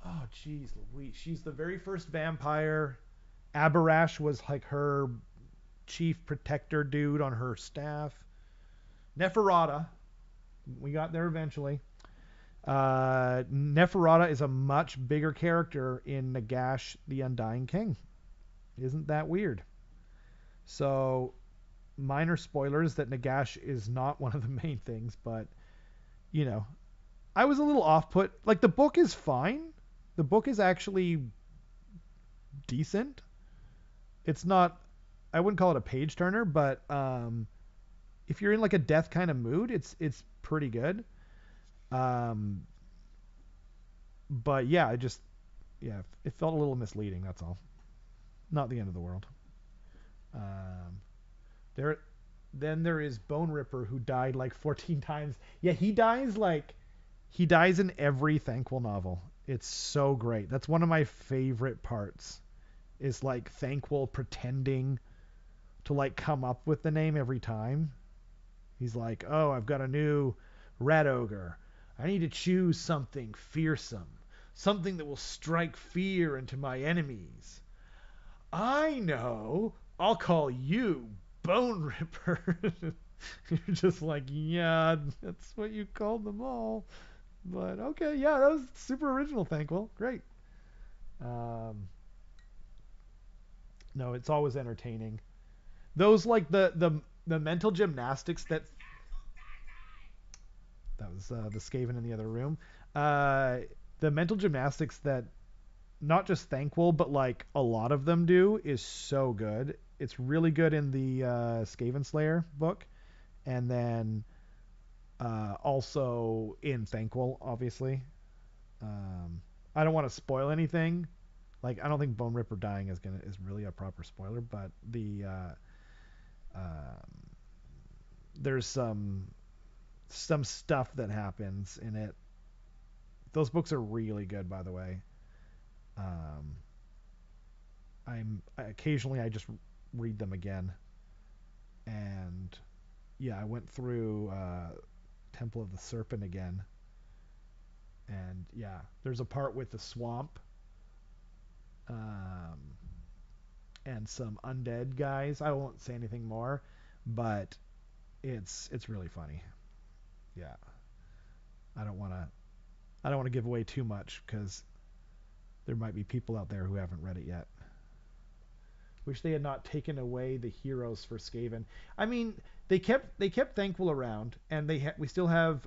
Oh, jeez, Louise. She's the very first vampire. Abarash was like her chief protector dude on her staff. Neferata. We got there eventually. Neferata is a much bigger character in Nagash, the Undying King. Isn't that weird? So, minor spoilers that Nagash is not one of the main things, but, you know, I was a little off put. Like, the book is fine. The book is actually decent. It's not, I wouldn't call it a page turner, but if you're in like a death kind of mood, it's pretty good. Um, but yeah, it felt a little misleading. That's all. Not the end of the world. Um, there, then there is Bone Ripper who died like 14 times. Yeah, he dies in every Thanquol novel. It's so great. That's one of my favorite parts. Is like Thanquol pretending to like come up with the name every time. He's like, "Oh, I've got a new red ogre. I need to choose something fearsome, something that will strike fear into my enemies. I know. I'll call you Bone Ripper." You're just like, yeah, that's what you called them all. But okay, yeah, that was super original, Thanquol. Great. Um, no, it's always entertaining. Those like the mental gymnastics that was the Skaven in the other room. Uh, the mental gymnastics that not just Thanquol, but like a lot of them do is so good. It's really good in the Skaven Slayer book, and then also in Thanquol, obviously. I don't want to spoil anything. Like I don't think Bone Ripper dying is really a proper spoiler, but the there's some stuff that happens in it. Those books are really good, by the way. Um, occasionally I just read them again, and yeah, I went through Temple of the Serpent again, and yeah, there's a part with the swamp, um, and some undead guys. I won't say anything more, but it's really funny. Yeah, I don't want to I don't want to give away too much because there might be people out there who haven't read it yet. Wish they had not taken away the heroes for Skaven. I mean, they kept Thanquol around, and we still have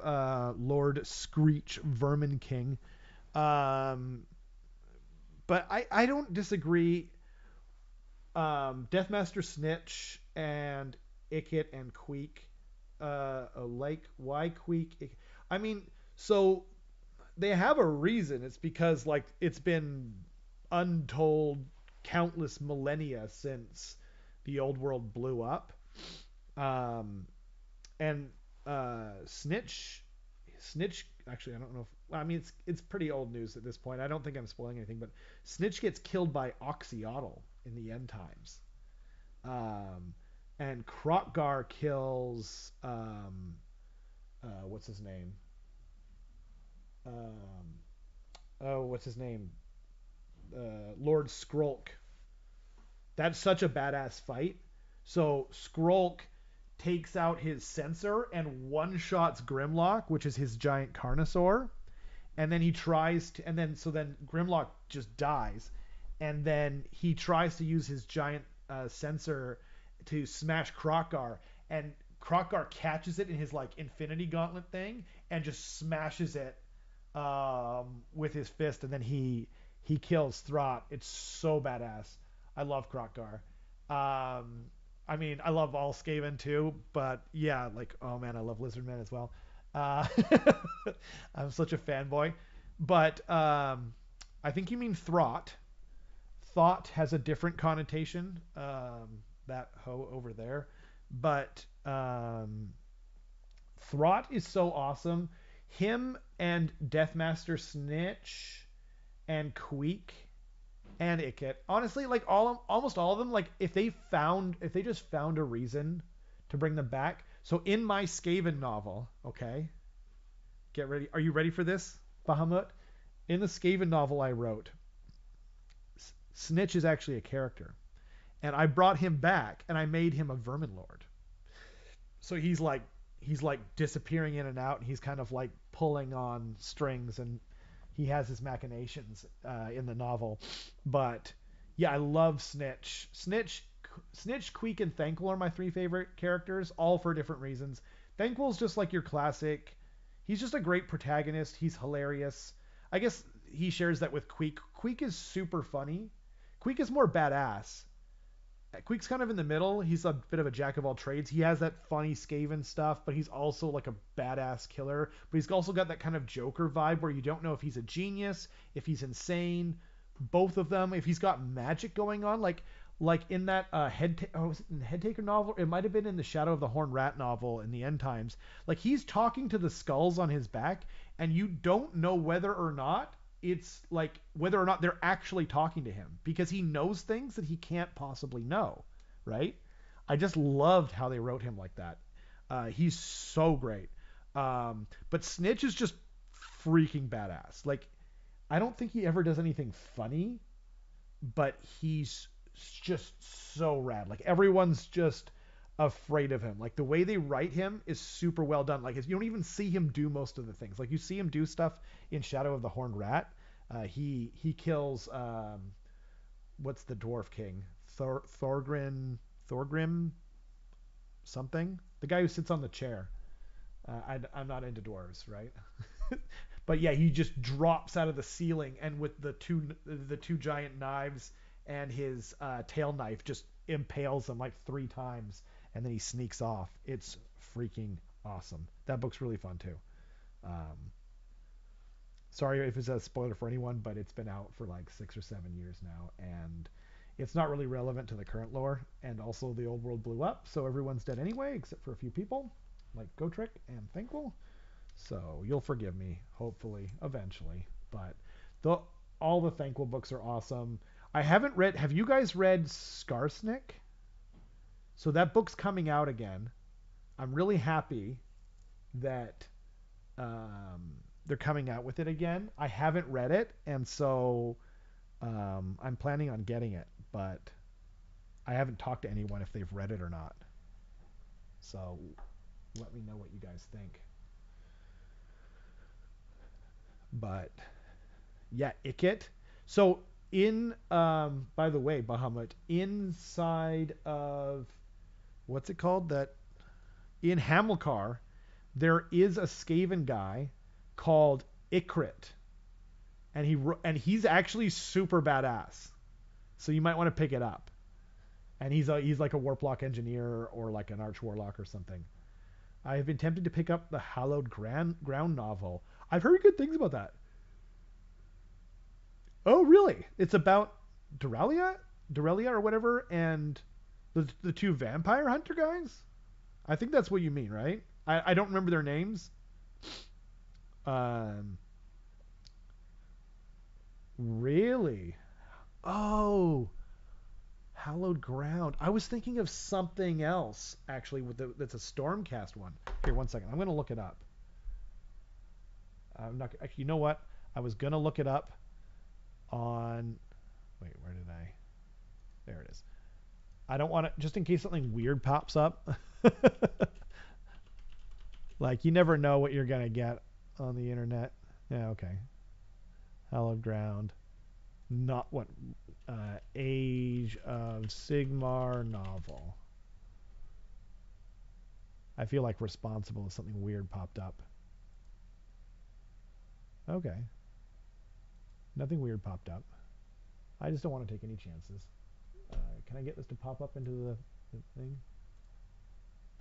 Lord Screech Vermin King. Um, but I don't disagree. Deathmaster Snitch and Ickit and Queek, like why Queek? I mean, so they have a reason. It's because like it's been untold countless millennia since the old world blew up. Um, and Snitch. Actually, I don't know if. Well, I mean, it's pretty old news at this point. I don't think I'm spoiling anything, but Snitch gets killed by Oxyotl in the end times. Um, and Krokgar kills what's his name? Um, oh, what's his name? Lord Skrulk. That's such a badass fight. So Skrulk takes out his sensor and one shots Grimlock, which is his giant Carnosaur, and then he tries to, and then so then Grimlock just dies, and then he tries to use his giant sensor to smash Krokgar, and Krokgar catches it in his like Infinity Gauntlet thing and just smashes it with his fist, and then he kills Throt. It's so badass. I love Krokgar. I mean, I love all Skaven too, but yeah, like oh man, I love Lizardmen as well. Uh, I'm such a fanboy. But I think you mean Throt. Thought has a different connotation. That hoe over there, but Throt is so awesome. Him and Deathmaster Snitch and Queek and Ickit. Honestly, like almost all of them, like if they just found a reason to bring them back. So in my Skaven novel, okay, get ready. Are you ready for this, Bahamut? In the Skaven novel I wrote, Snitch is actually a character, and I brought him back and I made him a Vermin Lord. So he's like disappearing in and out, and he's kind of like pulling on strings, and he has his machinations in the novel. But yeah, I love Snitch. Snitch, Queek, and Thankful are my three favorite characters, all for different reasons. Thankful's just like your classic. He's just a great protagonist. He's hilarious. I guess he shares that with Queek. Queek is super funny. Queek is more badass. Queek's kind of in the middle. He's a bit of a jack of all trades. He has that funny Skaven stuff, but he's also like a badass killer. But he's also got that kind of Joker vibe where you don't know if he's a genius, if he's insane, both of them, if he's got magic going on. Like in that was it in the Headtaker novel? It might have been in the Shadow of the Horned Rat novel in the End Times. Like he's talking to the skulls on his back, and you don't know whether or not they're actually talking to him because he knows things that he can't possibly know, right? I just loved how they wrote him like that. He's so great. But Snitch is just freaking badass. Like, I don't think he ever does anything funny, but he's just so rad. Like, everyone's just afraid of him. Like, the way they write him is super well done. Like, you don't even see him do most of the things. Like, you see him do stuff in Shadow of the Horned Rat. He kills what's the dwarf king? Thorgrim something. The guy who sits on the chair. I'm not into dwarves, right? But yeah, he just drops out of the ceiling, and with the two giant knives and his tail knife, just impales them like 3 times, and then he sneaks off. It's freaking awesome. That book's really fun too. Sorry if it's a spoiler for anyone, but it's been out for like 6 or 7 years now, and it's not really relevant to the current lore. And also, the old world blew up, so everyone's dead anyway, except for a few people, like Gotrek and Thankful. So you'll forgive me, hopefully, eventually. But the all the Thankful books are awesome. I haven't read. Have you guys read Skarsnik? So that book's coming out again. I'm really happy that they're coming out with it again. I haven't read it, and so I'm planning on getting it, but I haven't talked to anyone if they've read it or not. So let me know what you guys think. But yeah, Ikit. So in by the way, Bahamut, inside of what's it called? That in Hamilcar, there is a Skaven guy called Ikrit, and he's actually super badass. So you might want to pick it up. And he's like a warplock engineer or like an arch warlock or something. I have been tempted to pick up the Hallowed Ground novel. I've heard good things about that. Oh, really? It's about Dorelia or whatever, and the two vampire hunter guys. I think that's what you mean, right? I don't remember their names. Um, really? Oh, Hallowed Ground. I was thinking of something else actually. That's a Stormcast one. Here, one second. I'm gonna look it up. I'm not. Actually, you know what? I was gonna look it up on. Wait, where did I? There it is. I don't want to. Just in case something weird pops up. Like, you never know what you're gonna get on the internet. Yeah. Okay. Hallowed Ground. Not what. Age of Sigmar novel. I feel like responsible if something weird popped up. Okay. Nothing weird popped up. I just don't want to take any chances. Can I get this to pop up into the thing?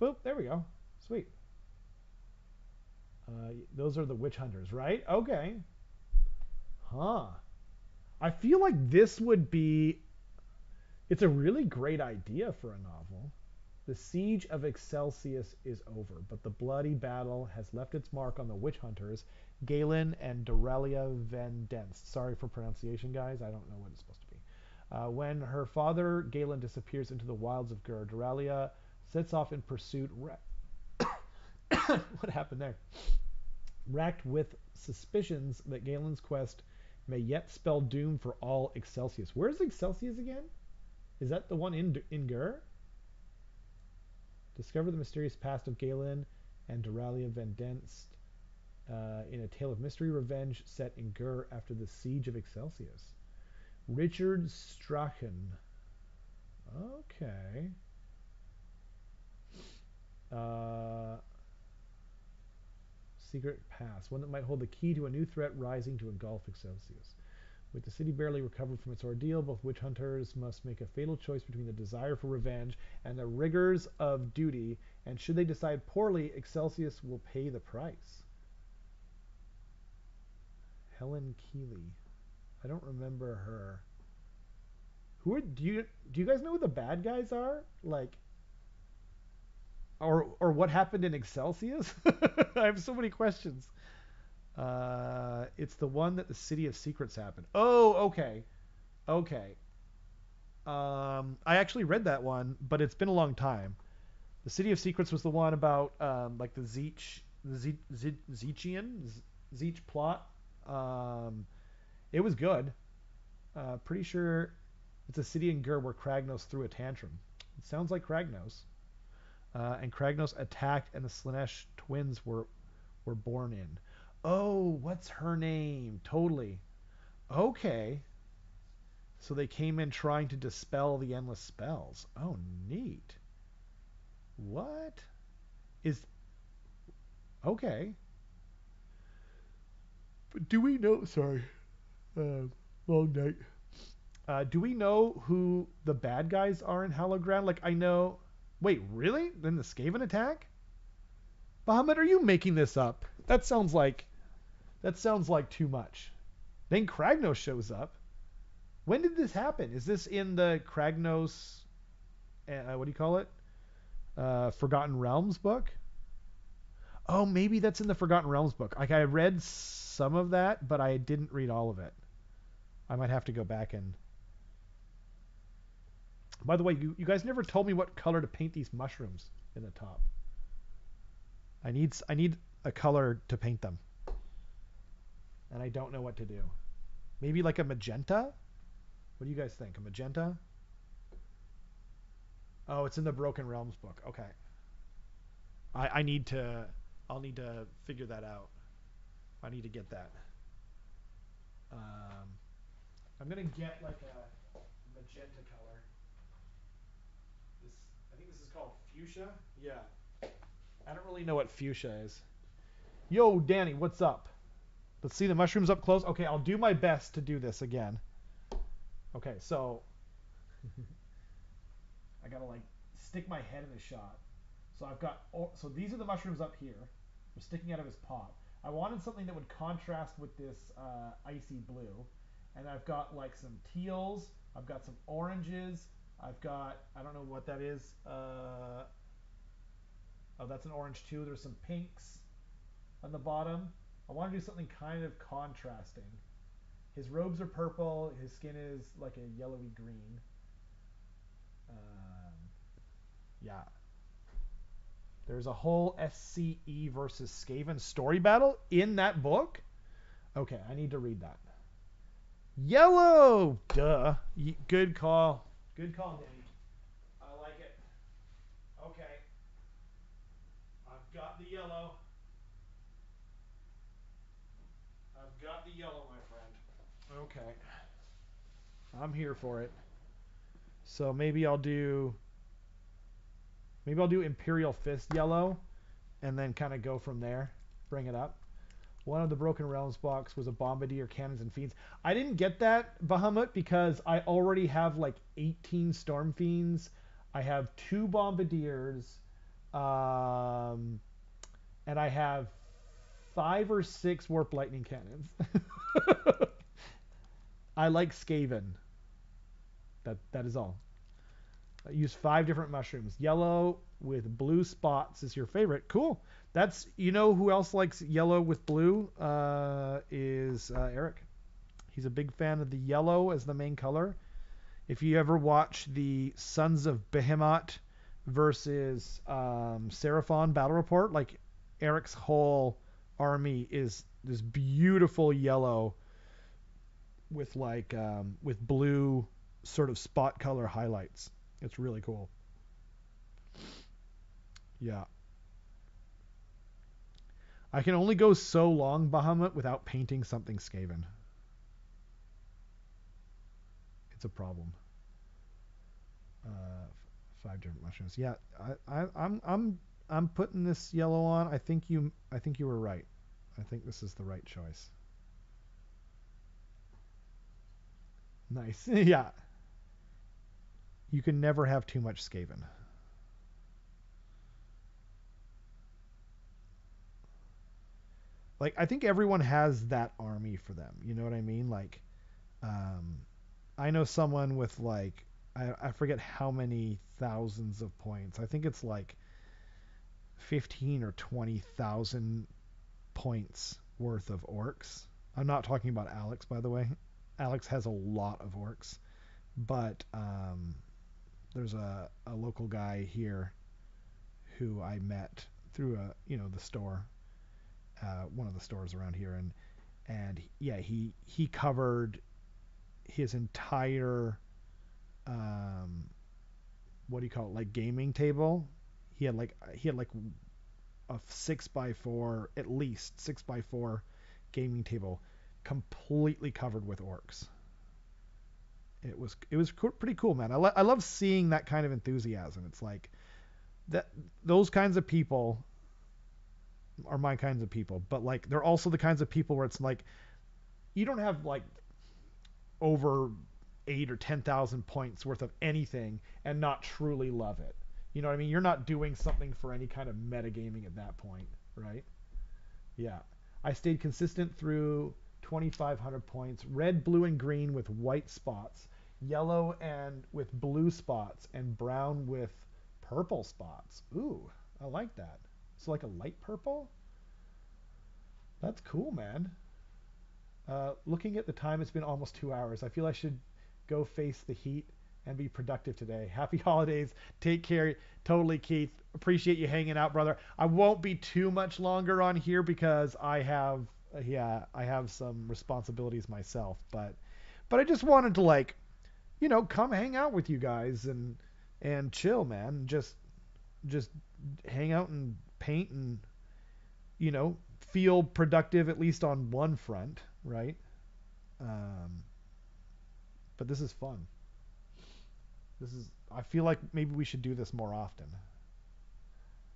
Boop, there we go. Sweet. Those are the witch hunters, right? Okay. Huh. I feel like this would be... It's a really great idea for a novel. The siege of Excelsius is over, but the bloody battle has left its mark on the witch hunters, Galen and Dorelia Van Denst. Sorry for pronunciation, guys. I don't know what it's supposed to be. When her father, Galen, disappears into the wilds of Gur, Dorelia sets off in pursuit. What happened there? Racked with suspicions that Galen's quest may yet spell doom for all Excelsius. Where's Excelsius again? Is that the one in Gur? Discover the mysterious past of Galen and Doralia Vendenst in a tale of mystery revenge set in Gur after the siege of Excelsius. Richard Strachan. Okay. Secret pass. One that might hold the key to a new threat rising to engulf Excelsius. With the city barely recovered from its ordeal, both witch hunters must make a fatal choice between the desire for revenge and the rigors of duty, and should they decide poorly, Excelsius will pay the price. Helen Keeley. I don't remember her. Do you guys know who the bad guys are? Like, or what happened in Excelsius? I have so many questions. It's the one that the City of Secrets happened. Oh, okay. Okay. I actually read that one, but it's been a long time. The City of Secrets was the one about like the Zeechian plot. It was good. Pretty sure it's a city in Gur where Kragnos threw a tantrum. It sounds like Kragnos. And Kragnos attacked, and the Slanesh twins were born in. Oh, what's her name? Totally. Okay. So they came in trying to dispel the endless spells. Oh, neat. What? Is... Okay. But do we know... Sorry. Long night. Do we know who the bad guys are in Hallowed Ground? Like, I know... Wait, really? Then the Skaven attack? Bahamut, are you making this up? That sounds like too much. Then Kragnos shows up. When did this happen? Is this in the Kragnos, what do you call it? Forgotten Realms book? Oh, maybe that's in the Forgotten Realms book. Like, I read some of that, but I didn't read all of it. I might have to go back and... By the way, you guys never told me what color to paint these mushrooms in the top. I need a color to paint them. And I don't know what to do. Maybe like a magenta? What do you guys think? A magenta? Oh, it's in the Broken Realms book. Okay. I'll need to figure that out. I need to get that. I'm gonna get like a magenta color. I think this is called fuchsia. Yeah. I don't really know what fuchsia is. Yo, Danny, what's up? Let's see the mushrooms up close. Okay, I'll do my best to do this again. Okay, so I gotta like stick my head in the shot. So I've got, so these are the mushrooms up here. They're sticking out of his pot. I wanted something that would contrast with this icy blue. And I've got like some teals. I've got some oranges. I've got, I don't know what that is. Oh, that's an orange too. There's some pinks on the bottom. I want to do something kind of contrasting. His robes are purple. His skin is like a yellowy green. Yeah. There's a whole SCE versus Skaven story battle in that book? Okay, I need to read that. Yellow! Duh. Good call. Good call, Danny. I like it. Okay. I've got the yellow. I've got the yellow, my friend. Okay. I'm here for it. So maybe I'll do Imperial Fist yellow and then kind of go from there. Bring it up. One of the Broken Realms box was a Bombardier, Cannons, and Fiends. I didn't get that, Bahamut, because I already have like 18 Storm Fiends. I have 2 Bombardiers. And I have 5 or 6 Warp Lightning Cannons. I like Skaven. That is all. I use 5 different mushrooms. Yellow with blue spots is your favorite. Cool. That's, you know who else likes yellow with blue? Is Eric. He's a big fan of the yellow as the main color. If you ever watch the Sons of Behemoth versus Seraphon Battle Report. Like Eric's whole army is this beautiful yellow with with blue sort of spot color highlights. It's really cool. Yeah. I can only go so long, Bahamut, without painting something Skaven. It's a problem. Uh, five different mushrooms. Yeah, I'm putting this yellow on. I think you were right. I think this is the right choice. Nice. Yeah. You can never have too much Skaven. Like I think everyone has that army for them. You know what I mean? Like um I know someone with like I forget how many thousands of points. I think it's like 15 or 20,000 points worth of orcs. I'm not talking about Alex, by the way. Alex has a lot of orcs, but there's a local guy here who I met through the store, one of the stores around here, and yeah, he covered his entire um, what do you call it, like gaming table. He had like a 6x4, at least 6x4 gaming table, completely covered with orcs. It was pretty cool, man. I love seeing that kind of enthusiasm. It's like that those kinds of people are my kinds of people, but like they're also the kinds of people where it's like you don't have like over 8 or 10,000 points worth of anything and not truly love it. You know what I mean? You're not doing something for any kind of metagaming at that point, right? Yeah. I stayed consistent through 2,500 points. Red, blue, and green with white spots. Yellow and with blue spots. And brown with purple spots. Ooh, I like that. So like a light purple? That's cool, man. Looking at the time, it's been almost 2 hours. I feel I should go face the heat and be productive today. Happy holidays. Take care. Totally, Keith. Appreciate you hanging out, brother. I won't be too much longer on here because I have some responsibilities myself. But I just wanted to like, come hang out with you guys and chill, man. Just hang out and paint and feel productive at least on one front, right? Um, but this is fun. I feel like maybe we should do this more often.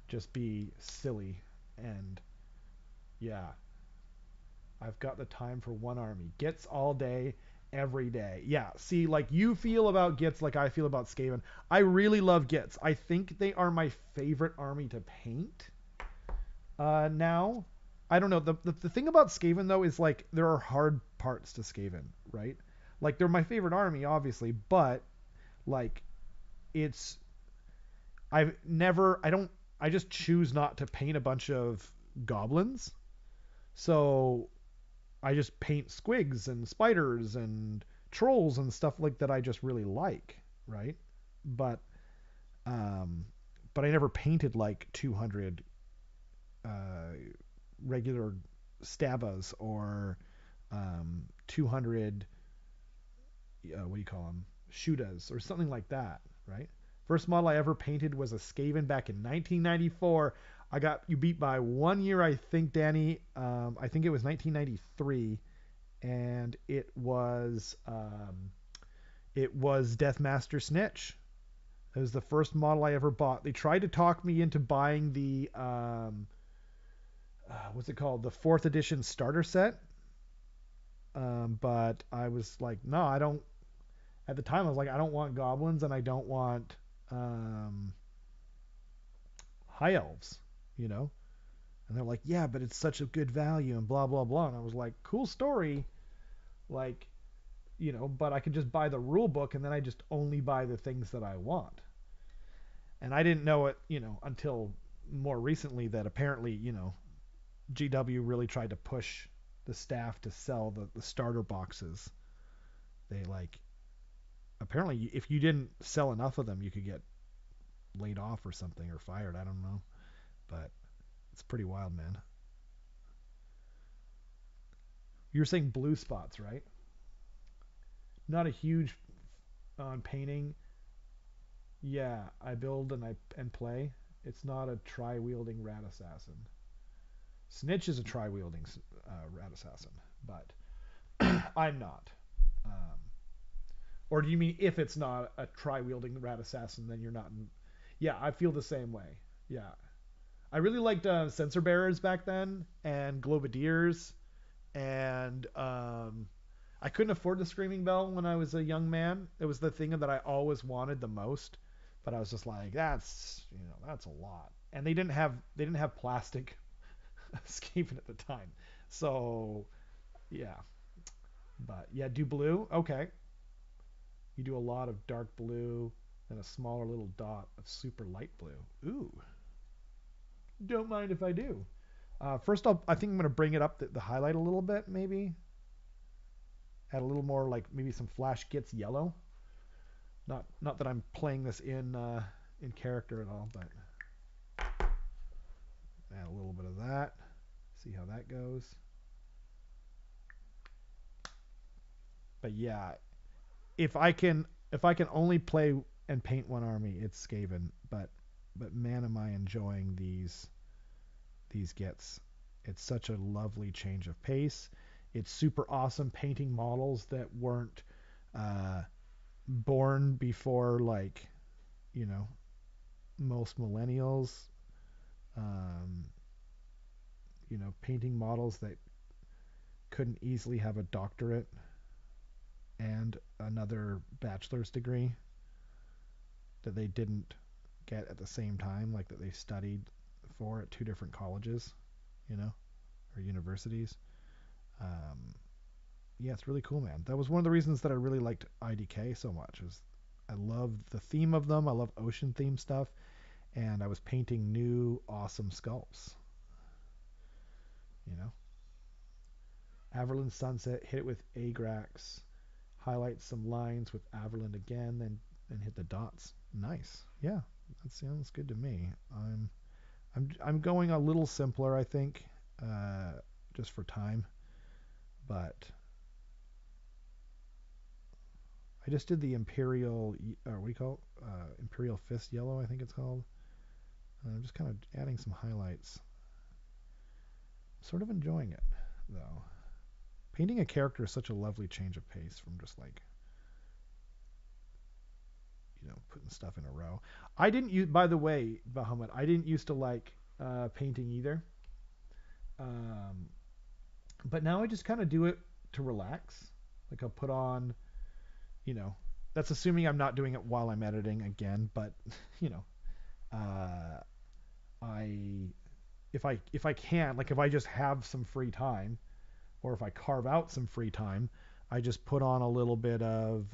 Just be silly and yeah, I've got the time for one army. Gets all day, every day. Yeah, see, like you feel about Gits like I feel about Skaven. I really love Gits. I think they are my favorite army to paint. Now, I don't know. The thing about Skaven though is like there are hard parts to Skaven, right? Like they're my favorite army, obviously, but like it's I just choose not to paint a bunch of goblins. So I just paint squigs and spiders and trolls and stuff like that I just really like, right? But um but I never painted like 200 uh regular stabas or 200 what do you call them, shootas or something like that, right? First model I ever painted was a Skaven back in 1994. I got you beat by 1 year, I think, Danny. I think it was 1993, and it was Deathmaster Snitch. It was the first model I ever bought. They tried to talk me into buying the what's it called, the fourth edition starter set, but I was like, no, I don't. At the time, I was like, I don't want goblins and I don't want um, high elves, you know. And they're like, yeah, but it's such a good value and blah blah blah. And I was like, cool story, like, but I could just buy the rule book and then I just only buy the things that I want. And I didn't know it, until more recently that apparently, GW really tried to push the staff to sell the starter boxes. They like apparently if you didn't sell enough of them, you could get laid off or something or fired. I don't know, but it's pretty wild, man. You're saying blue spots, right? Not a huge on painting. Yeah, I build and play. It's not a tri-wielding rat assassin. Snitch is a tri-wielding rat assassin, but I'm not. Um, or do you mean if it's not a tri-wielding rat assassin, then you're not? Yeah, I feel the same way. Yeah, I really liked sensor bearers back then and globadiers, and I couldn't afford the screaming bell when I was a young man. It was the thing that I always wanted the most, but I was just like, that's a lot. And they didn't have plastic escaping at the time, so yeah. But yeah, do blue. Okay, you do a lot of dark blue and a smaller little dot of super light blue. Ooh, don't mind if I do. First, I think I'm gonna bring it up the highlight a little bit, maybe add a little more like maybe some flash gets yellow. Not that I'm playing this in character at all, but add a little bit of that. See how that goes. But yeah, if I can only play and paint one army, it's Skaven. But man, am I enjoying these gets. It's such a lovely change of pace. It's super awesome painting models that weren't uh, born before, like, you know, most millennials. Um, painting models that couldn't easily have a doctorate and another bachelor's degree that they didn't get at the same time, like that they studied for at two different colleges, you know, or universities. Um, yeah, it's really cool, man. That was one of the reasons that I really liked IDK so much. Is I love the theme of them. I love ocean theme stuff, and I was painting new awesome sculpts. You know, Averland Sunset, hit it with Agrax, highlight some lines with Averland again, then hit the dots. Nice. Yeah, that sounds good to me. I'm going a little simpler, I think, just for time. But I just did the Imperial, what do you call it? Imperial Fist Yellow, I think it's called. I'm just kind of adding some highlights. Sort of enjoying it, though. Painting a character is such a lovely change of pace from just like, putting stuff in a row. I didn't use, by the way, Bahamut, I didn't used to like painting either. Um, but now I just kind of do it to relax. Like I'll put on, you know, that's assuming I'm not doing it while I'm editing again, but you know, uh, I if I can, like if I just have some free time, or if I carve out some free time, I just put on a little bit of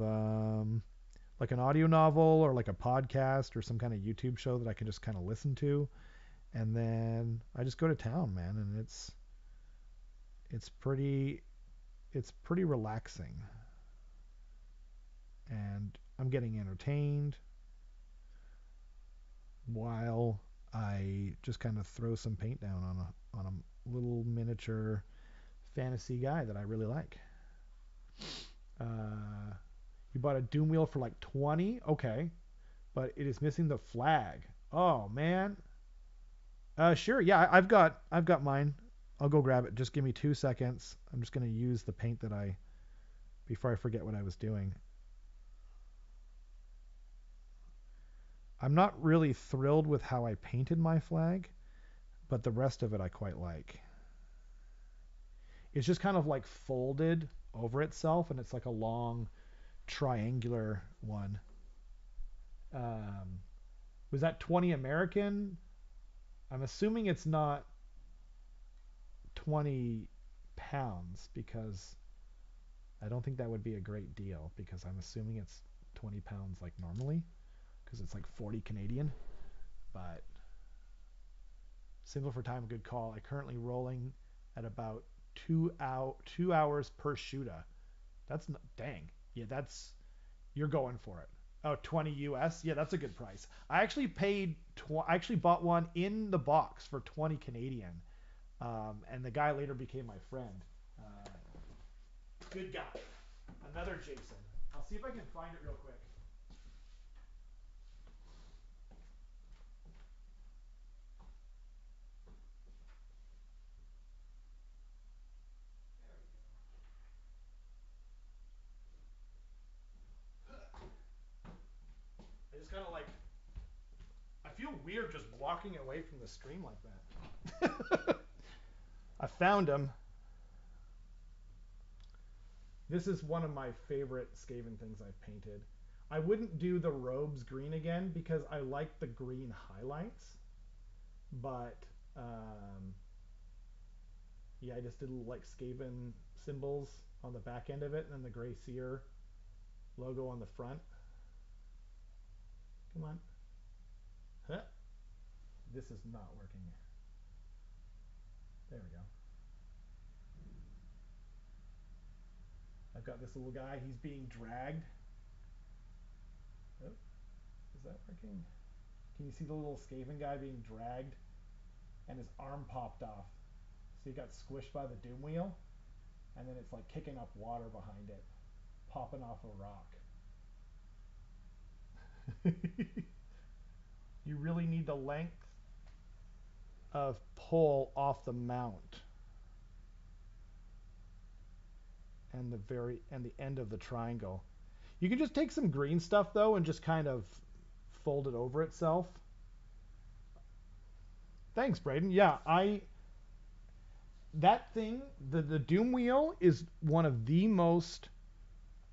like an audio novel or like a podcast or some kind of YouTube show that I can just kind of listen to, and then I just go to town, man, and it's pretty it's pretty relaxing, and I'm getting entertained while I just kind of throw some paint down on a little miniature fantasy guy that I really like. Uh, you bought a Doom wheel for like 20, okay, but it is missing the flag. Oh man. Sure, yeah, I've got mine. I'll go grab it. Just give me 2 seconds. I'm just gonna use the paint that I before I forget what I was doing. I'm not really thrilled with how I painted my flag, but the rest of it I quite like. It's just kind of like folded over itself, and it's like a long triangular one. Um, was that 20 American? I'm assuming it's not 20 pounds because I don't think that would be a great deal because I'm assuming it's 20 pounds like normally because it's like 40 Canadian. But single for time, good call. I currently rolling at about 2 hours per shooter. That's not, dang. Yeah, that's you're going for it. Oh, 20 US. Yeah, that's a good price. I actually paid. I actually bought one in the box for 20 Canadian, and the guy later became my friend. Uh, Good guy. Another Jason. I'll see if I can find it real quick. There we go. I just kind of like. I feel weird just walking away from the stream like that. I found him. This is one of my favorite Skaven things I've painted. I wouldn't do the robes green again because I like the green highlights, but yeah, I just did little like Skaven symbols on the back end of it, and then the Grey Seer logo on the front. Come on. Huh? This is not working. There we go. I've got this little guy. He's being dragged. Oh, is that working? Can you see the little Skaven guy being dragged? And his arm popped off. So he got squished by the doom wheel, and then it's like kicking up water behind it, popping off a rock. You really need the length of pull off the mount and the end of the triangle. You can just take some green stuff though and just kind of fold it over itself. Thanks, Braden. Yeah, I that thing, the doom wheel is one of the most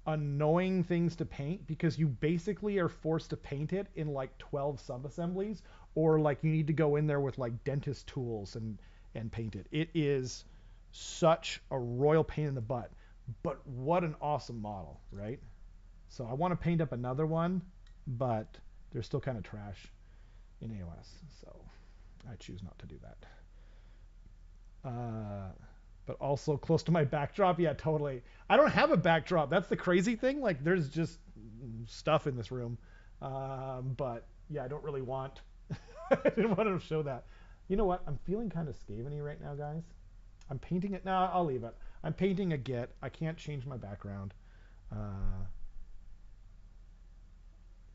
annoying things to paint because you basically are forced to paint it in like 12 sub-assemblies, or like you need to go in there with like dentist tools and paint it. It is such a royal pain in the butt, but what an awesome model, right? So I want to paint up another one, but they're still kind of trash in AOS, so I choose not to do that. But also close to my backdrop. Yeah, totally. I don't have a backdrop. That's the crazy thing. Like, there's just stuff in this room. But yeah, I don't really want. I didn't want to show that. You know what? I'm feeling kind of Skaven-y right now, guys. I'm painting it. No, I'll leave it. I'm painting a git. I can't change my background. Uh,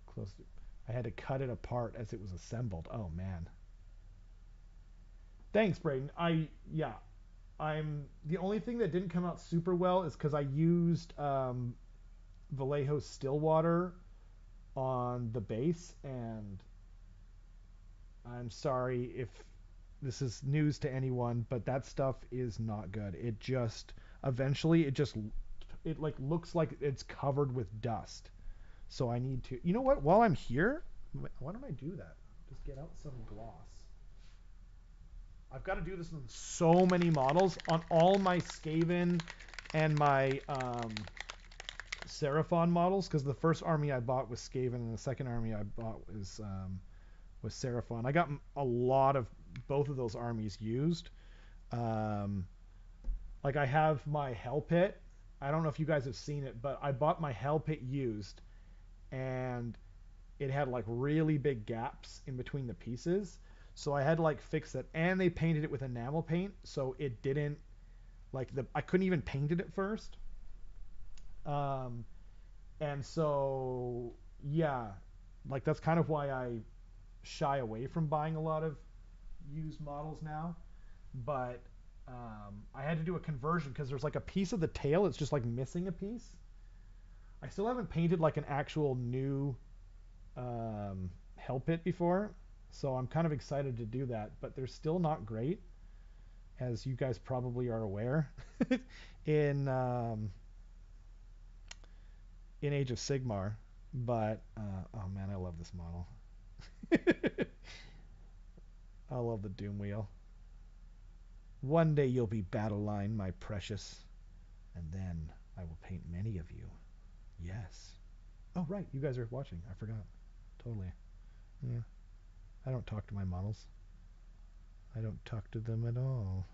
close. To, I had to cut it apart as it was assembled. Oh man. Thanks, Braden. Yeah, I'm the only thing that didn't come out super well is because I used Vallejo Stillwater on the base, and I'm sorry if this is news to anyone, but that stuff is not good. It just eventually it like looks like it's covered with dust. So I need to. You know what? While I'm here, why don't I do that? Just get out some gloss. I've got to do this on so many models on all my Skaven and my Seraphon models, because the first army I bought was Skaven and the second army I bought was Seraphon. I got a lot of both of those armies used. Um, like I have my Hell Pit. I don't know if you guys have seen it, but I bought my Hell Pit used, and it had like really big gaps in between the pieces. So I had to like fix it, and they painted it with enamel paint, so it didn't like I couldn't even paint it at first. Um, and so yeah, like that's kind of why I shy away from buying a lot of used models now. But I had to do a conversion because there's like a piece of the tail. It's just like missing a piece. I still haven't painted like an actual new Hell Pit before, so I'm kind of excited to do that. But they're still not great, as you guys probably are aware. in in Age of Sigmar. But oh man, I love this model. I love the Doom Wheel. One day you'll be battle line, my precious, and then I will paint many of you. Yes. Oh right, you guys are watching. I forgot. Totally. Yeah. I don't talk to my models. I don't talk to them at all.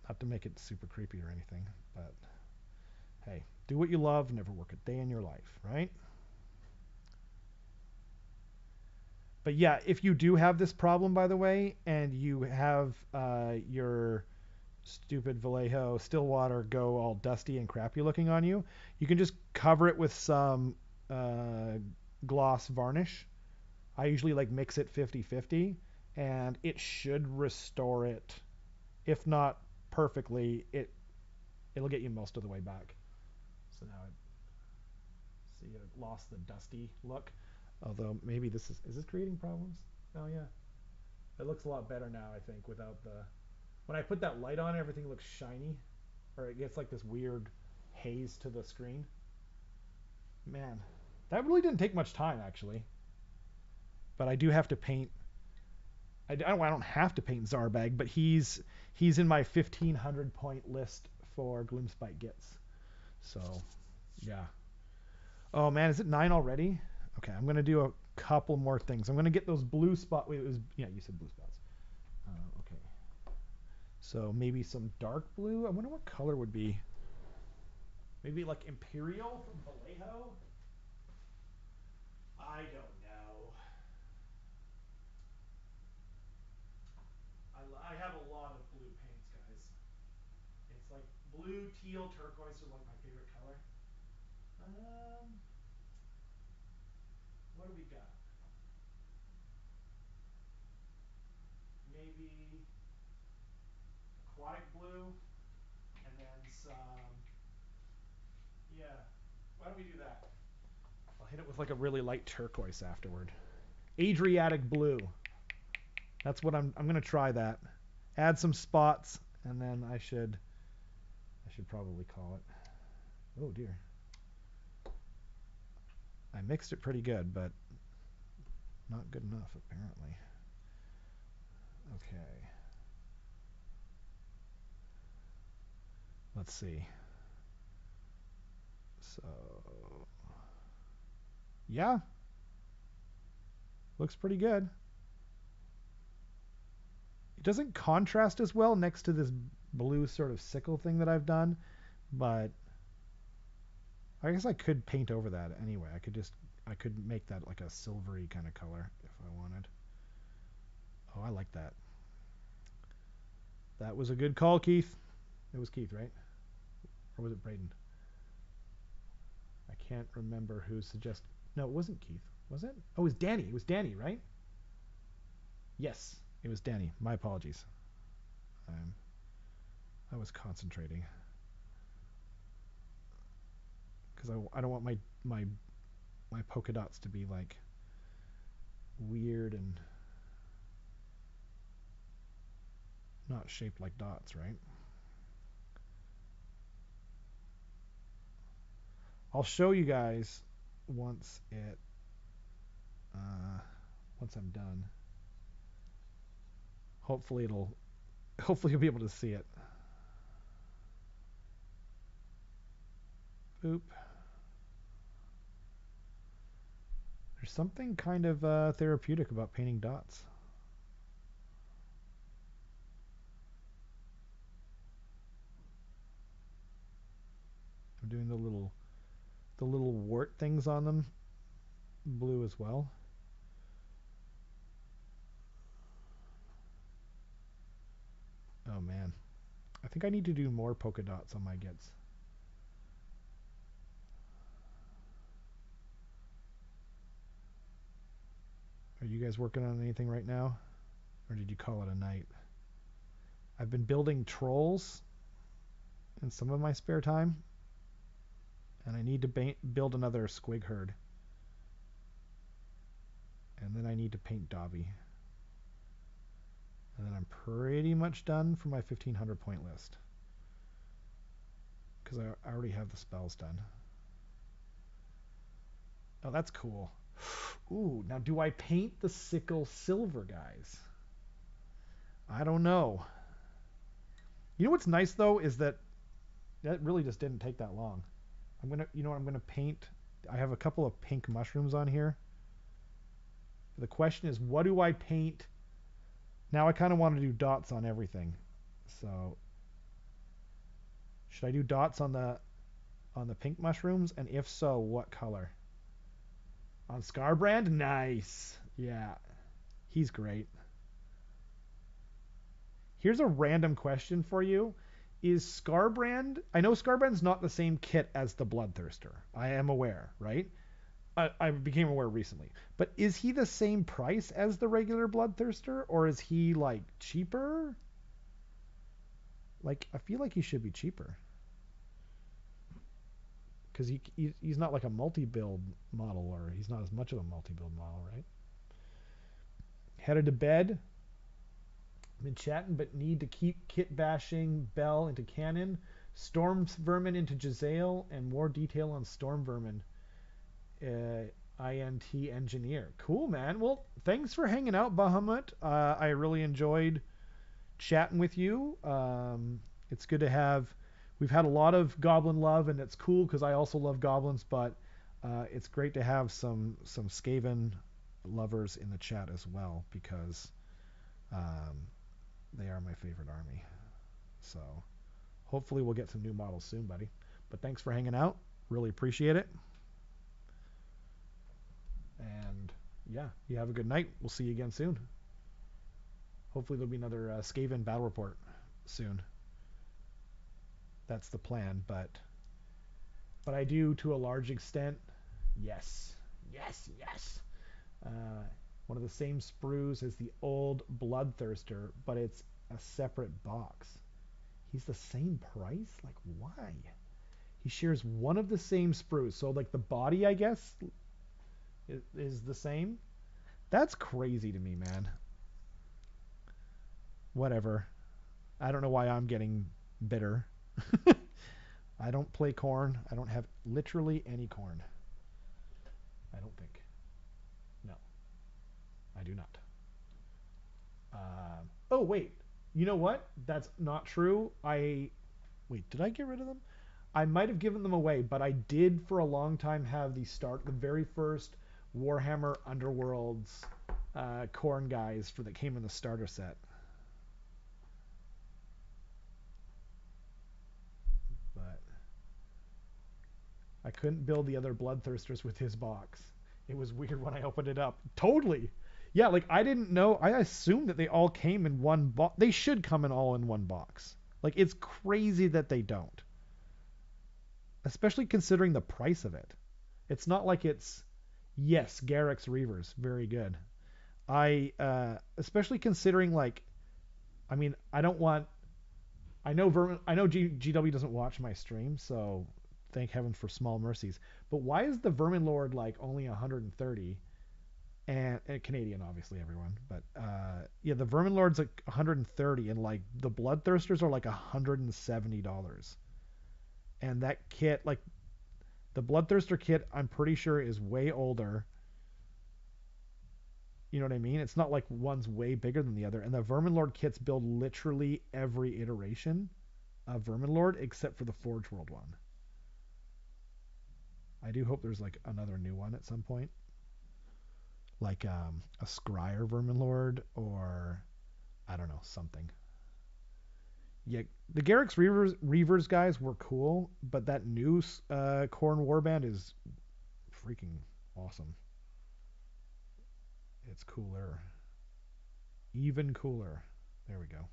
Not to make it super creepy or anything, but Hey, do what you love, never work a day in your life, right? But yeah, if you do have this problem, by the way, and you have your stupid Vallejo still water go all dusty and crappy looking on you, you can just cover it with some uh, gloss varnish. I usually like mix it 50-50, and it should restore it. If not perfectly, it'll get you most of the way back. So now see it lost the dusty look. Although maybe this is this creating problems? Oh yeah. It looks a lot better now, I think, without the when I put that light on, everything looks shiny, or it gets like this weird haze to the screen. Man, that really didn't take much time actually. But I do have to paint. I don't have to paint Zarbag, but he's in my 1,500 point list for Gloomspite Gits. So yeah. Oh man, is it 9 already? Okay, I'm gonna do a couple more things. I'm gonna get those blue spot. Wait, it was yeah, you said blue spots. Okay. So maybe some dark blue. I wonder what color would be. Maybe like Imperial from Vallejo? I don't know. I have a lot of blue paints, guys. It's like blue, teal, turquoise are like my favorite color. Um, what do we got? Maybe aquatic blue, and then some. Yeah. Why don't we do that? I'll hit it with like a really light turquoise afterward. Adriatic blue. That's what I'm gonna try that. Add some spots, and then I should probably call it. Oh dear. I mixed it pretty good, but not good enough apparently. Okay. Let's see. So yeah, looks pretty good. It doesn't contrast as well next to this blue sort of sickle thing that I've done, but I guess I could paint over that anyway. I could make that like a silvery kind of color if I wanted. Oh, I like that. That was a good call, Keith. It was Keith, right? Or was it Braden? I can't remember who suggested. No, it wasn't Keith. Was it? Oh, it was Danny. It was Danny, right? Yes, it was Danny. My apologies. I was concentrating because I don't want my polka dots to be like weird and not shaped like dots, right? I'll show you guys once it uh, once I'm done. Hopefully you'll be able to see it. Boop. There's something kind of therapeutic about painting dots. I'm doing the little wart things on them blue as well. Oh man, I think I need to do more polka dots on my gits. Are you guys working on anything right now? Or did you call it a night? I've been building trolls in some of my spare time. And I need to build another squig herd. And then I need to paint Dobby. And then I'm pretty much done for my 1,500 point list. Because I already have the spells done. Oh, that's cool. Ooh, now do I paint the sickle silver, guys? I don't know. You know what's nice though is that really just didn't take that long. You know what I'm gonna paint? I have a couple of pink mushrooms on here. The question is, what do I paint? Now I kind of want to do dots on everything. So should I do dots on on the pink mushrooms? And if so, what color? On Scarbrand? Nice. Yeah, he's great. Here's a random question for you. Is Scarbrand... I know Scarbrand's not the same kit as the Bloodthirster. I am aware, right? I became aware recently. But is he the same price as the regular Bloodthirster? Or is he, like, cheaper? Like, I feel like he should be cheaper. Because he's not like a multi-build model, or he's not as much of a multi-build model, right? Headed to bed. Been chatting, but need to keep kit bashing Bell into Cannon, Storm Vermin into Jezzail, and more detail on Storm Vermin. INT Engineer. Cool, man. Well, thanks for hanging out, Bahamut. I really enjoyed chatting with you. It's good to have... We've had a lot of Goblin love, and it's cool because I also love Goblins, but it's great to have some Skaven lovers in the chat as well, because they are my favorite army. So hopefully we'll get some new models soon, buddy. But thanks for hanging out. Really appreciate it. And yeah, you have a good night. We'll see you again soon. Hopefully there'll be another Skaven battle report soon. That's the plan, but I do, to a large extent, yes. One of the same sprues as the old Bloodthirster, but it's a separate box. He's the same price? Like, why? He shares one of the same sprues. So, like, the body, I guess, is the same? That's crazy to me, man. Whatever. I don't know why I'm getting bitter. I don't play corn. I don't have literally any corn. I don't think. No. I do not. Oh, wait. You know what? That's not true. Wait, did I get rid of them? I might have given them away, but I did for a long time have the very first Warhammer Underworlds corn guys that came in the starter set. But I couldn't build the other Bloodthirsters with his box. It was weird when I opened it up. Totally. Yeah, like, I didn't know. I assumed that they all came in one box. They should come in all in one box. Like, it's crazy that they don't. Especially considering the price of it. It's not like it's... Yes, Garrick's Reavers. Very good. Especially considering, like... I mean, I don't want... I know GW doesn't watch my stream, so thank heaven for small mercies. But why is the Vermin Lord, like, only 130? And Canadian, obviously, everyone. But yeah, the Vermin Lord's like 130, and like the Bloodthirsters are like $170. And that kit, like the Bloodthirster kit, I'm pretty sure is way older. You know what I mean? It's not like one's way bigger than the other. And the Vermin Lord kits build literally every iteration of Vermin Lord except for the Forge World one. I do hope there's like another new one at some point. Like a Scryer Vermin Lord, or I don't know, something. Yeah, the Garrick's Reavers guys were cool, but that new Khorne Warband is freaking awesome. It's cooler. Even cooler. There we go.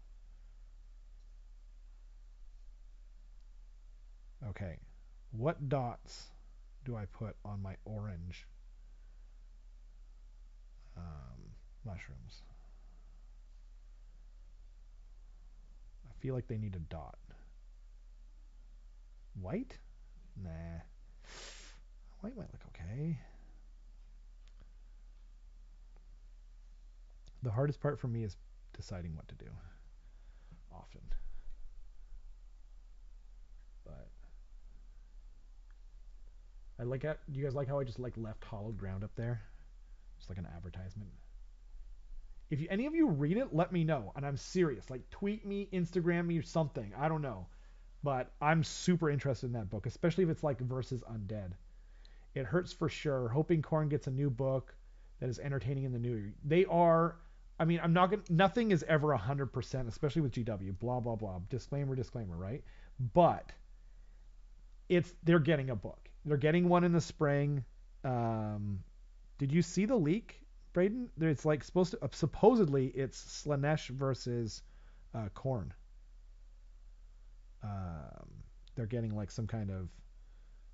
Okay. What dots do I put on my orange mushrooms? I feel like they need a dot. White? Nah. White might look okay. The hardest part for me is deciding what to do. Often. But I like it. Do you guys like how I just like left hollowed ground up there? Just like an advertisement. If any of you read it, let me know. And I'm serious. Like, tweet me, Instagram me, or something. I don't know. But I'm super interested in that book, especially if it's like versus Undead. It hurts for sure. Hoping Khorne gets a new book that is entertaining in the new year. They are... I mean, I'm not gonna... Nothing is ever 100%, especially with GW. Blah, blah, blah. Disclaimer, right? But they're getting a book. They're getting one in the spring. Um, did you see the leak, Braden? It's like supposed to supposedly it's Slanesh versus Korn. Um, they're getting like some kind of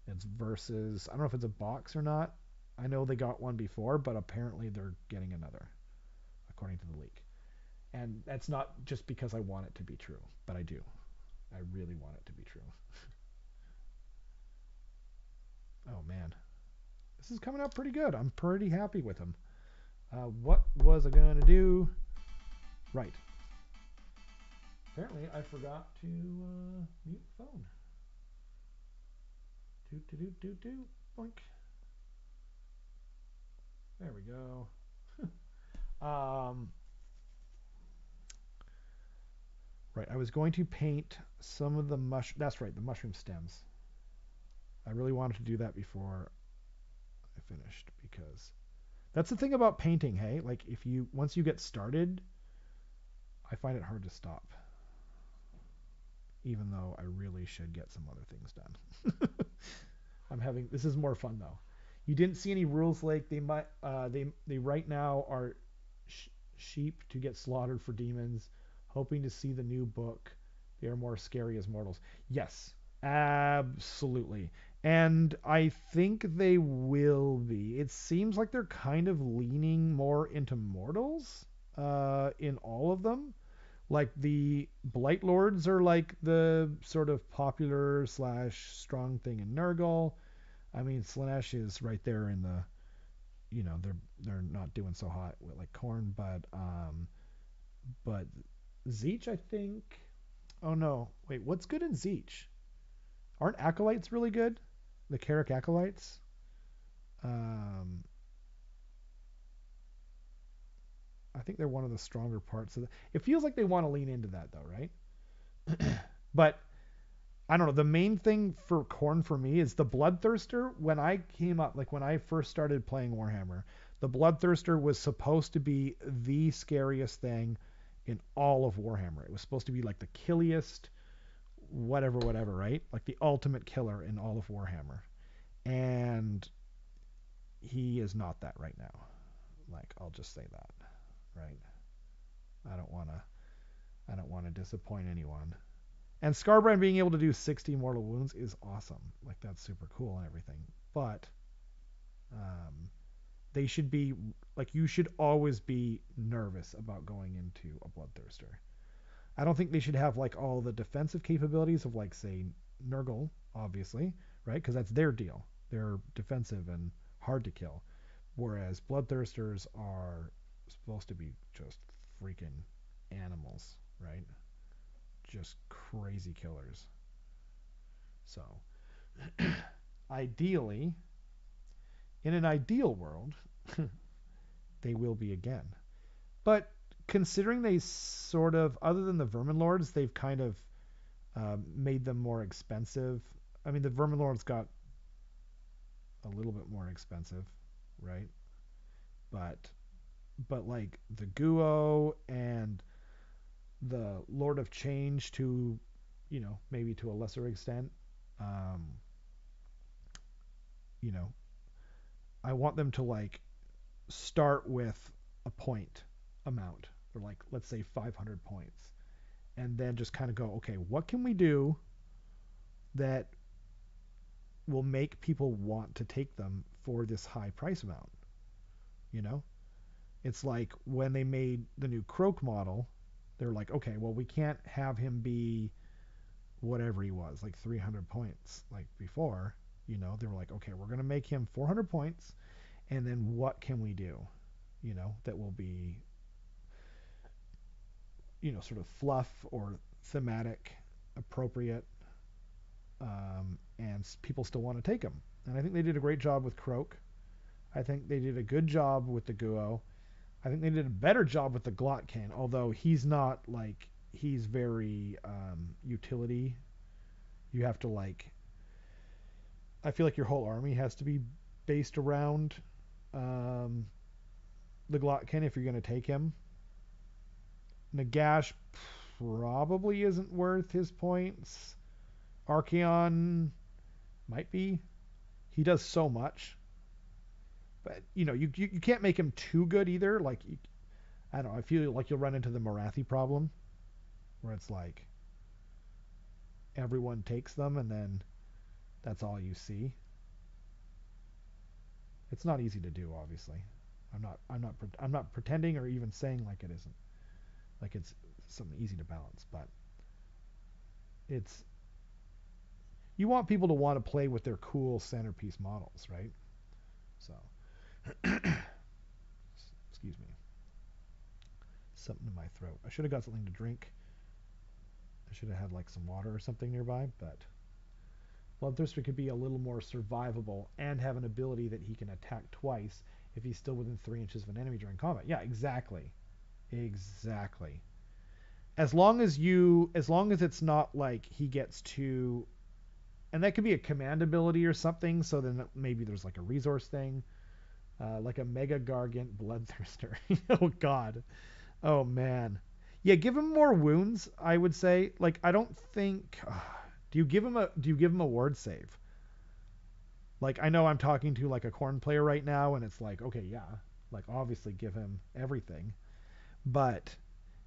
it's versus. I don't know if it's a box or not. I know they got one before, but apparently they're getting another, according to the leak. And that's not just because I want it to be true, but I do. I really want it to be true. Oh man, this is coming out pretty good. I'm pretty happy with him. What was I gonna do? Right. Apparently, I forgot to mute the phone. Doot doot doot doot doot. Boink. There we go. um, right. I was going to paint some of the That's right, the mushroom stems. I really wanted to do that before I finished because that's the thing about painting. Hey, like if you once you get started, I find it hard to stop. Even though I really should get some other things done. I'm having this is more fun though. You didn't see any rules like they might they right now are sheep to get slaughtered for demons, hoping to see the new book. They are more scary as mortals. Yes, absolutely. And I think they will be. It seems like they're kind of leaning more into mortals in all of them. Like the Blight Lords are like the sort of popular slash strong thing in Nurgle. I mean, Slanesh is right there in the, they're not doing so hot with like Corn, but Zeech, I think. Oh no, wait, what's good in Zeech? Aren't acolytes really good? The Carrick acolytes. Um, I think they're one of the stronger parts of the. It feels like they want to lean into that though, right? But I don't know. The main thing for Corn for me is the Bloodthirster. When I came up, like when I first started playing Warhammer, the Bloodthirster was supposed to be the scariest thing in all of Warhammer. It was supposed to be like the killiest, whatever, right? Like the ultimate killer in all of Warhammer. And he is not that right now. Like I'll just say that, right? I don't want to I don't want to disappoint anyone. And Scarbrand being able to do 60 mortal wounds is awesome. Like that's super cool and everything. But um, they should be like you should always be nervous about going into a Bloodthirster. I don't think they should have like all the defensive capabilities of like say Nurgle, obviously, right? Because that's their deal. They're defensive and hard to kill. Whereas Bloodthirsters are supposed to be just freaking animals, right? Just crazy killers. So, ideally, in an ideal world, they will be again. But considering they sort of, other than the Vermin Lords, they've kind of made them more expensive. I mean, the Vermin Lords got a little bit more expensive, right? But like the Guo and the Lord of Change to, maybe to a lesser extent, um, you know, I want them to like start with a point amount for like let's say 500 points and then just kind of go, okay, what can we do that will make people want to take them for this high price amount? You know, it's like when they made the new Croak model, they're like, okay, well, we can't have him be whatever he was, like 300 points like before. They were like, okay, we're going to make him 400 points. And then what can we do, that will be, sort of fluff or thematic appropriate, and people still want to take them. And I think they did a great job with Croak. I think they did a good job with the Guo. I think they did a better job with the Glotkin, although he's not like he's very utility. You have to like. I feel like your whole army has to be based around um, the Glotkin if you're going to take him. Nagash probably isn't worth his points. Archeon Might be. He does so much, but you can't make him too good either. Like I don't know. I feel like you'll run into the Morathi problem, where it's like everyone takes them and then that's all you see. It's not easy to do, obviously. I'm not pretending or even saying like it isn't. Like it's something easy to balance, but it's you want people to want to play with their cool centerpiece models, right? So, excuse me. Something in my throat. I should have got something to drink. I should have had like some water or something nearby, but Bloodthirster could be a little more survivable and have an ability that he can attack twice if he's still within 3 inches of an enemy during combat. Yeah, exactly. Exactly. As long as it's not like he gets to, and that could be a command ability or something, so then maybe there's like a resource thing, like a Mega Gargant Bloodthirster. Oh God. Oh man. Yeah, give him more wounds, I would say. Like I don't think do you give him a ward save? Like I know I'm talking to like a corn player right now and it's like, okay, yeah, like obviously give him everything. But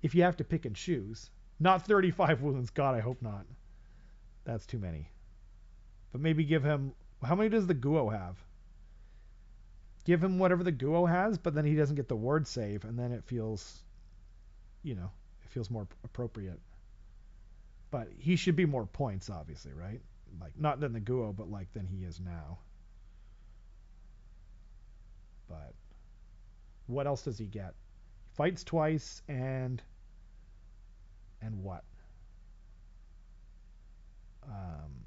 if you have to pick and choose, not 35 wounds, God, I hope not. That's too many. But maybe give him, how many does the Guo have? Give him whatever the Guo has, but then he doesn't get the ward save and then it feels, it feels more appropriate. But he should be more points, obviously, right? Like not than the Guo, but like than he is now. But what else does he get? He fights twice and what? Um,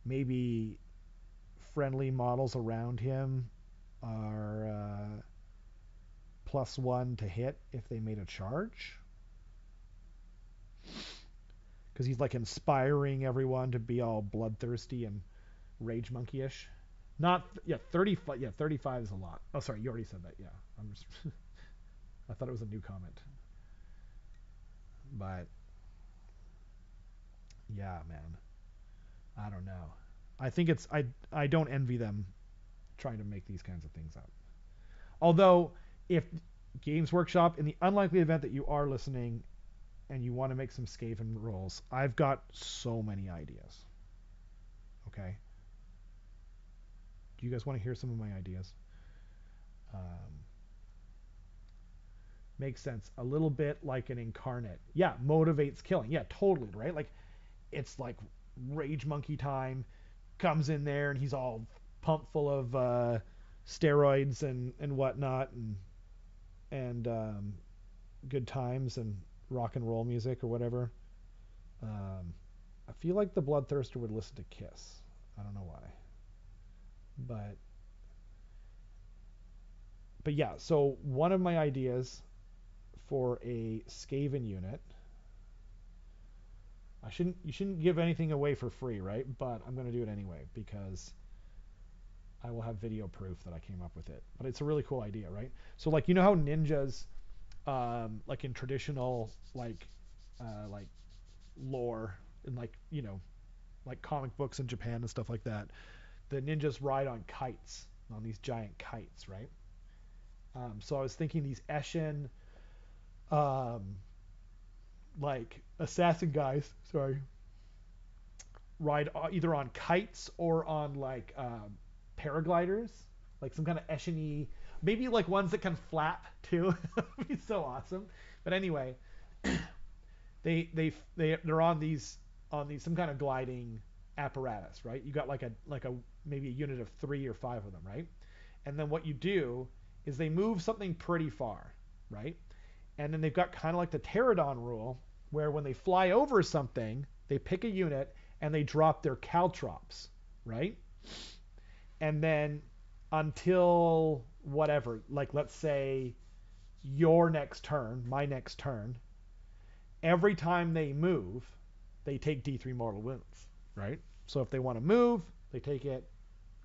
maybe friendly models around him are +1 to hit if they made a charge. Because he's like inspiring everyone to be all bloodthirsty and rage monkey-ish. Not yeah, 35. Yeah, 35 is a lot. Oh, sorry, you already said that. Yeah, I'm just. I thought it was a new comment. But yeah, man, I don't know. I think it's I don't envy them trying to make these kinds of things up. Although, if Games Workshop, in the unlikely event that you are listening and you want to make some Skaven rolls, I've got so many ideas. Okay, do you guys want to hear some of my ideas? Um, Makes sense. A little bit like an incarnate. Yeah, motivates killing. Yeah, totally, right? Like it's like rage monkey time. Comes in there and he's all pumped full of steroids and whatnot and good times and rock and roll music or whatever. Um, I feel like the Bloodthirster would listen to Kiss. I don't know why, but yeah. So one of my ideas for a Skaven unit, you shouldn't give anything away for free, right? But I'm going to do it anyway because I will have video proof that I came up with it. But it's a really cool idea, right? So like how ninjas, like in traditional like lore and like like comic books in Japan and stuff like that, the ninjas ride on kites, on these giant kites, right? So I was thinking these Eshin, um, like assassin guys, sorry, ride either on kites or on like paragliders, like some kind of Eshin-y, maybe like ones that can flap too. That'd be so awesome. But anyway, they're on these some kind of gliding apparatus, right? You got like a maybe a unit of 3 or 5 of them, right? And then what you do is they move something pretty far, right? And then they've got kind of like the pterodon rule, where when they fly over something, they pick a unit and they drop their caltrops, right? And then until whatever, like let's say your next turn, my next turn, every time they move, they take D3 mortal wounds, right? So if they want to move, they take it,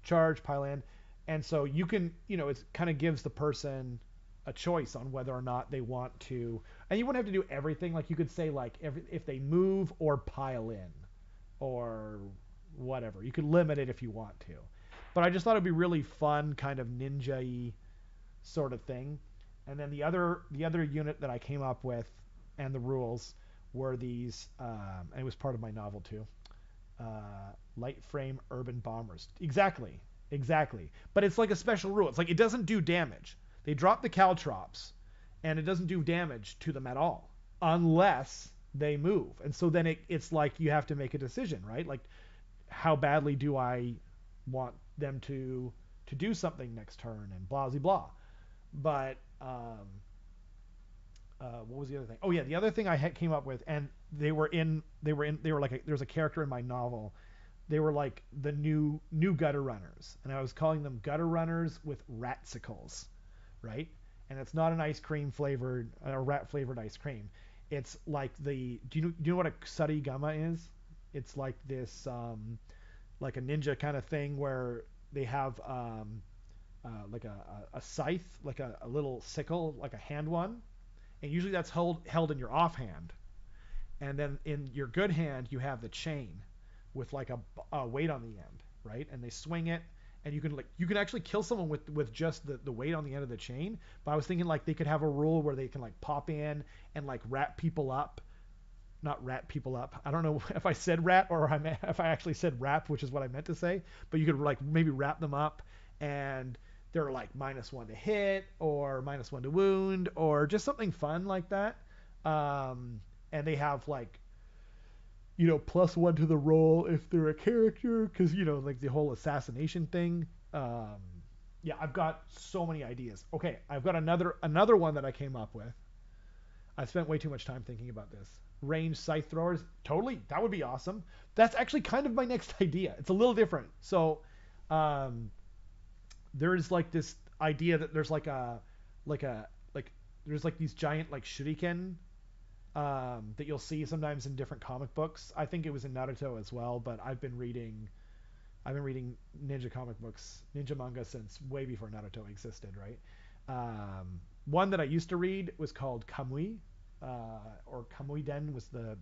charge, pile in, and so you can, it kind of gives the person a choice on whether or not they want to, and you wouldn't have to do everything. Like you could say like if they move or pile in, or whatever. You could limit it if you want to. But I just thought it'd be really fun, kind of ninja-y sort of thing. And then the other unit that I came up with and the rules were these, and it was part of my novel too. Light frame urban bombers. Exactly, exactly. But it's like a special rule. It's like it doesn't do damage. They drop the caltrops, and it doesn't do damage to them at all unless they move. And so then it's like you have to make a decision, right? Like, how badly do I want them to do something next turn, and blah blah blah. But what was the other thing? Oh yeah, the other thing I came up with, and they were like there's a character in my novel. They were like the new gutter runners, and I was calling them gutter runners with ratsicles, right? And it's not an ice cream flavored or rat flavored ice cream. It's like do you know what a surigama is? It's like this like a ninja kind of thing where they have like a scythe, like a little sickle, like a hand one, and usually that's held in your offhand, and then in your good hand you have the chain with like a weight on the end, right? And they swing it, and you can actually kill someone with just the weight on the end of the chain. But I was thinking like they could have a rule where they can like pop in and like wrap people up. Not rat people up. I don't know if I said rat or if I actually said wrap, which is what I meant to say. But you could like maybe wrap them up, and they're like -1 to hit or -1 to wound or just something fun like that. And they have like +1 to the roll if they're a character, because like the whole assassination thing. Yeah, I've got so many ideas. Okay, I've got another one that I came up with. I spent way too much time thinking about this. Ranged scythe throwers, totally, that would be awesome. That's actually kind of my next idea. It's a little different. So, there's like this idea that there's like there's like these giant like shuriken that you'll see sometimes in different comic books. I think it was in Naruto as well, but I've been reading ninja comic books, ninja manga since way before Naruto existed, right? One that I used to read was called Kamui, or Kamui-den was the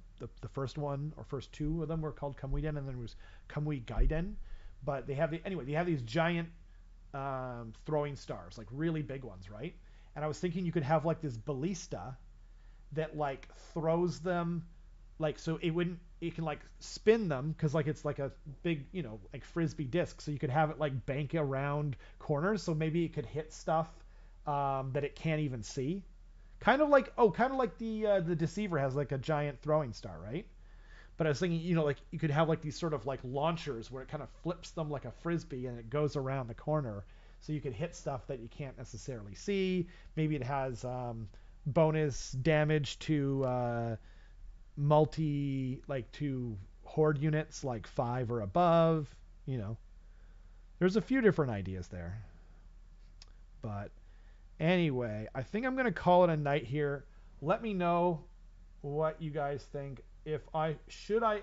first one, or first two of them were called Kamui-den, and then it was Kamui Gaiden. But they have these giant throwing stars, like really big ones, right? And I was thinking you could have like this ballista that like throws them, like so it can like spin them, because like it's like a big like frisbee disc, so you could have it like bank around corners, so maybe it could hit stuff that it can't even see, kind of like the Deceiver has like a giant throwing star, right? But I was thinking, like you could have like these sort of like launchers where it kind of flips them like a frisbee and it goes around the corner, so you could hit stuff that you can't necessarily see. Maybe it has bonus damage to to horde units like 5 or above. There's a few different ideas there. But anyway, I think I'm going to call it a night here. Let me know what you guys think. If I should I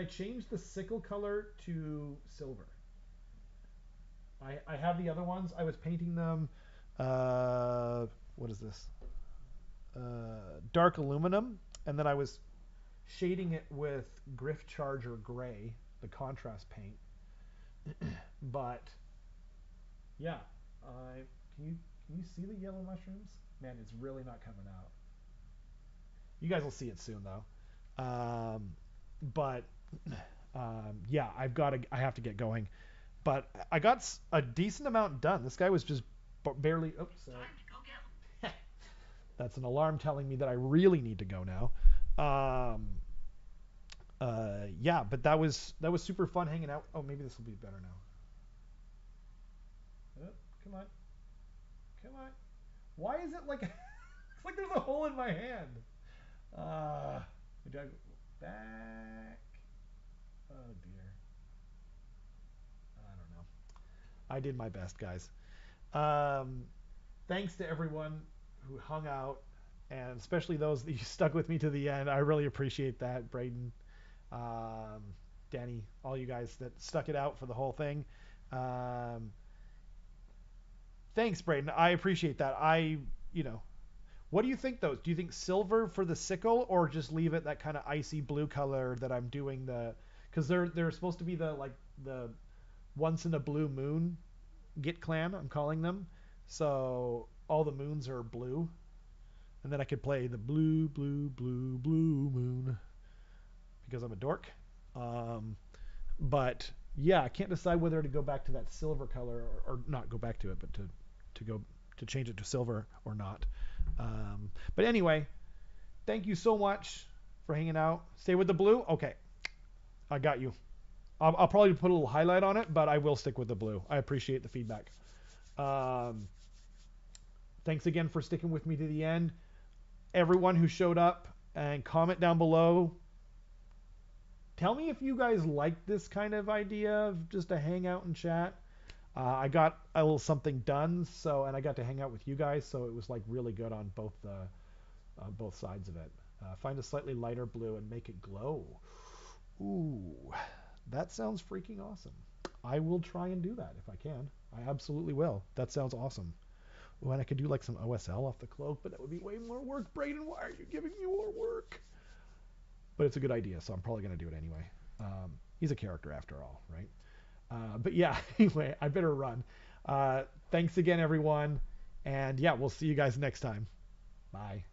change the sickle color to silver? I have the other ones. I was painting them what is this? Dark aluminum, and then I was shading it with Griff Charger gray, the contrast paint. But yeah, can you see the yellow mushrooms? Man, it's really not coming out. You guys will see it soon though. But yeah, I have to get going. But I got a decent amount done. This guy was just barely. Oops, sorry. That's an alarm telling me that I really need to go now. Yeah, but that was super fun hanging out. Oh, maybe this will be better now. Oh, come on, come on. Why is it like it's like there's a hole in my hand? Maybe I go back. Oh dear. I don't know. I did my best, guys. Um, Thanks to everyone who hung out, and especially those that you stuck with me to the end. I really appreciate that, Braden, um, Danny, all you guys that stuck it out for the whole thing. Um, Thanks, Braden. I appreciate that. You know, what do you think, though? Do you think silver for the sickle, or just leave it that kind of icy blue color that I'm doing the? because they're supposed to be the once in a blue moon Git clan, I'm calling them. So all the moons are blue, and then I could play the blue, blue, blue, blue moon because I'm a dork. Um, but yeah, I can't decide whether to go back to that silver color or not go back to it, but to go to change it to silver or not. But anyway, thank you so much for hanging out. Stay with the blue. Okay, I got you. I'll probably put a little highlight on it, but I will stick with the blue. I appreciate the feedback. Um, Thanks again for sticking with me to the end. Everyone who showed up, and comment down below. Tell me if you guys like this kind of idea of just a hangout and chat. I got a little something done, and I got to hang out with you guys, so it was like really good on both sides of it. Find a slightly lighter blue and make it glow. Ooh, that sounds freaking awesome. I will try and do that if I can. I absolutely will. That sounds awesome. Oh, and I could do like some OSL off the cloak, but that would be way more work. Brayden, why are you giving me more work? But it's a good idea, so I'm probably going to do it anyway. He's a character after all, right? But yeah, anyway, I better run. Thanks again, everyone. And yeah, we'll see you guys next time. Bye.